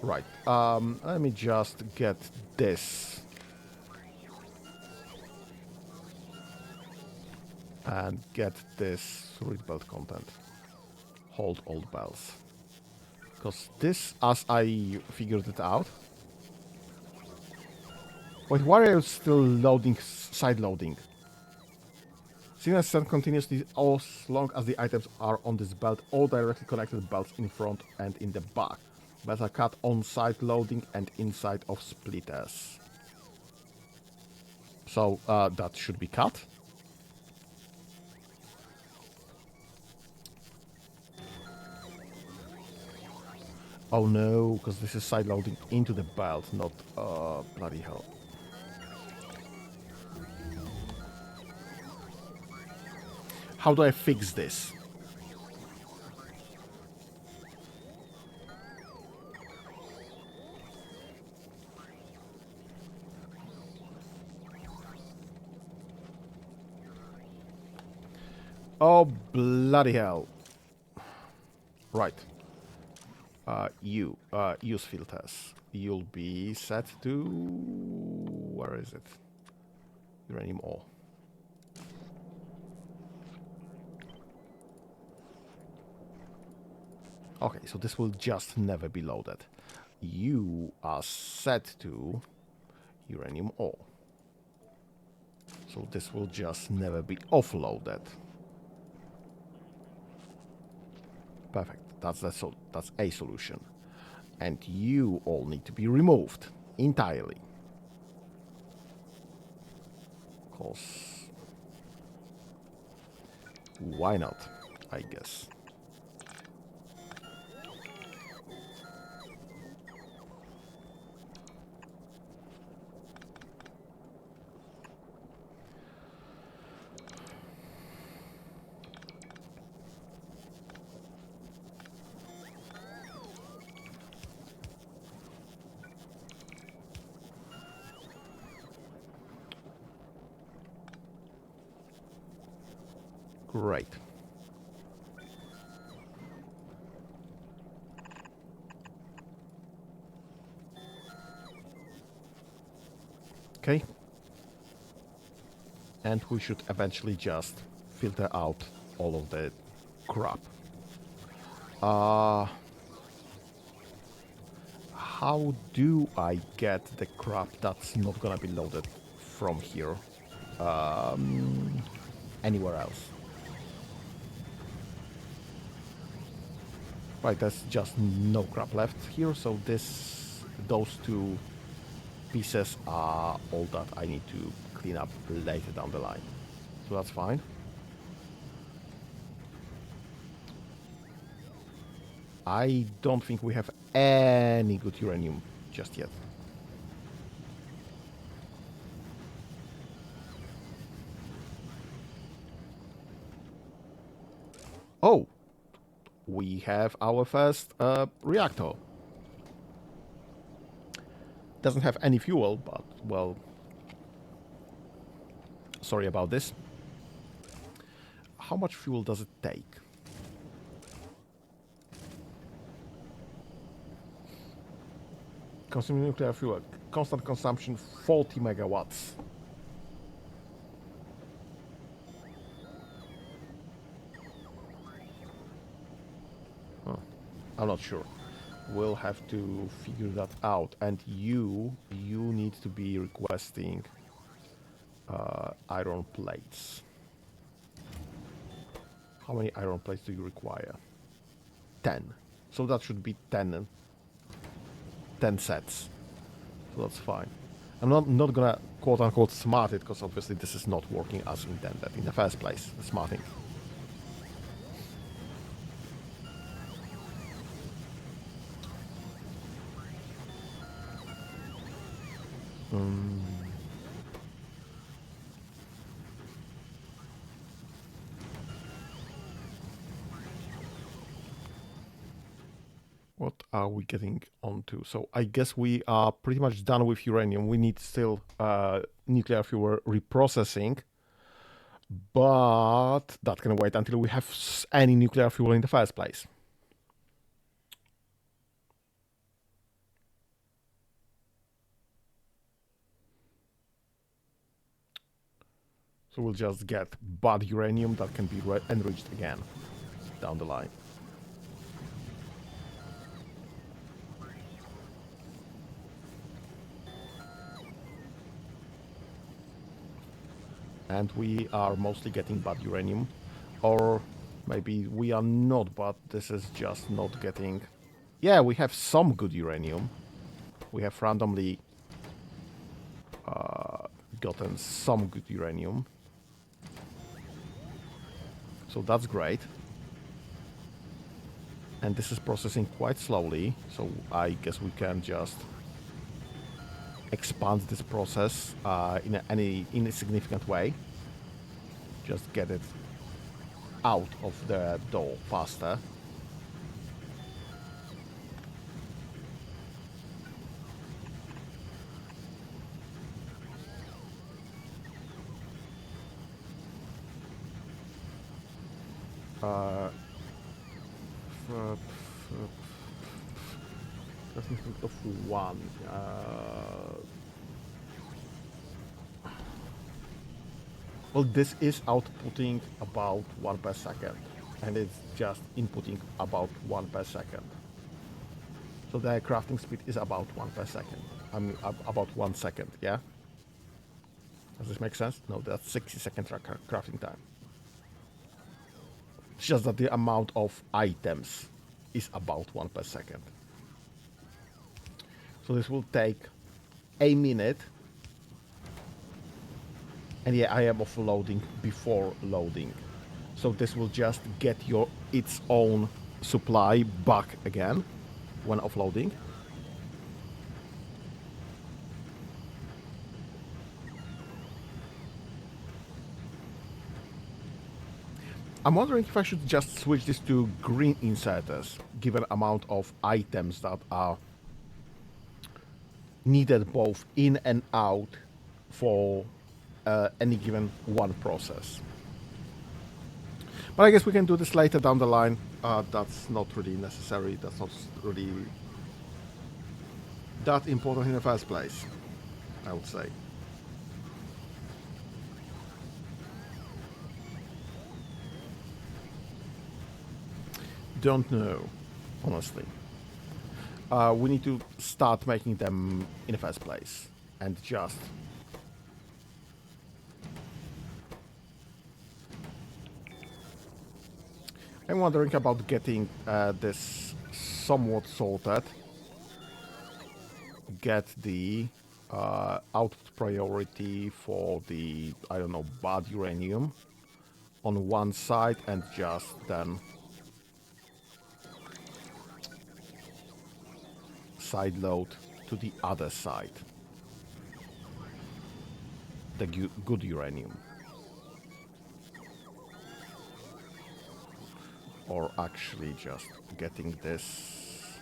Right. Let me just get this and get this read belt content. Hold all bells. Because this, as I figured it out... Wait, why are you still loading, side loading? Signal send continuously as long as the items are on this belt or directly connected belts in front and in the back. Belts are cut on side loading and inside of splitters. So that should be cut. Oh no, because this is side loading into the belt, not bloody hell. How do I fix this? Oh bloody hell. Right. Use filters. You'll be set to... Where is it? Uranium ore. Okay, so this will just never be loaded. You are set to uranium ore. So this will just never be offloaded. Perfect. That's a solution. And you all need to be removed entirely. Cause why not? I guess. Great. Okay. And we should eventually just filter out all of the crap. How do I get the crap that's not gonna be loaded from here anywhere else? Right, there's just no crap left here, so those two pieces are all that I need to clean up later down the line. So that's fine. I don't think we have any good uranium just yet. Oh, we have our first reactor. Doesn't have any fuel, but, well, sorry about this. How much fuel does it take? Consuming nuclear fuel, constant consumption 40 megawatts. Huh. I'm not sure. We'll have to figure that out. And you need to be requesting iron plates. How many iron plates do you require? 10. So that should be 10 sets. So that's fine. I'm not gonna quote-unquote smart it, because obviously this is not working as intended in the first place, the smarting. What are we getting onto? So I guess we are pretty much done with uranium. We need still nuclear fuel reprocessing, but that can wait until we have any nuclear fuel in the first place. So we'll just get bad uranium that can be enriched again down the line. And we are mostly getting bad uranium. Or maybe we are not, but this is just not getting... Yeah, we have some good uranium. We have randomly gotten some good uranium. So that's great. And this is processing quite slowly, so I guess we can just expand this process in a significant way. Just get it out of the door faster. Of one. Well, this is outputting about 1 per second, and it's just inputting about 1 per second. So the crafting speed is about 1 per second. I mean, about 1 second, yeah? Does this make sense? No, that's 60-second crafting time. It's just that the amount of items is about 1 per second. So this will take a minute. And yeah, I am offloading before loading. So this will just get its own supply back again when offloading. I'm wondering if I should just switch this to green inserters, given amount of items that are needed both in and out for any given one process. But I guess we can do this later down the line. That's not really necessary. That's not really that important in the first place, I would say. Don't know, honestly. We need to start making them in the first place and just I'm wondering about getting this somewhat sorted. Get the output priority for the, I don't know, bad uranium on one side and just then side load to the other side. The good uranium. Or actually just getting this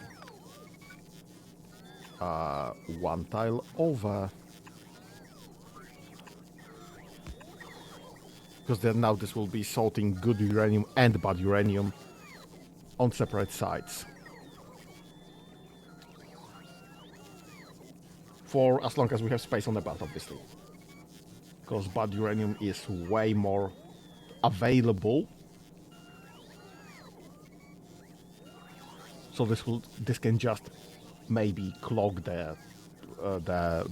one tile over. Because then now this will be sorting good uranium and bad uranium on separate sides. For as long as we have space on the belt, obviously. Because bad uranium is way more available. So this can just maybe clog the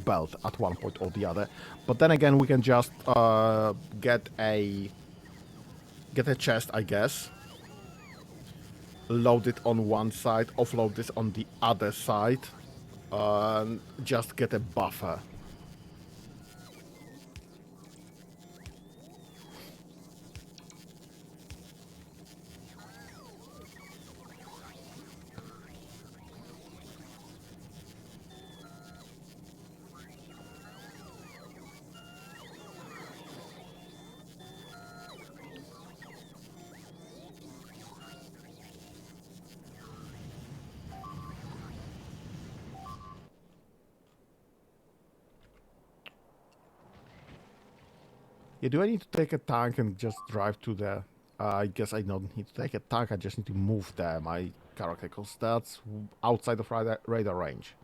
belt at one point or the other. But then again, we can just get a chest, I guess. Load it on one side, offload this on the other side, and just get a buffer. Yeah, do I need to take a tank and just drive to the... I guess I don't need to take a tank, I just need to move my character, because that's outside of radar range.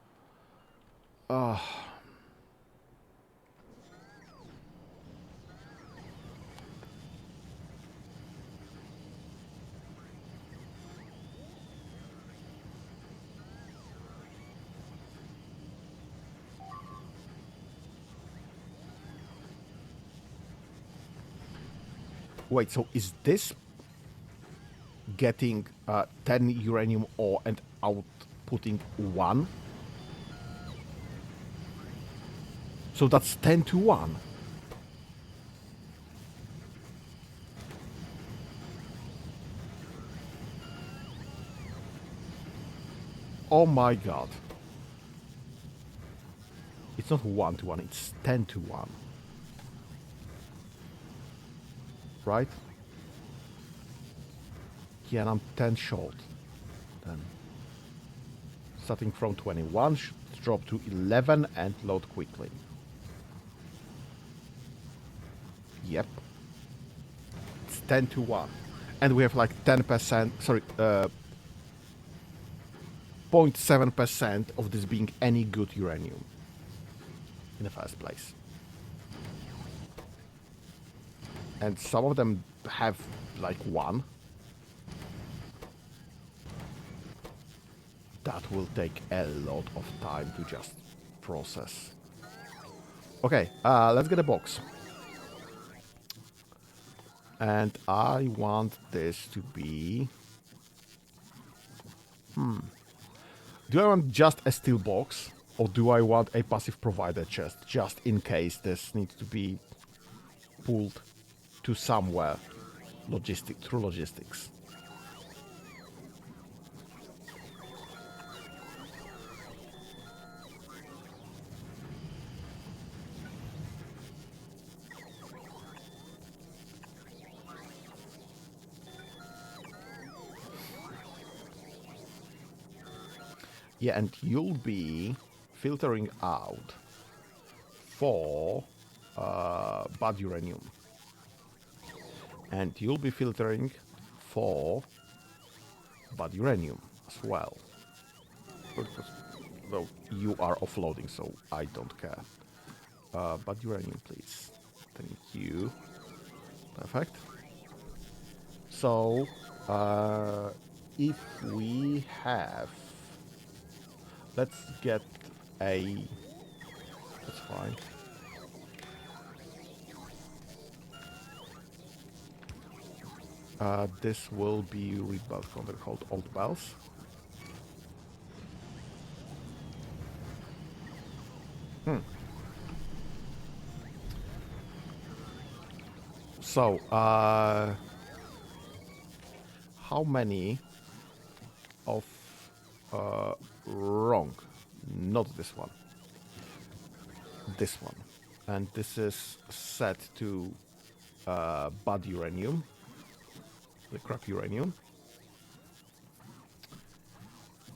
Wait, so is this getting 10 uranium ore and outputting 1? So that's 10 to 1. Oh my god. It's not 1 to 1, it's 10 to 1. Right? Yeah, and I'm 10 short. Then starting from 21, should drop to 11 and load quickly. Yep. It's 10 to 1. And we have like 10%, sorry, 0.7% of this being any good uranium in the first place. And some of them have like 1. That will take a lot of time to just process. Okay, let's get a box. And I want this to be... Do I want just a steel box? Or do I want a passive provider chest? Just in case this needs to be pulled to somewhere. Through logistics. Yeah, and you'll be filtering out for bad uranium. And you'll be filtering for bad uranium as well. Because, though you are offloading, so I don't care. Bad uranium, please. Thank you. Perfect. So, if we have... Let's get a... That's fine. This will be rebuilt from the called old bells. So, how many of wrong? Not this one. This one. And this is set to bad uranium. The crap uranium.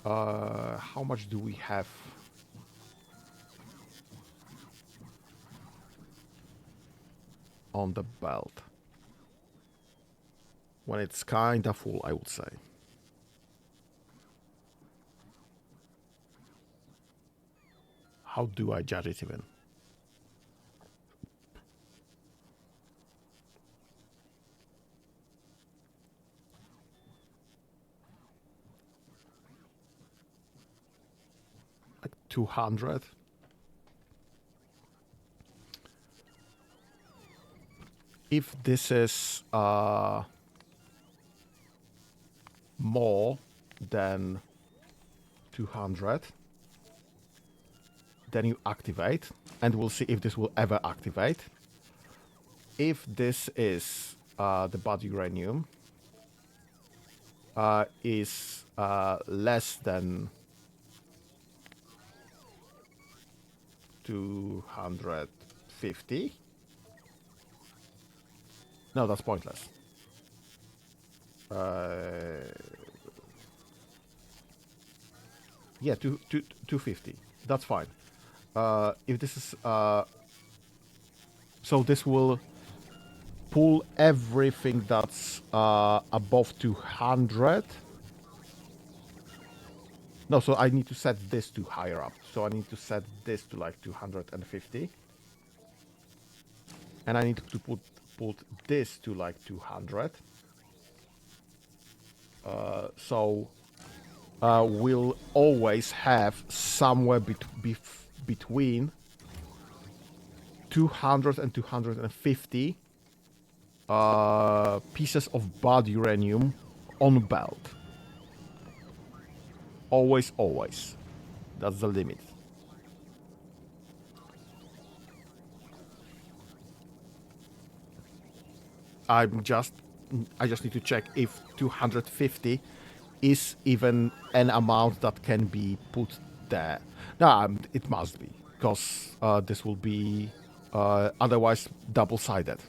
How much do we have? On the belt. When it's kinda full, I would say. How do I judge it even? Like 200? If this is more than 200, then you activate, and we'll see if this will ever activate. If this is the bad uranium is less than 250. No, that's pointless. Yeah, 250. That's fine. If this is... so this will pull everything that's above 200. No, so I need to set this to higher up. So I need to set this to like 250. And I need to put this to like 200. So we'll always have somewhere between 200 and 250 pieces of bad uranium on belt. Always, always. That's the limit. I'm just I just need to check if 250 is even an amount that can be put there. No, it must be, because this will be otherwise double-sided.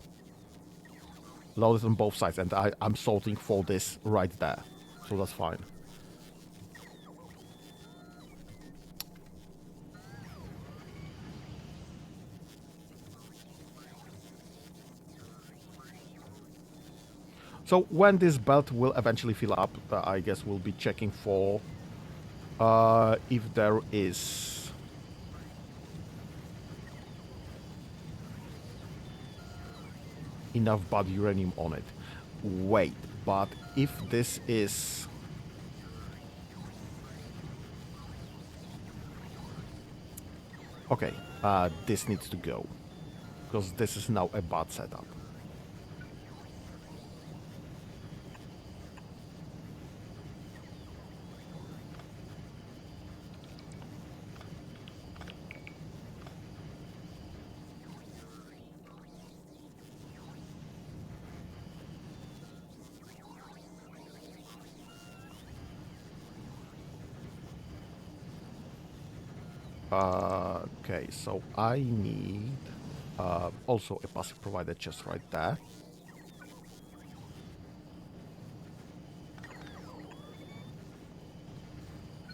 Loaded on both sides, and I'm sorting for this right there. So that's fine. So when this belt will eventually fill up, I guess we'll be checking for if there is enough bad uranium on it. Wait, but if this is... Okay, this needs to go, because this is now a bad setup. Okay, so I need also a passive provider chest right there.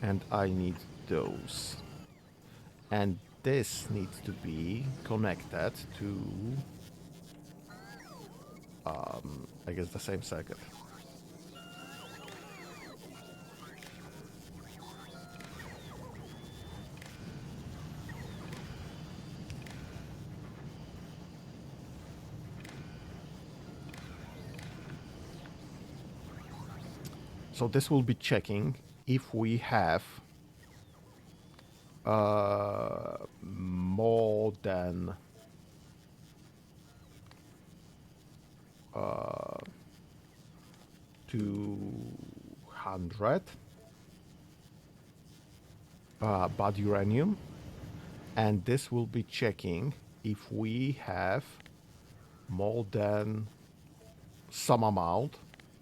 And I need those. And this needs to be connected to, I guess, the same circuit. So this will be checking if we have more than 200 bad uranium, and this will be checking if we have more than some amount,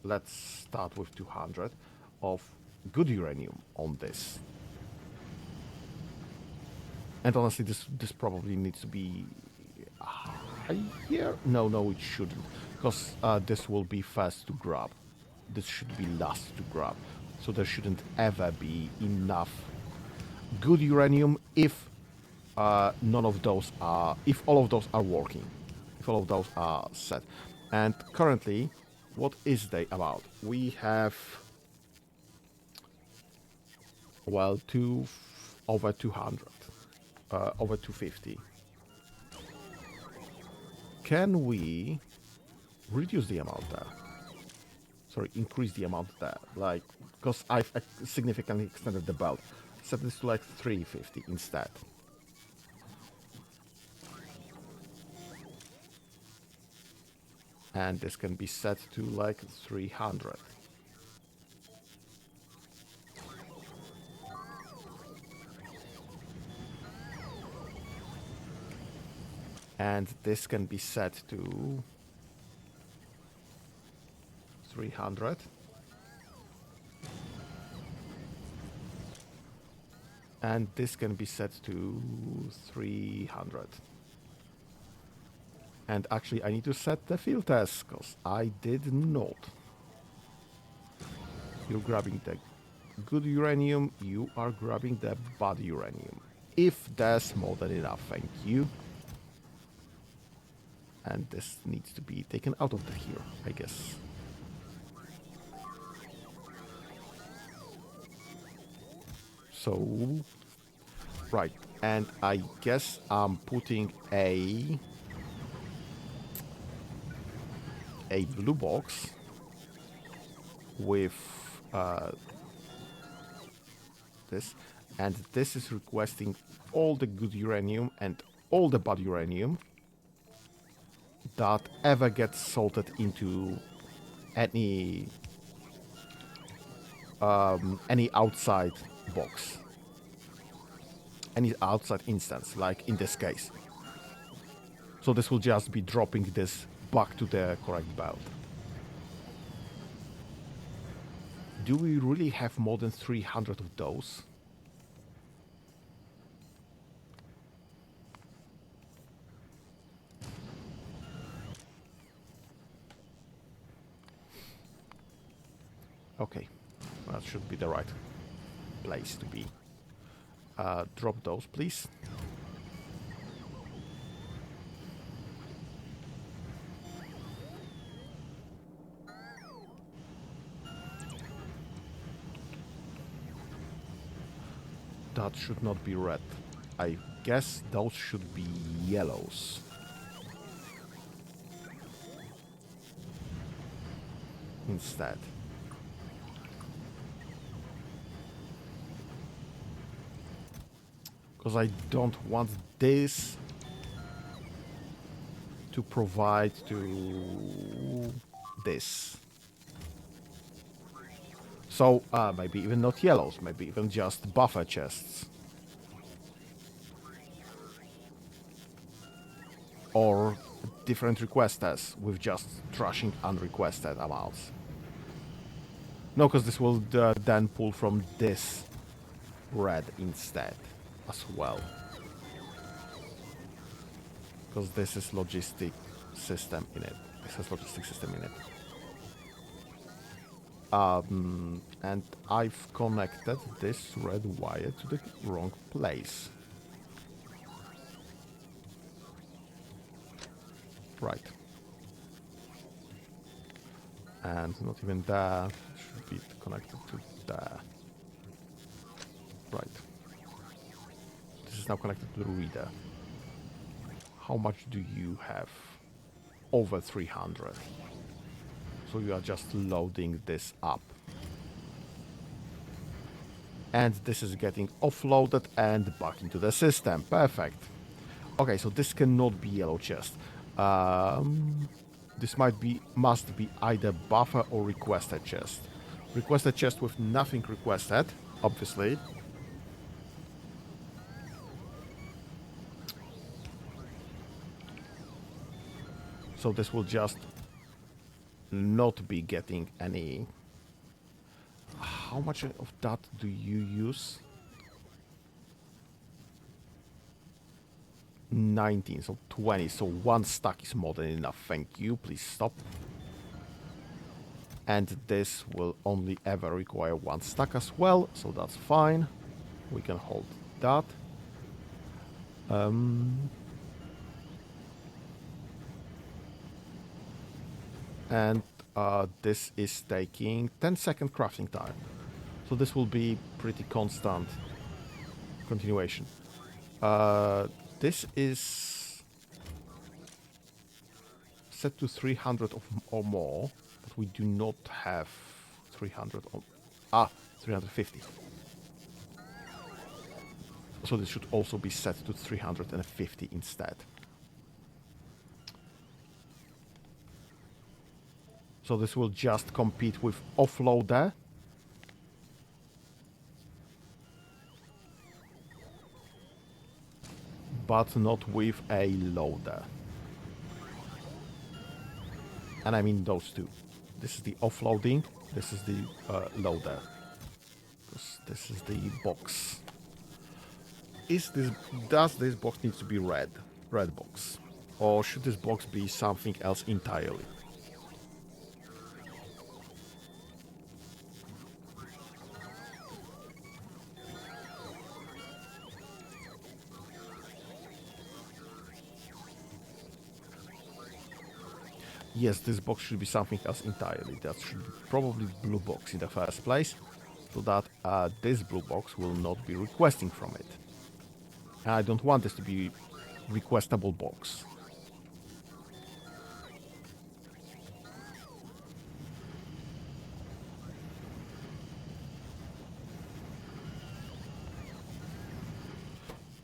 let's start with 200, of good uranium on this. And honestly, this probably needs to be higher. No, it shouldn't, because this will be fast to grab. This should be last to grab, so there shouldn't ever be enough good uranium if none of those are, if all of those are working, if all of those are set. And currently, what is the amount? We have, well, over 200, over 250. Can we reduce the amount there? Sorry, increase the amount there, like, because I've significantly extended the belt. Set this to like 350 instead. And this can be set to like 300. And this can be set to 300. And this can be set to 300. And actually, I need to set the field test, because I did not. You're grabbing the good uranium, you are grabbing the bad uranium. If there's more than enough, thank you. And this needs to be taken out of here, I guess. So, right, and I guess I'm putting a blue box with this, and this is requesting all the good uranium and all the bad uranium. that ever gets sorted into any outside box, any outside instance, like in this case. So this will just be dropping this back to the correct belt. Do we really have more than 300 of those? Okay, that should be the right place to be. Drop those, please. That should not be red. I guess those should be yellows. Instead. Because I don't want this to provide to this. So maybe even not yellows, maybe even just buffer chests. Or different requesters with just trashing unrequested amounts. No, because this will then pull from this red instead as well. Because this is logistic system in it. This has logistic system in it. And I've connected this red wire to the wrong place. Right. And not even there. Should be connected to there. Right. This is now connected to the reader. How much do you have? Over 300. So you are just loading this up. And this is getting offloaded and back into the system. Perfect. Okay, so this cannot be yellow chest. This must be either buffer or requested chest. Requested chest with nothing requested, obviously. So this will just not be getting any. How much of that do you use? 19, so 20, so one stack is more than enough. Thank you, please stop. And this will only ever require one stack as well, so that's fine. We can hold that. And this is taking 10-second crafting time. So this will be pretty constant continuation. This is set to 300 or more, but we do not have 300 or... 350. So this should also be set to 350 instead. So this will just compete with offloader. But not with a loader. And I mean those two. This is the offloading, this is the loader. This is the box. Does this box need to be red? Red box. Or should this box be something else entirely? Yes, this box should be something else entirely. That should be probably blue box in the first place, so that this blue box will not be requesting from it. And I don't want this to be requestable box.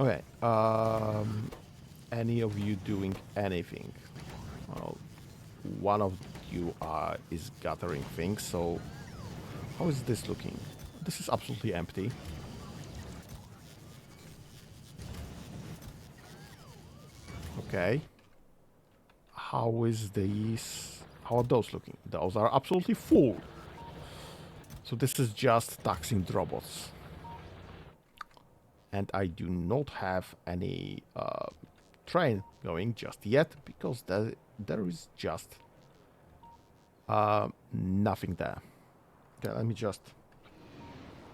Okay, any of you doing anything? one of you is gathering things, so how is this looking? This is absolutely empty. Okay. How is these? How are those looking? Those are absolutely full. So this is just taxing robots. And I do not have any train going just yet because there is just nothing there. Okay, let me just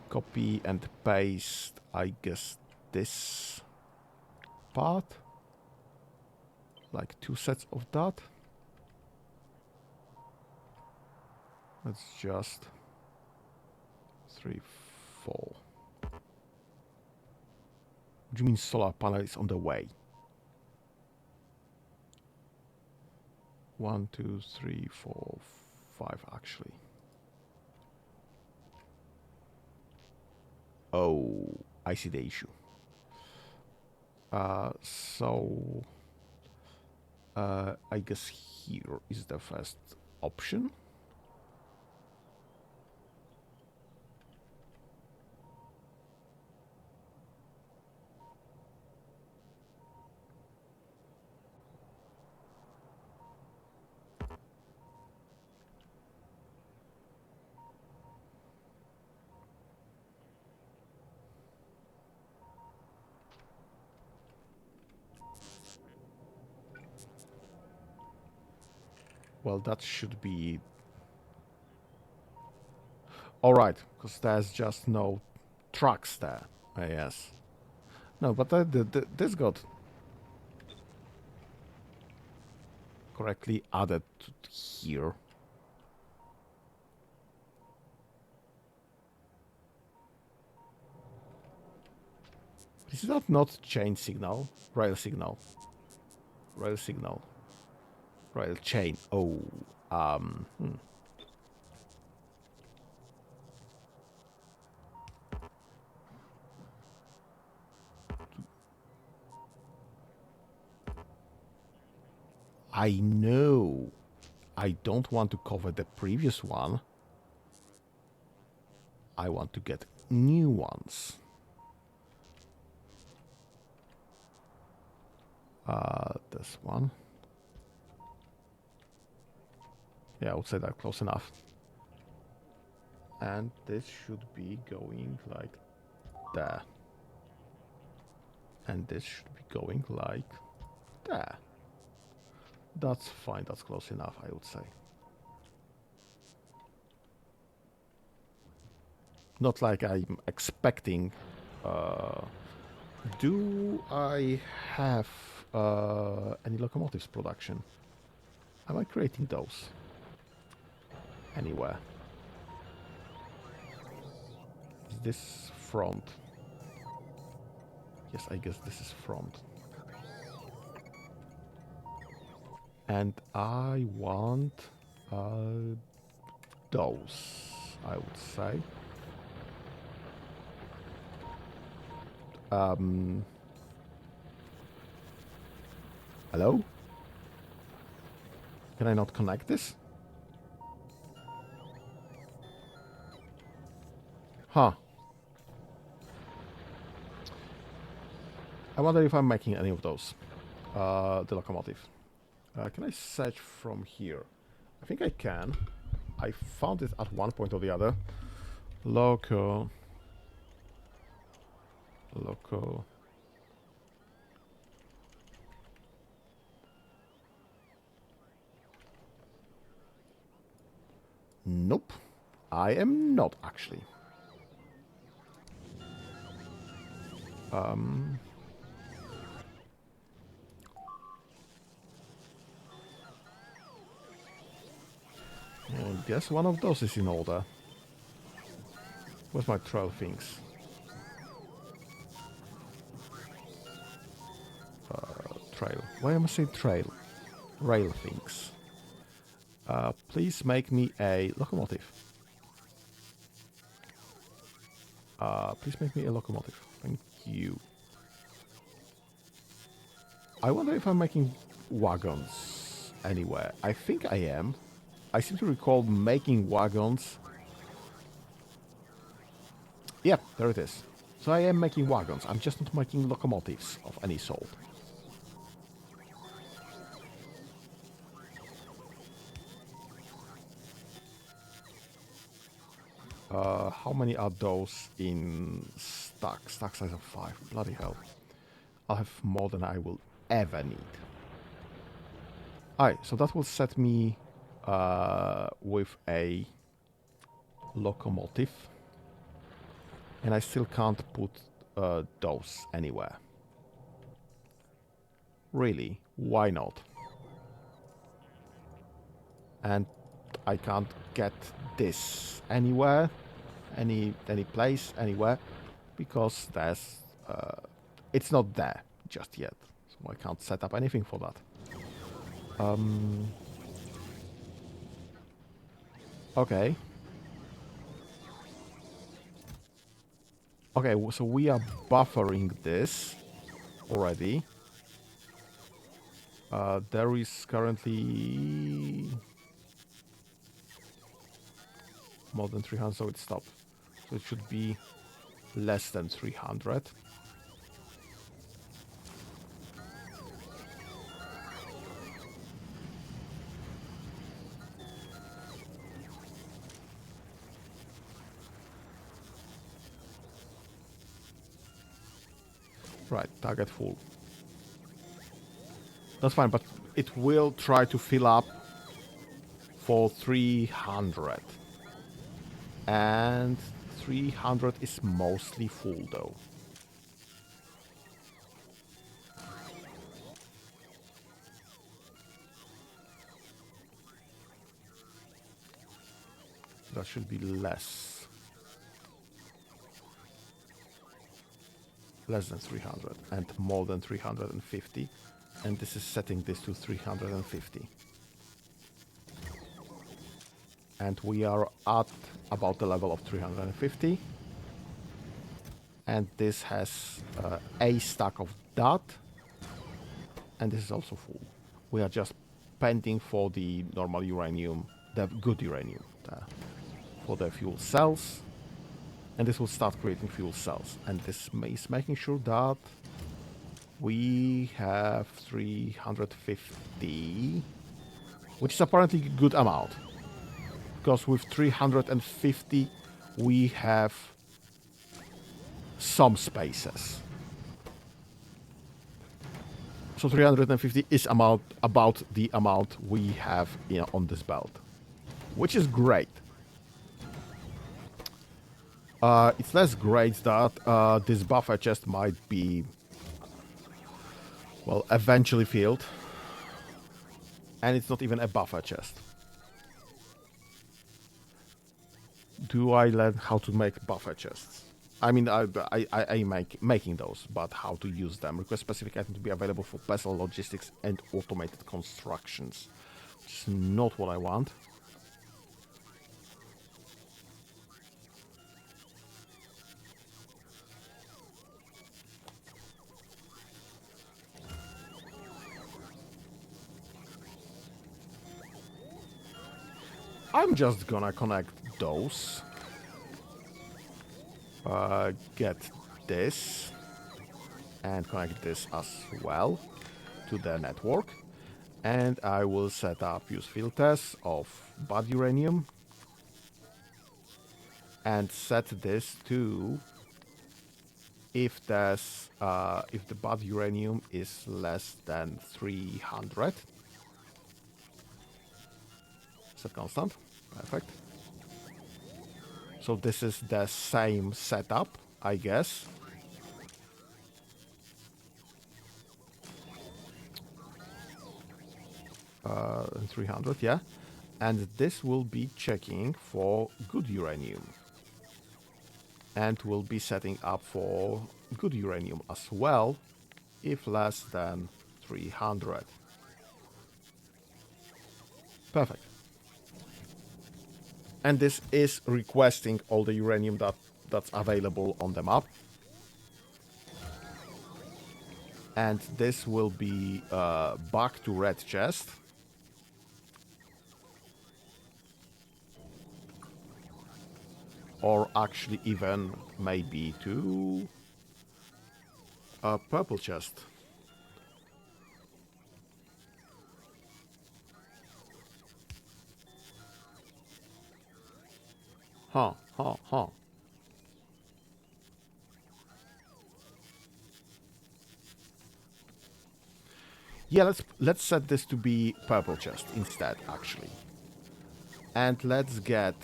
copy and paste, I guess, this part. Like 2 sets of that. Let's just 3, 4. What do you mean solar panel is on the way? 1, 2, 3, 4, 5 actually. Oh, I see the issue. I guess here is the first option. Well, that should be all right, because there's just no trucks there. Yes. No, but this got correctly added to here. Is that not chain signal? Rail signal. Rail signal. Rail chain. Oh. I know. I don't want to cover the previous one. I want to get new ones. This one. Yeah, I would say that close enough. And this should be going like there. And this should be going like there. That's fine, that's close enough, I would say. Not like I'm expecting... do I have any locomotives production? Am I creating those? Anywhere? Is this front? Yes, I guess this is front. And I want those, I would say. Hello? Can I not connect this? Huh. I wonder if I'm making any of those. The locomotive. Can I search from here? I think I can. I found it at one point or the other. Loco. Nope. I am not actually. I guess one of those is in order. Where's my trail things? Trail. Why am I saying trail? Rail things. Please make me a locomotive. Please make me a locomotive. Thank you. I wonder if I'm making wagons. anywhere. I think I am. I seem to recall making wagons. Yeah, there it is. So I am making wagons. I'm just not making locomotives of any sort. How many are those in stack? Stack size of 5. Bloody hell. I'll have more than I will ever need. Alright, so that will set me with a locomotive. And I still can't put those anywhere. Really? Why not? And I can't get this anywhere, any place, anywhere, because there's it's not there just yet. So I can't set up anything for that. Okay. Okay, so we are buffering this already. There is currently more than 300, so it stopped. So it should be less than 300. Right, target full. That's fine, but it will try to fill up for 300. And 300 is mostly full though. That should be less. Less than 300 and more than 350. And this is setting this to 350. And we are at about the level of 350. And this has a stack of that. And this is also full. We are just pending for the normal uranium, the good uranium, for the fuel cells. And this will start creating fuel cells. And this is making sure that we have 350, which is apparently a good amount. Because with 350, we have some spaces. So 350 is about the amount we have on this belt, which is great. It's less great that this buffer chest might be, well, eventually filled. And it's not even a buffer chest. Do I learn how to make buffer chests? I mean, I making those, but how to use them. Request specific item to be available for vessel logistics and automated constructions. Which is not what I want. I'm just gonna connect those. Get this. And connect this as well to the network. And I will set up use filters of bad uranium. And set this to if there's if the bad uranium is less than 300. Set constant. Perfect. So this is the same setup, I guess. Uh, 300, yeah. And this will be checking for good uranium. And will be setting up for good uranium as well, if less than 300. Perfect. And this is requesting all the uranium that's available on the map. And this will be back to red chest. or actually even maybe to a purple chest. Huh, huh, huh. Yeah, let's set this to be purple chest instead, actually. And let's get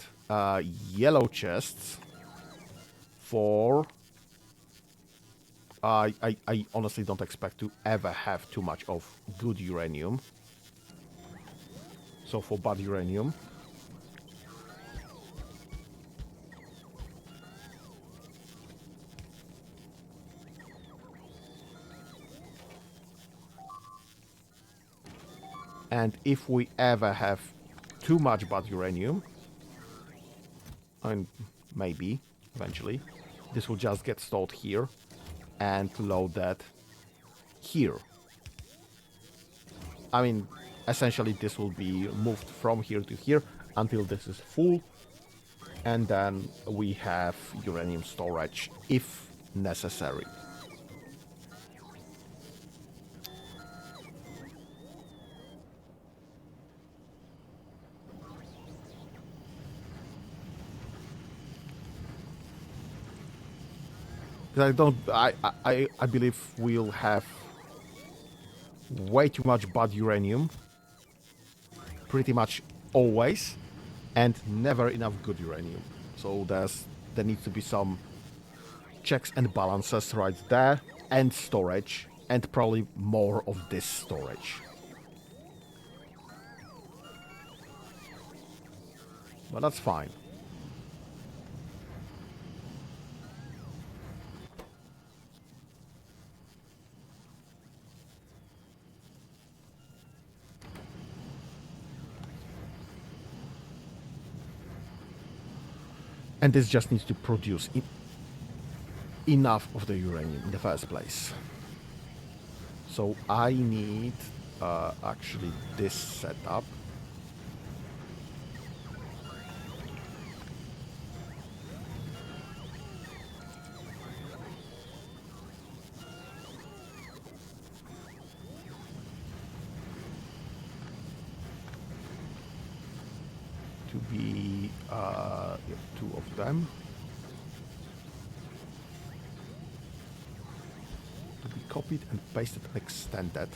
yellow chests for... I honestly don't expect to ever have too much of good uranium. So for bad uranium. And if we ever have too much bad uranium, and maybe eventually, this will just get stored here and load that here. I mean, essentially this will be moved from here to here until this is full, and then we have uranium storage if necessary. I don't. I believe we'll have way too much bad uranium, pretty much always, and never enough good uranium. So there needs to be some checks and balances right there, and storage, and probably more of this storage. But that's fine. And this just needs to produce enough of the uranium in the first place. So I need actually this setup. To be two of them. To be copied and pasted and extended.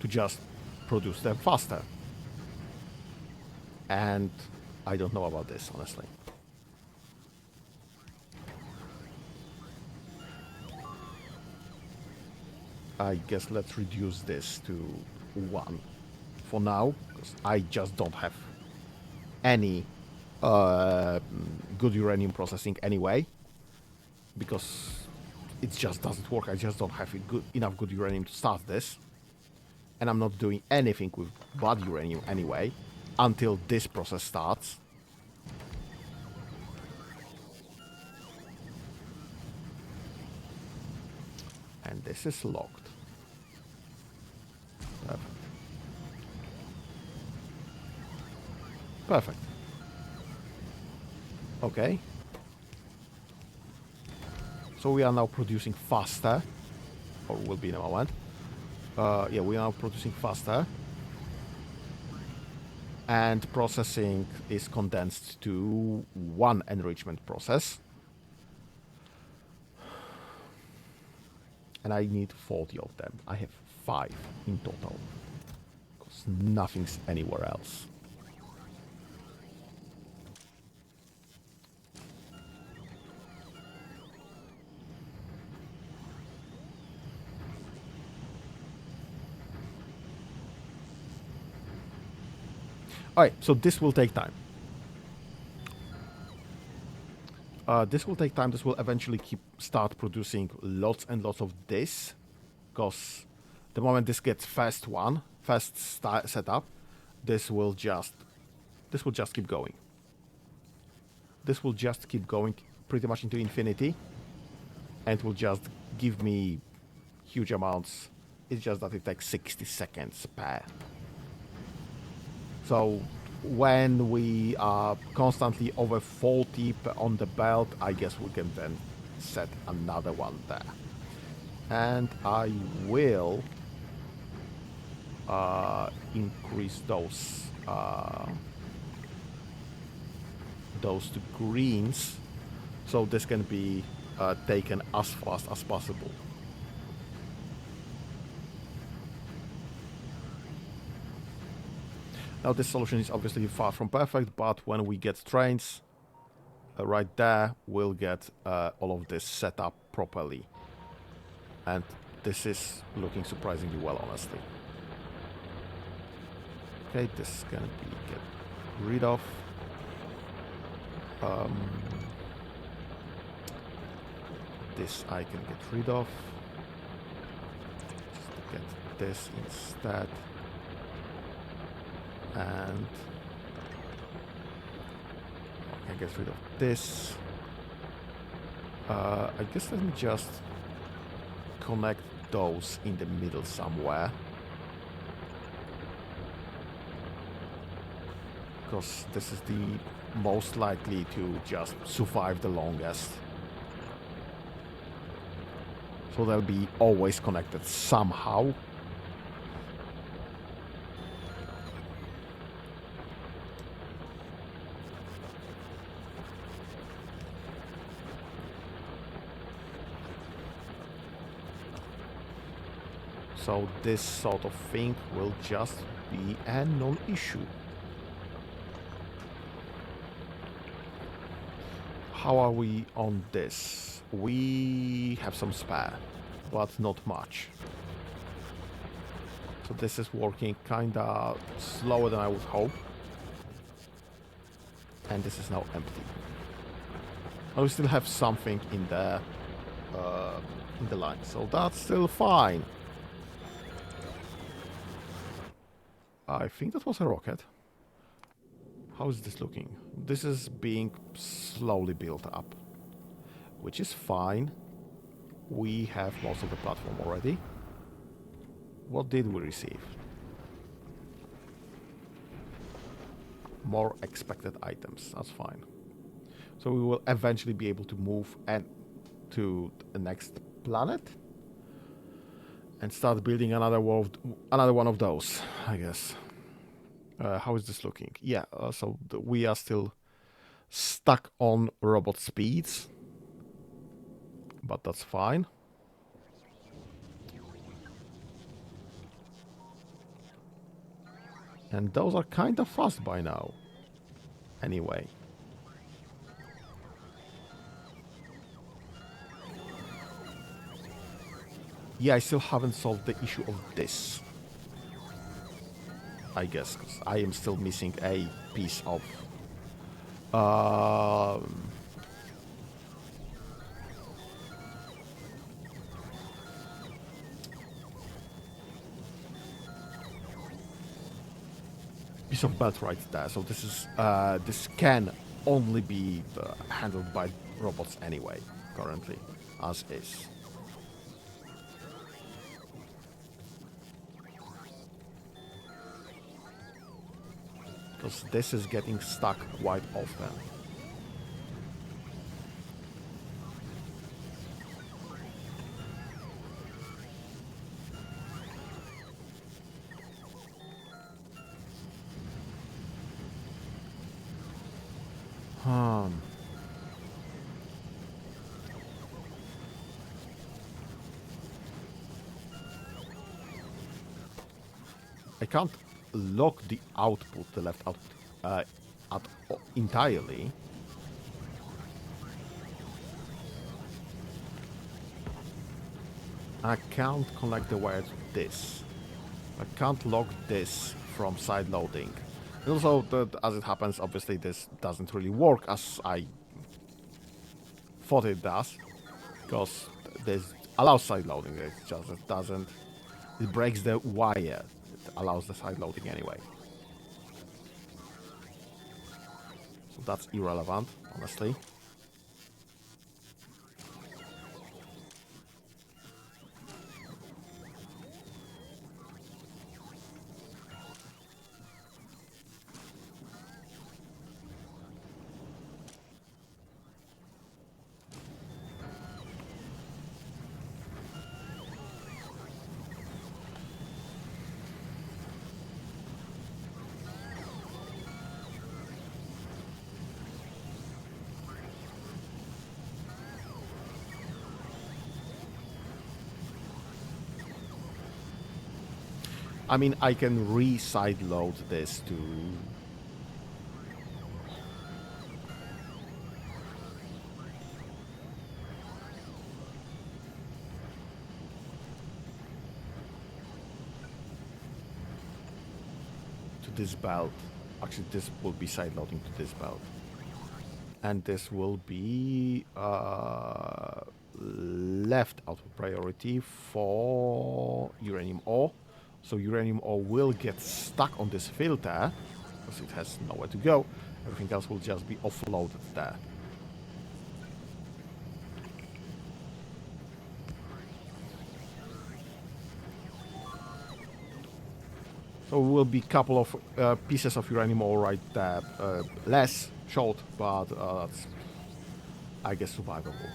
To just produce them faster. And I don't know about this, honestly. I guess let's reduce this to 1 for now, because I just don't have any good uranium processing anyway, because it just doesn't work. I just don't have enough good uranium to start this, and I'm not doing anything with bad uranium anyway until this process starts. And this is locked. Perfect. Okay. So we are now producing faster, or will be in a moment. Yeah, we are now producing faster. And processing is condensed to 1 enrichment process. And I need 40 of them. I have 5 in total, because nothing's anywhere else. Alright, so this will take time. This will take time. This will eventually start producing lots and lots of this, because the moment this gets first set up, this will just keep going. this will just keep going pretty much into infinity, and will just give me huge amounts. It's just that it takes 60 seconds per. So when we are constantly over 40 on the belt, I guess we can then set another one there. And I will increase those to greens, so this can be taken as fast as possible. Now this solution is obviously far from perfect, but when we get trains right there, we'll get all of this set up properly. And this is looking surprisingly well, honestly. Okay, this can be get rid of. This I can get rid of. Just get this instead. And I can get rid of this. I guess let me just connect those in the middle somewhere. Because this is the most likely to just survive the longest. So they'll be always connected somehow. So this sort of thing will just be a non-issue. How are we on this? We have some spare, but not much. So this is working kinda slower than I would hope. And this is now empty. I will still have something in the line, so that's still fine. I think that was a rocket. How is this looking? This is being slowly built up, which is fine. We have most of the platform already. What did we receive? More expected items. That's fine. So we will eventually be able to move to the next planet and start building another one of those, I guess. How is this looking? Yeah, so we are still stuck on robot speeds, but that's fine. And those are kind of fast by now. Anyway. Yeah, I still haven't solved the issue of this. I guess, because I am still missing a piece of... piece of belt right there. So this is this can only be handled by robots anyway, currently, as is. Because this is getting stuck quite often. I can't lock the output, the left output, entirely. I can't connect the wire to this. I can't lock this from side loading. And also, as it happens, obviously this doesn't really work as I thought it does, because this allows side loading. It just it doesn't. It breaks the wire. It allows the side loading anyway. So that's irrelevant. honestly. I mean, I can re-side load this to this belt. Actually, this will be side loading to this belt. And this will be left out of priority for uranium ore. So uranium ore will get stuck on this filter because it has nowhere to go. Everything else will just be offloaded there. So will be a couple of pieces of uranium ore right there. Less, short, but that's, I guess, survivable.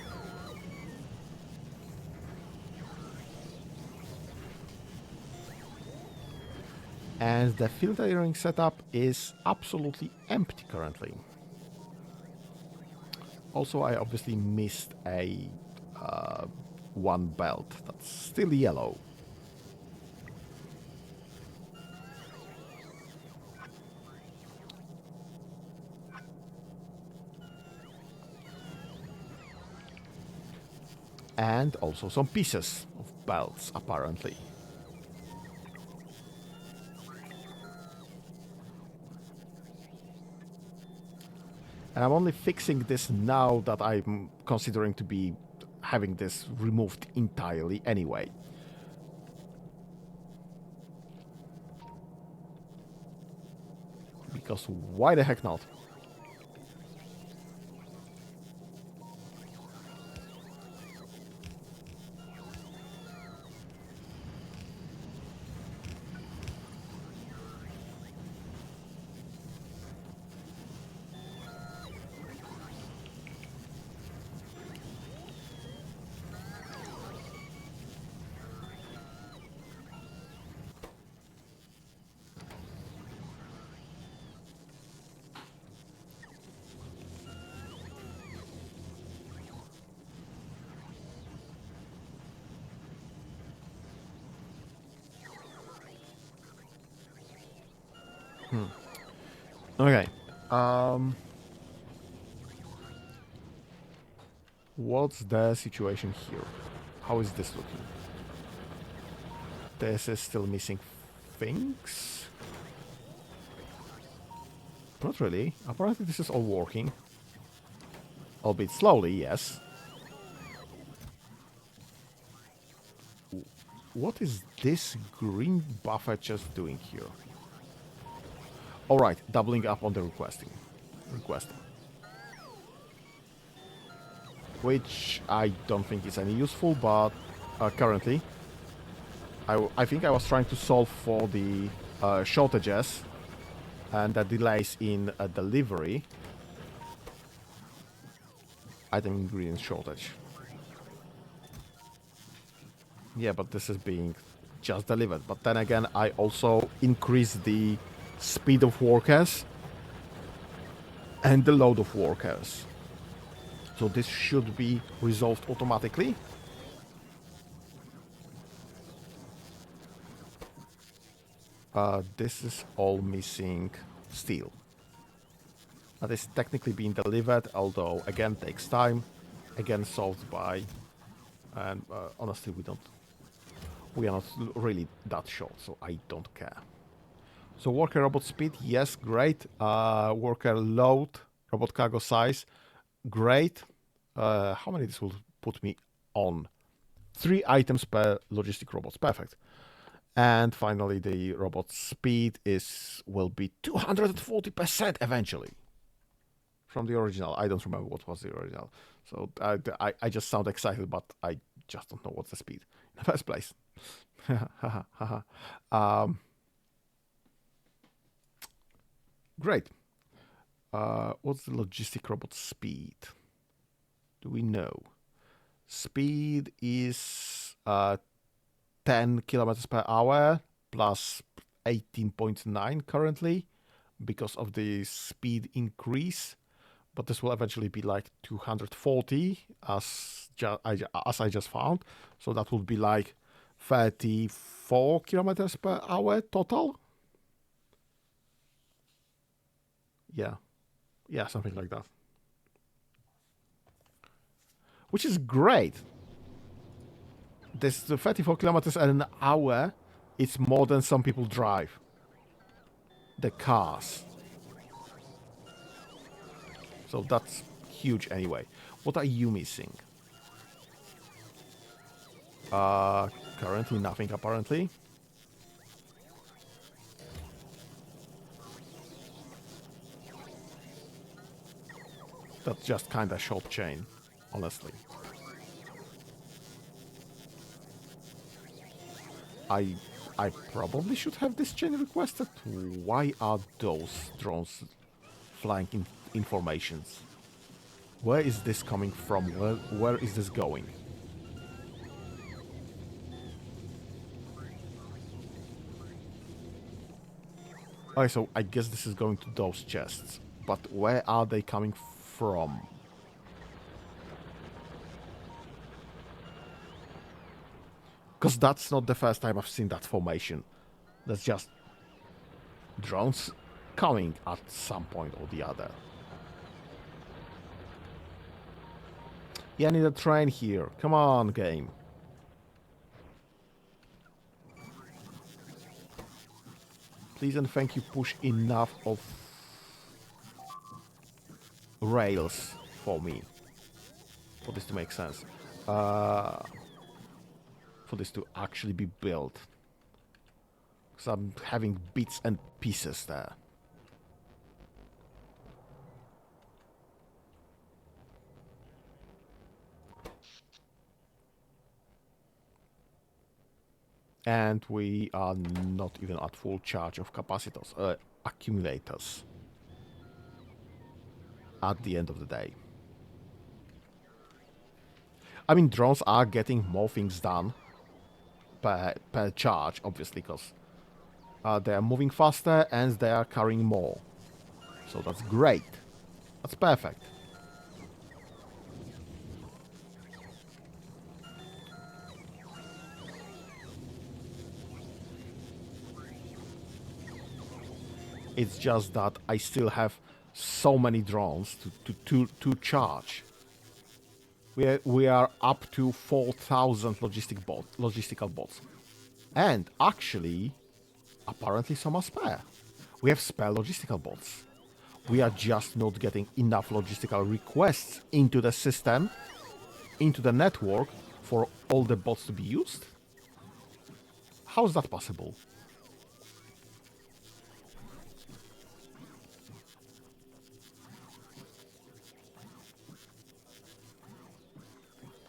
And the filtering setup is absolutely empty currently. Also, I obviously missed a one belt that's still yellow. And also some pieces of belts, apparently. And I'm only fixing this now that I'm considering to be having this removed entirely anyway. Because why the heck not? Okay. What's the situation here? How is this looking? This is still missing things? Not really. Apparently this is all working. Albeit slowly, yes. What is this green buffer just doing here? Alright, doubling up on the requesting. Which I don't think is any useful, but currently I think I was trying to solve for the shortages and the delays in delivery. Item ingredient shortage. Yeah, but this is being just delivered. But then again, I also increased the speed of workers and the load of workers. So this should be resolved automatically. This is all missing steel. That is technically being delivered, although again takes time. Again solved by, and honestly we are not really that short, so I don't care. So worker robot speed, yes, great. Worker load, robot cargo size, great. How many this will put me on? 3 items per logistic robots, perfect. And finally, the robot speed will be 240% eventually. from the original. I don't remember what was the original. So I just sound excited, but I just don't know what's the speed in the first place. Great. What's the logistic robot speed? Do we know? Speed is 10 kilometers per hour plus 18.9 currently because of the speed increase, but this will eventually be like 240 as I just found, so that would be like 34 kilometers per hour total. Yeah, something like that, which is great. This 34 kilometers an hour, it's more than some people drive the cars. So that's huge anyway. What are you missing? Currently nothing apparently. That's just kinda short chain, honestly. I probably should have this chain requested. Why are those drones flying in informations? Where is this coming from? Where is this going? Okay, so I guess this is going to those chests. But where are they coming from? Because that's not the first time I've seen that formation. That's just drones coming at some point or the other. Yeah, I need a train here. Come on, game. Please and thank you, push enough of rails for me. For this to make sense. For this to actually be built. Because I'm having bits and pieces there. And we are not even at full charge of capacitors, accumulators. At the end of the day. I mean, drones are getting more things done per charge, obviously, because they are moving faster and they are carrying more. So that's great. That's perfect. It's just that I still have so many drones to charge. We are up to 4,000 logistical bots. And actually, apparently some are spare. We have spare logistical bots. We are just not getting enough logistical requests into the system, into the network, for all the bots to be used. How is that possible?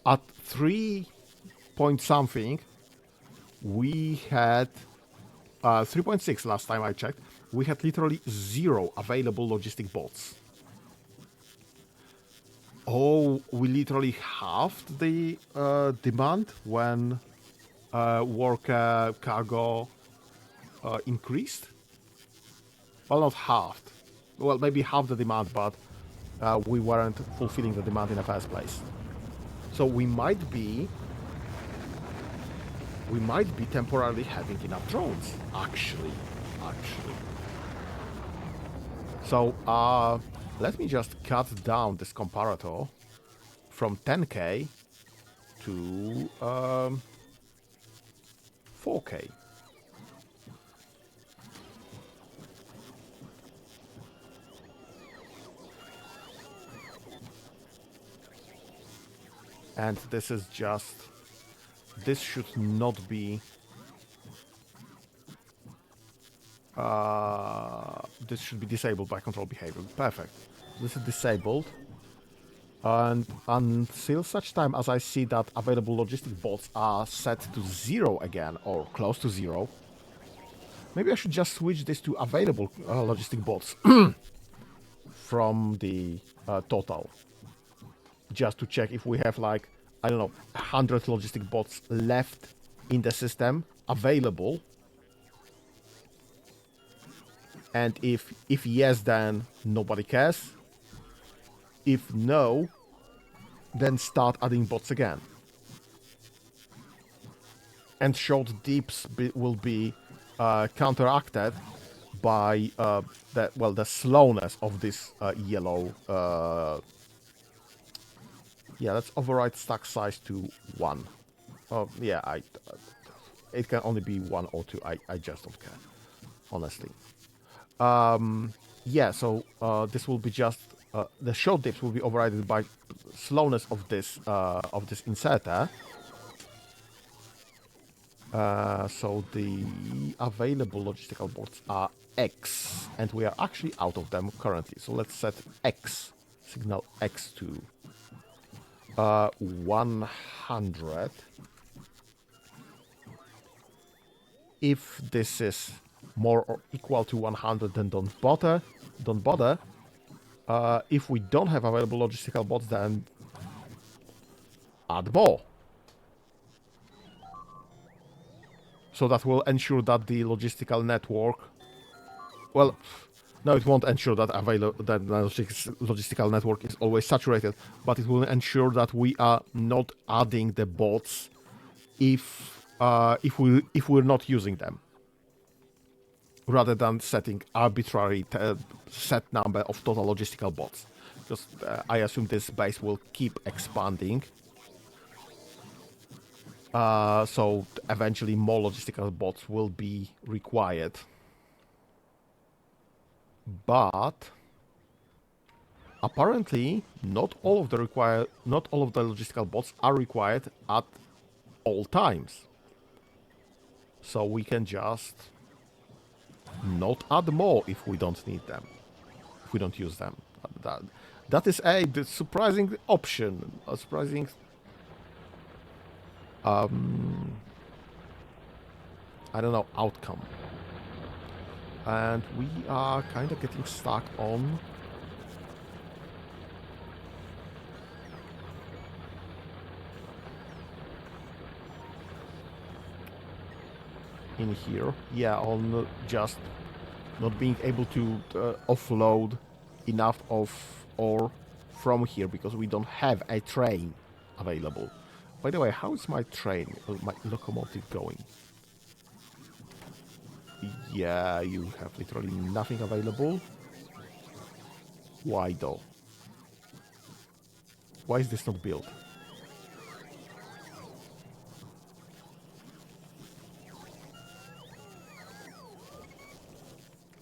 At 3 point something, we had 3.6 last time I checked. We had literally 0 available logistic bots. Oh, we literally halved the demand when worker cargo increased. Well, not halved. Well, maybe half the demand, but we weren't fulfilling the demand in the first place. So we might be temporarily having enough drones. Actually. So let me just cut down this comparator from 10k to 4k. And this is just... This should not be... this should be disabled by control behavior. Perfect. This is disabled. And until such time as I see that available logistic bots are set to 0 again, or close to 0, maybe I should just switch this to available logistic bots from the total. Just to check if we have, like, I don't know, 100 logistic bots left in the system available. And if yes, then nobody cares. If no, then start adding bots again. And short dips will be counteracted by the slowness of this yellow. Yeah, let's override stack size to 1. Yeah, it can only be 1 or 2. I just don't care, honestly. Yeah, so this will be just the short dips will be overridden by slowness of this inserter. So the available logistical bots are X, and we are actually out of them currently. So let's set X, signal X to 100. If this is more or equal to 100, then don't bother. If we don't have available logistical bots, then add more. So that will ensure that the logistical network... Well, no, it won't ensure that the logistical network is always saturated, but it will ensure that we are not adding the bots if we're not using them, rather than setting arbitrary set number of total logistical bots. Because I assume this base will keep expanding. So eventually more logistical bots will be required. But apparently not all of the logistical bots are required at all times. So we can just not add more if we don't need them, if we don't use them. That is a surprising option, a surprising I don't know, outcome. And we are kind of getting stuck on in here. Yeah, on just not being able to offload enough of ore from here because we don't have a train available. By the way, how is my train, my locomotive going? Yeah, you have literally nothing available. Why though? Why is this not built?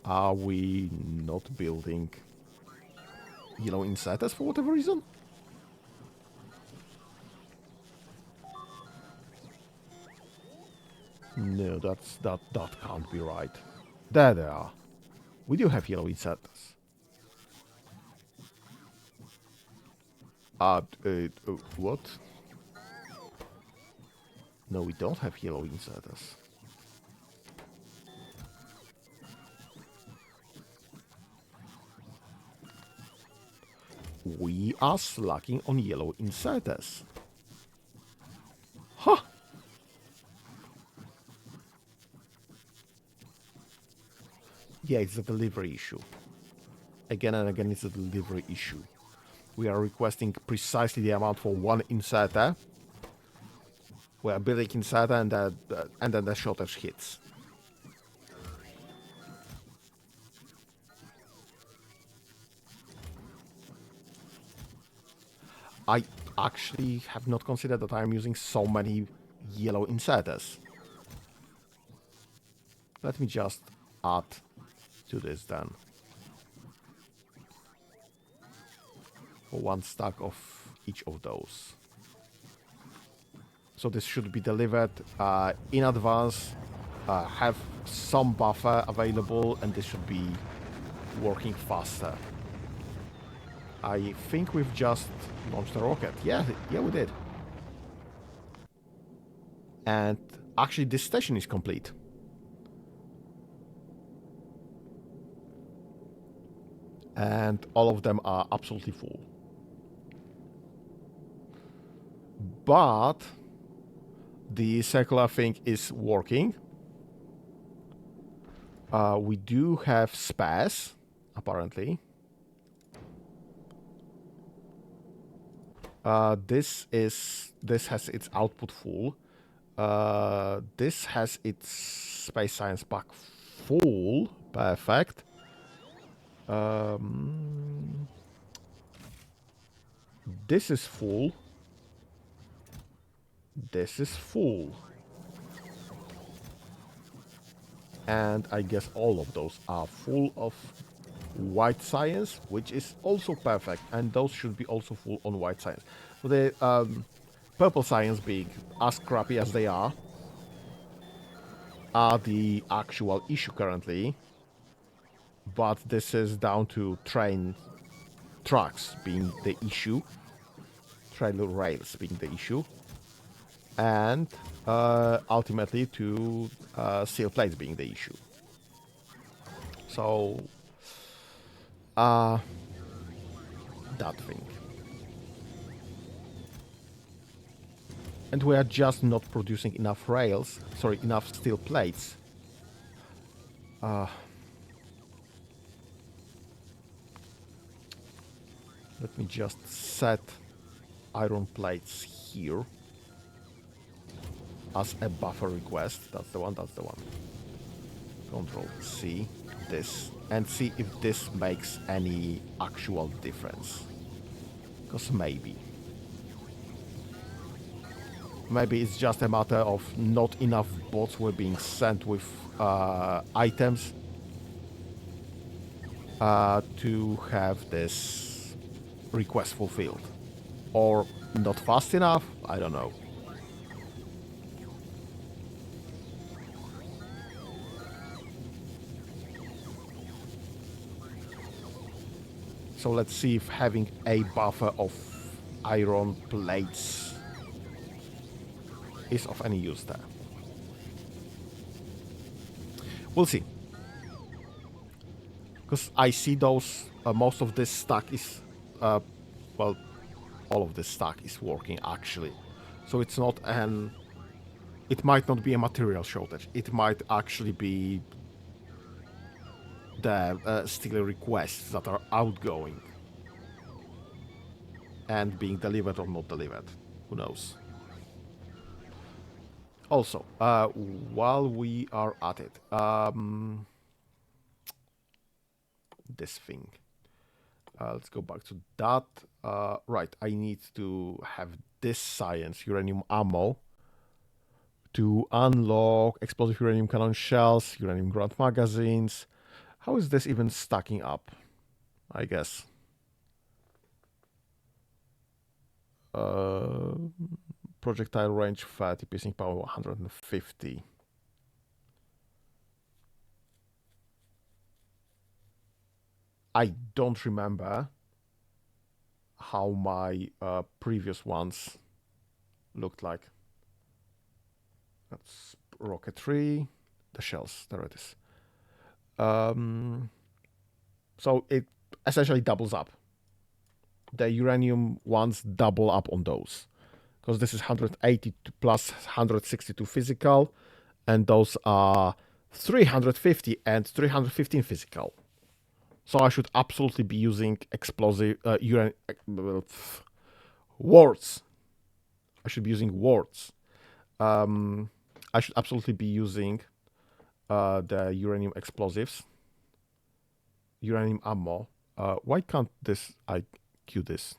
Are we not building yellow inserters for whatever reason? No, that can't be right. There they are. We do have yellow inserters. What? No, we don't have yellow inserters. We are slacking on yellow inserters. Huh! Yeah, it's a delivery issue. Again and again, it's a delivery issue. We are requesting precisely the amount for one inserter. We are building inserter and then the shortage hits. I actually have not considered that I am using so many yellow inserters. Let me just add to this then. For one stack of each of those. So this should be delivered in advance, have some buffer available, and this should be working faster. I think we've just launched a rocket. Yeah, yeah, we did. And actually, this station is complete. And all of them are absolutely full. But the circular thing is working. We do have spares, apparently. This has its output full. This has its space science pack full. Perfect. This is full. This is full. And I guess all of those are full of white science, which is also perfect. And those should be also full on white science. So the purple science, being as crappy as they are the actual issue currently. But this is down to tracks being the issue. Trail rails being the issue. And ultimately to steel plates being the issue. So that thing. And we are just not producing enough rails, sorry, enough steel plates. Let me just set iron plates here as a buffer request. That's the one, that's the one. Control C, this, and see if this makes any actual difference. Because maybe. Maybe it's just a matter of not enough bots were being sent with items to have this request fulfilled. Or not fast enough, I don't know. So let's see if having a buffer of iron plates is of any use there. We'll see. Because I see those, most of this stack is, well, all of this stack is working actually. So it's not an, it might not be a material shortage. It might actually be the steel requests that are outgoing and being delivered or not delivered. Who knows? Also, while we are at it, this thing. Let's go back to that. Right, I need to have this science, uranium ammo, to unlock explosive uranium cannon shells, uranium grant magazines. How is this even stacking up? I guess. Projectile range 30, piercing power 150. I don't remember how my previous ones looked like. That's rocketry. The shells, there it is. So it essentially doubles up. The uranium ones double up on those. Because this is 180 plus 162 physical, and those are 350 and 315 physical. So I should absolutely be using explosive wards. I should be using wards. I should absolutely be using the uranium explosives, uranium ammo. Why can't I queue this?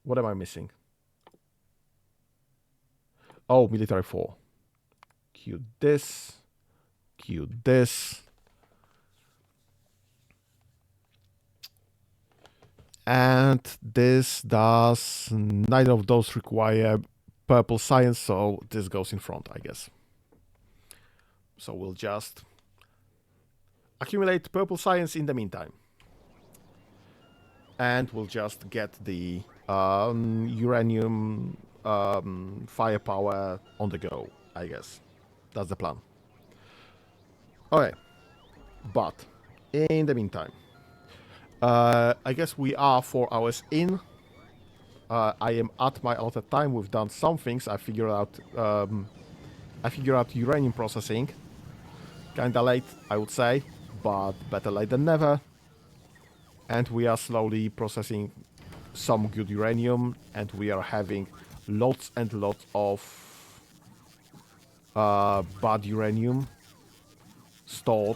What am I missing? Oh, military 4. Queue this. Queue this. And this does, neither of those require purple science, so this goes in front, I guess. So we'll just accumulate purple science in the meantime. and we'll just get the uranium firepower on the go, I guess. That's the plan. Okay, but in the meantime, I guess we are 4 hours in. I am at my allotted time. We've done some things. I figured out uranium processing. Kinda late, I would say, but better late than never. And we are slowly processing some good uranium, and we are having lots and lots of bad uranium stored.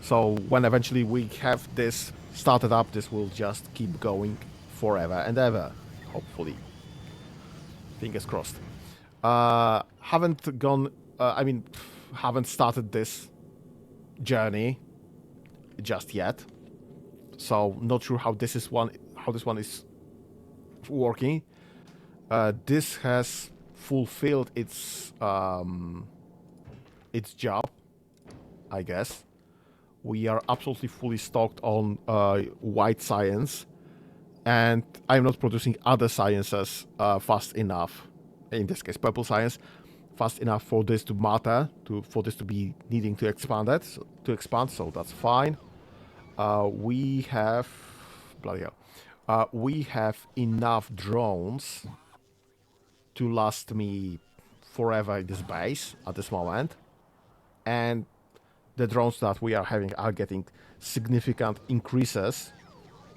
So when eventually we have this started up, this will just keep going forever and ever, hopefully. Fingers crossed. Haven't gone, haven't started this journey just yet. So not sure how this one is working. This has fulfilled its job, I guess. We are absolutely fully stocked on white science, and I'm not producing other sciences fast enough. In this case, purple science, fast enough for this to matter, for this to be needing to expand. So that's fine. We have bloody hell. We have enough drones to last me forever in this base at this moment, and the drones that we are having are getting significant increases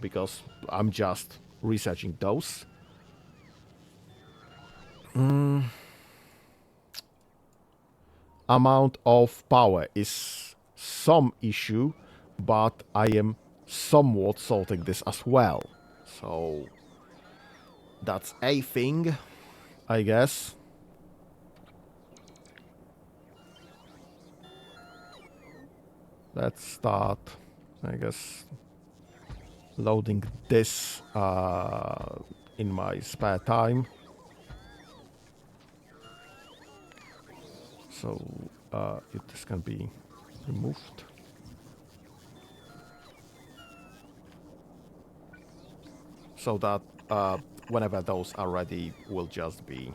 because I'm just researching those. Amount of power is some issue, but I am somewhat sorting this as well. So that's a thing, I guess. Let's start, I guess, loading this in my spare time. So if this can be removed. So that whenever those are ready, we'll just be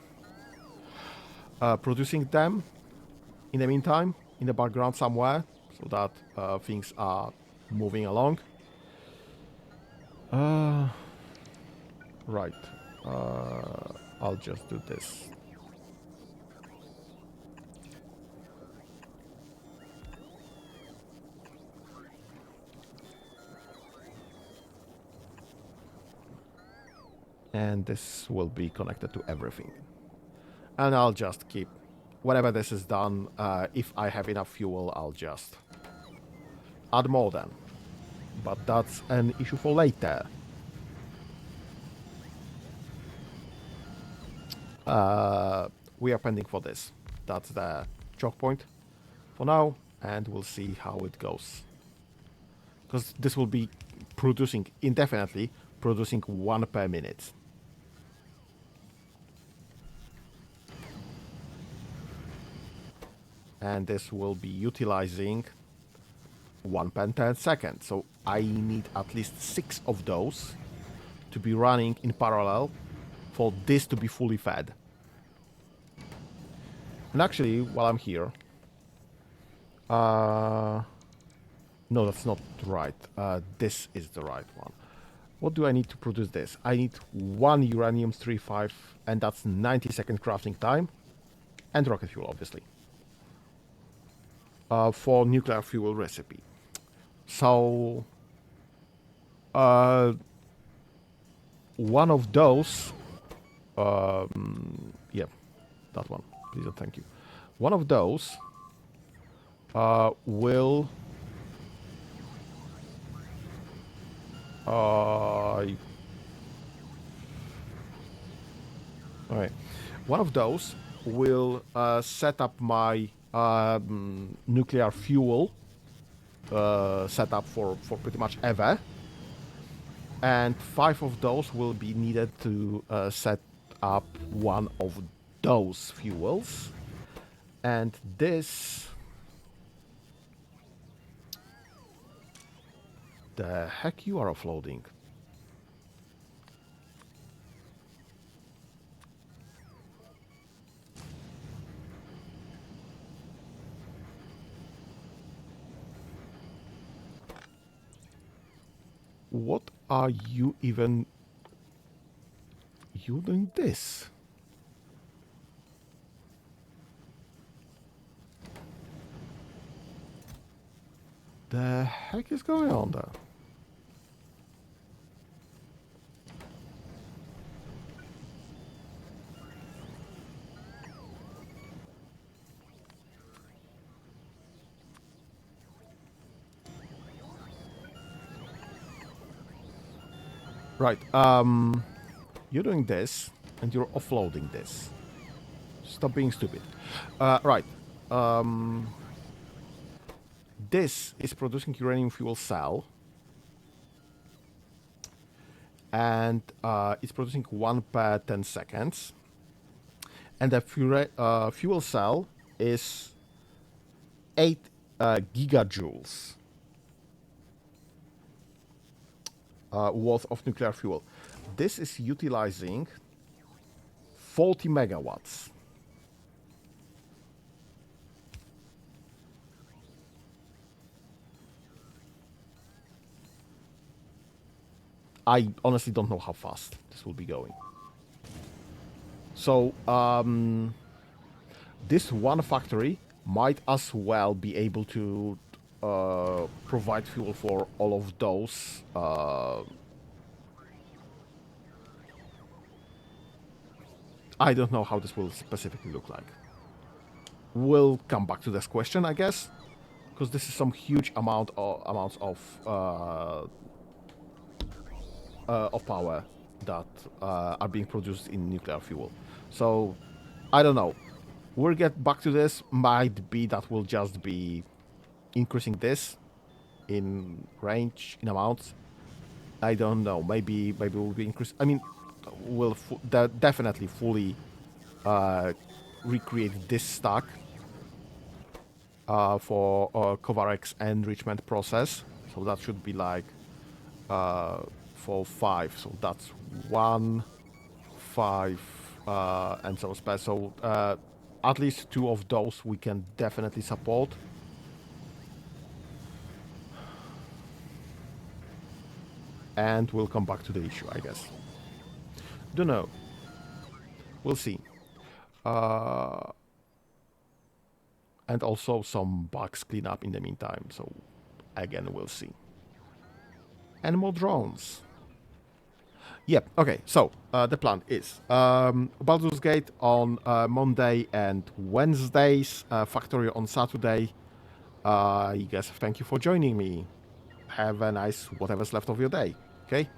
producing them in the meantime, in the background somewhere, so that things are moving along. Right. I'll just do this. And this will be connected to everything. And I'll just keep, whenever this is done, if I have enough fuel, I'll just add more then. But that's an issue for later. We are pending for this. That's the choke point for now, and we'll see how it goes. Because this will be producing indefinitely, producing 1 per minute. And this will be utilizing 1 per 10 seconds. So I need at least 6 of those to be running in parallel for this to be fully fed. And actually, while I'm here, no, that's not right. This is the right one. What do I need to produce this? I need 1 uranium-35, and that's 90-second crafting time, and rocket fuel, obviously, for nuclear fuel recipe. So, one of those, yeah, that one, please and thank you. One of those will alright. One of those will set up my nuclear fuel setup for pretty much ever. And 5 of those will be needed to set up one of those fuels. And this The heck you are offloading? What are you even... You doing this? The heck is going on there? Right, you're doing this, and you're offloading this. Stop being stupid. Right, this is producing uranium fuel cell, and it's producing 1 per 10 seconds. And the fuel cell is 8 gigajoules worth of nuclear fuel. This is utilizing 40 megawatts. I honestly don't know how fast this will be going. So, this one factory might as well be able to provide fuel for all of those. I don't know how this will specifically look like. We'll come back to this question, I guess, because this is some huge amounts of power that are being produced in nuclear fuel. So, I don't know. We'll get back to this. Might be that we'll just be increasing this in range, in amounts. I don't know. Maybe we'll be increasing. I mean, we'll definitely fully recreate this stack for Kovarex enrichment process. So that should be like 4, 5. So that's 1, 5, and so spare. So at least 2 of those we can definitely support. And we'll come back to the issue, I guess. Don't know. We'll see. And also some bugs clean up in the meantime. So again, we'll see. And more drones. Yep. Okay. So the plan is Baldur's Gate on Monday and Wednesdays. Factorio on Saturday. You guys, thank you for joining me. Have a nice whatever's left of your day. Okay.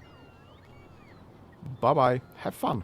Bye bye. Have fun.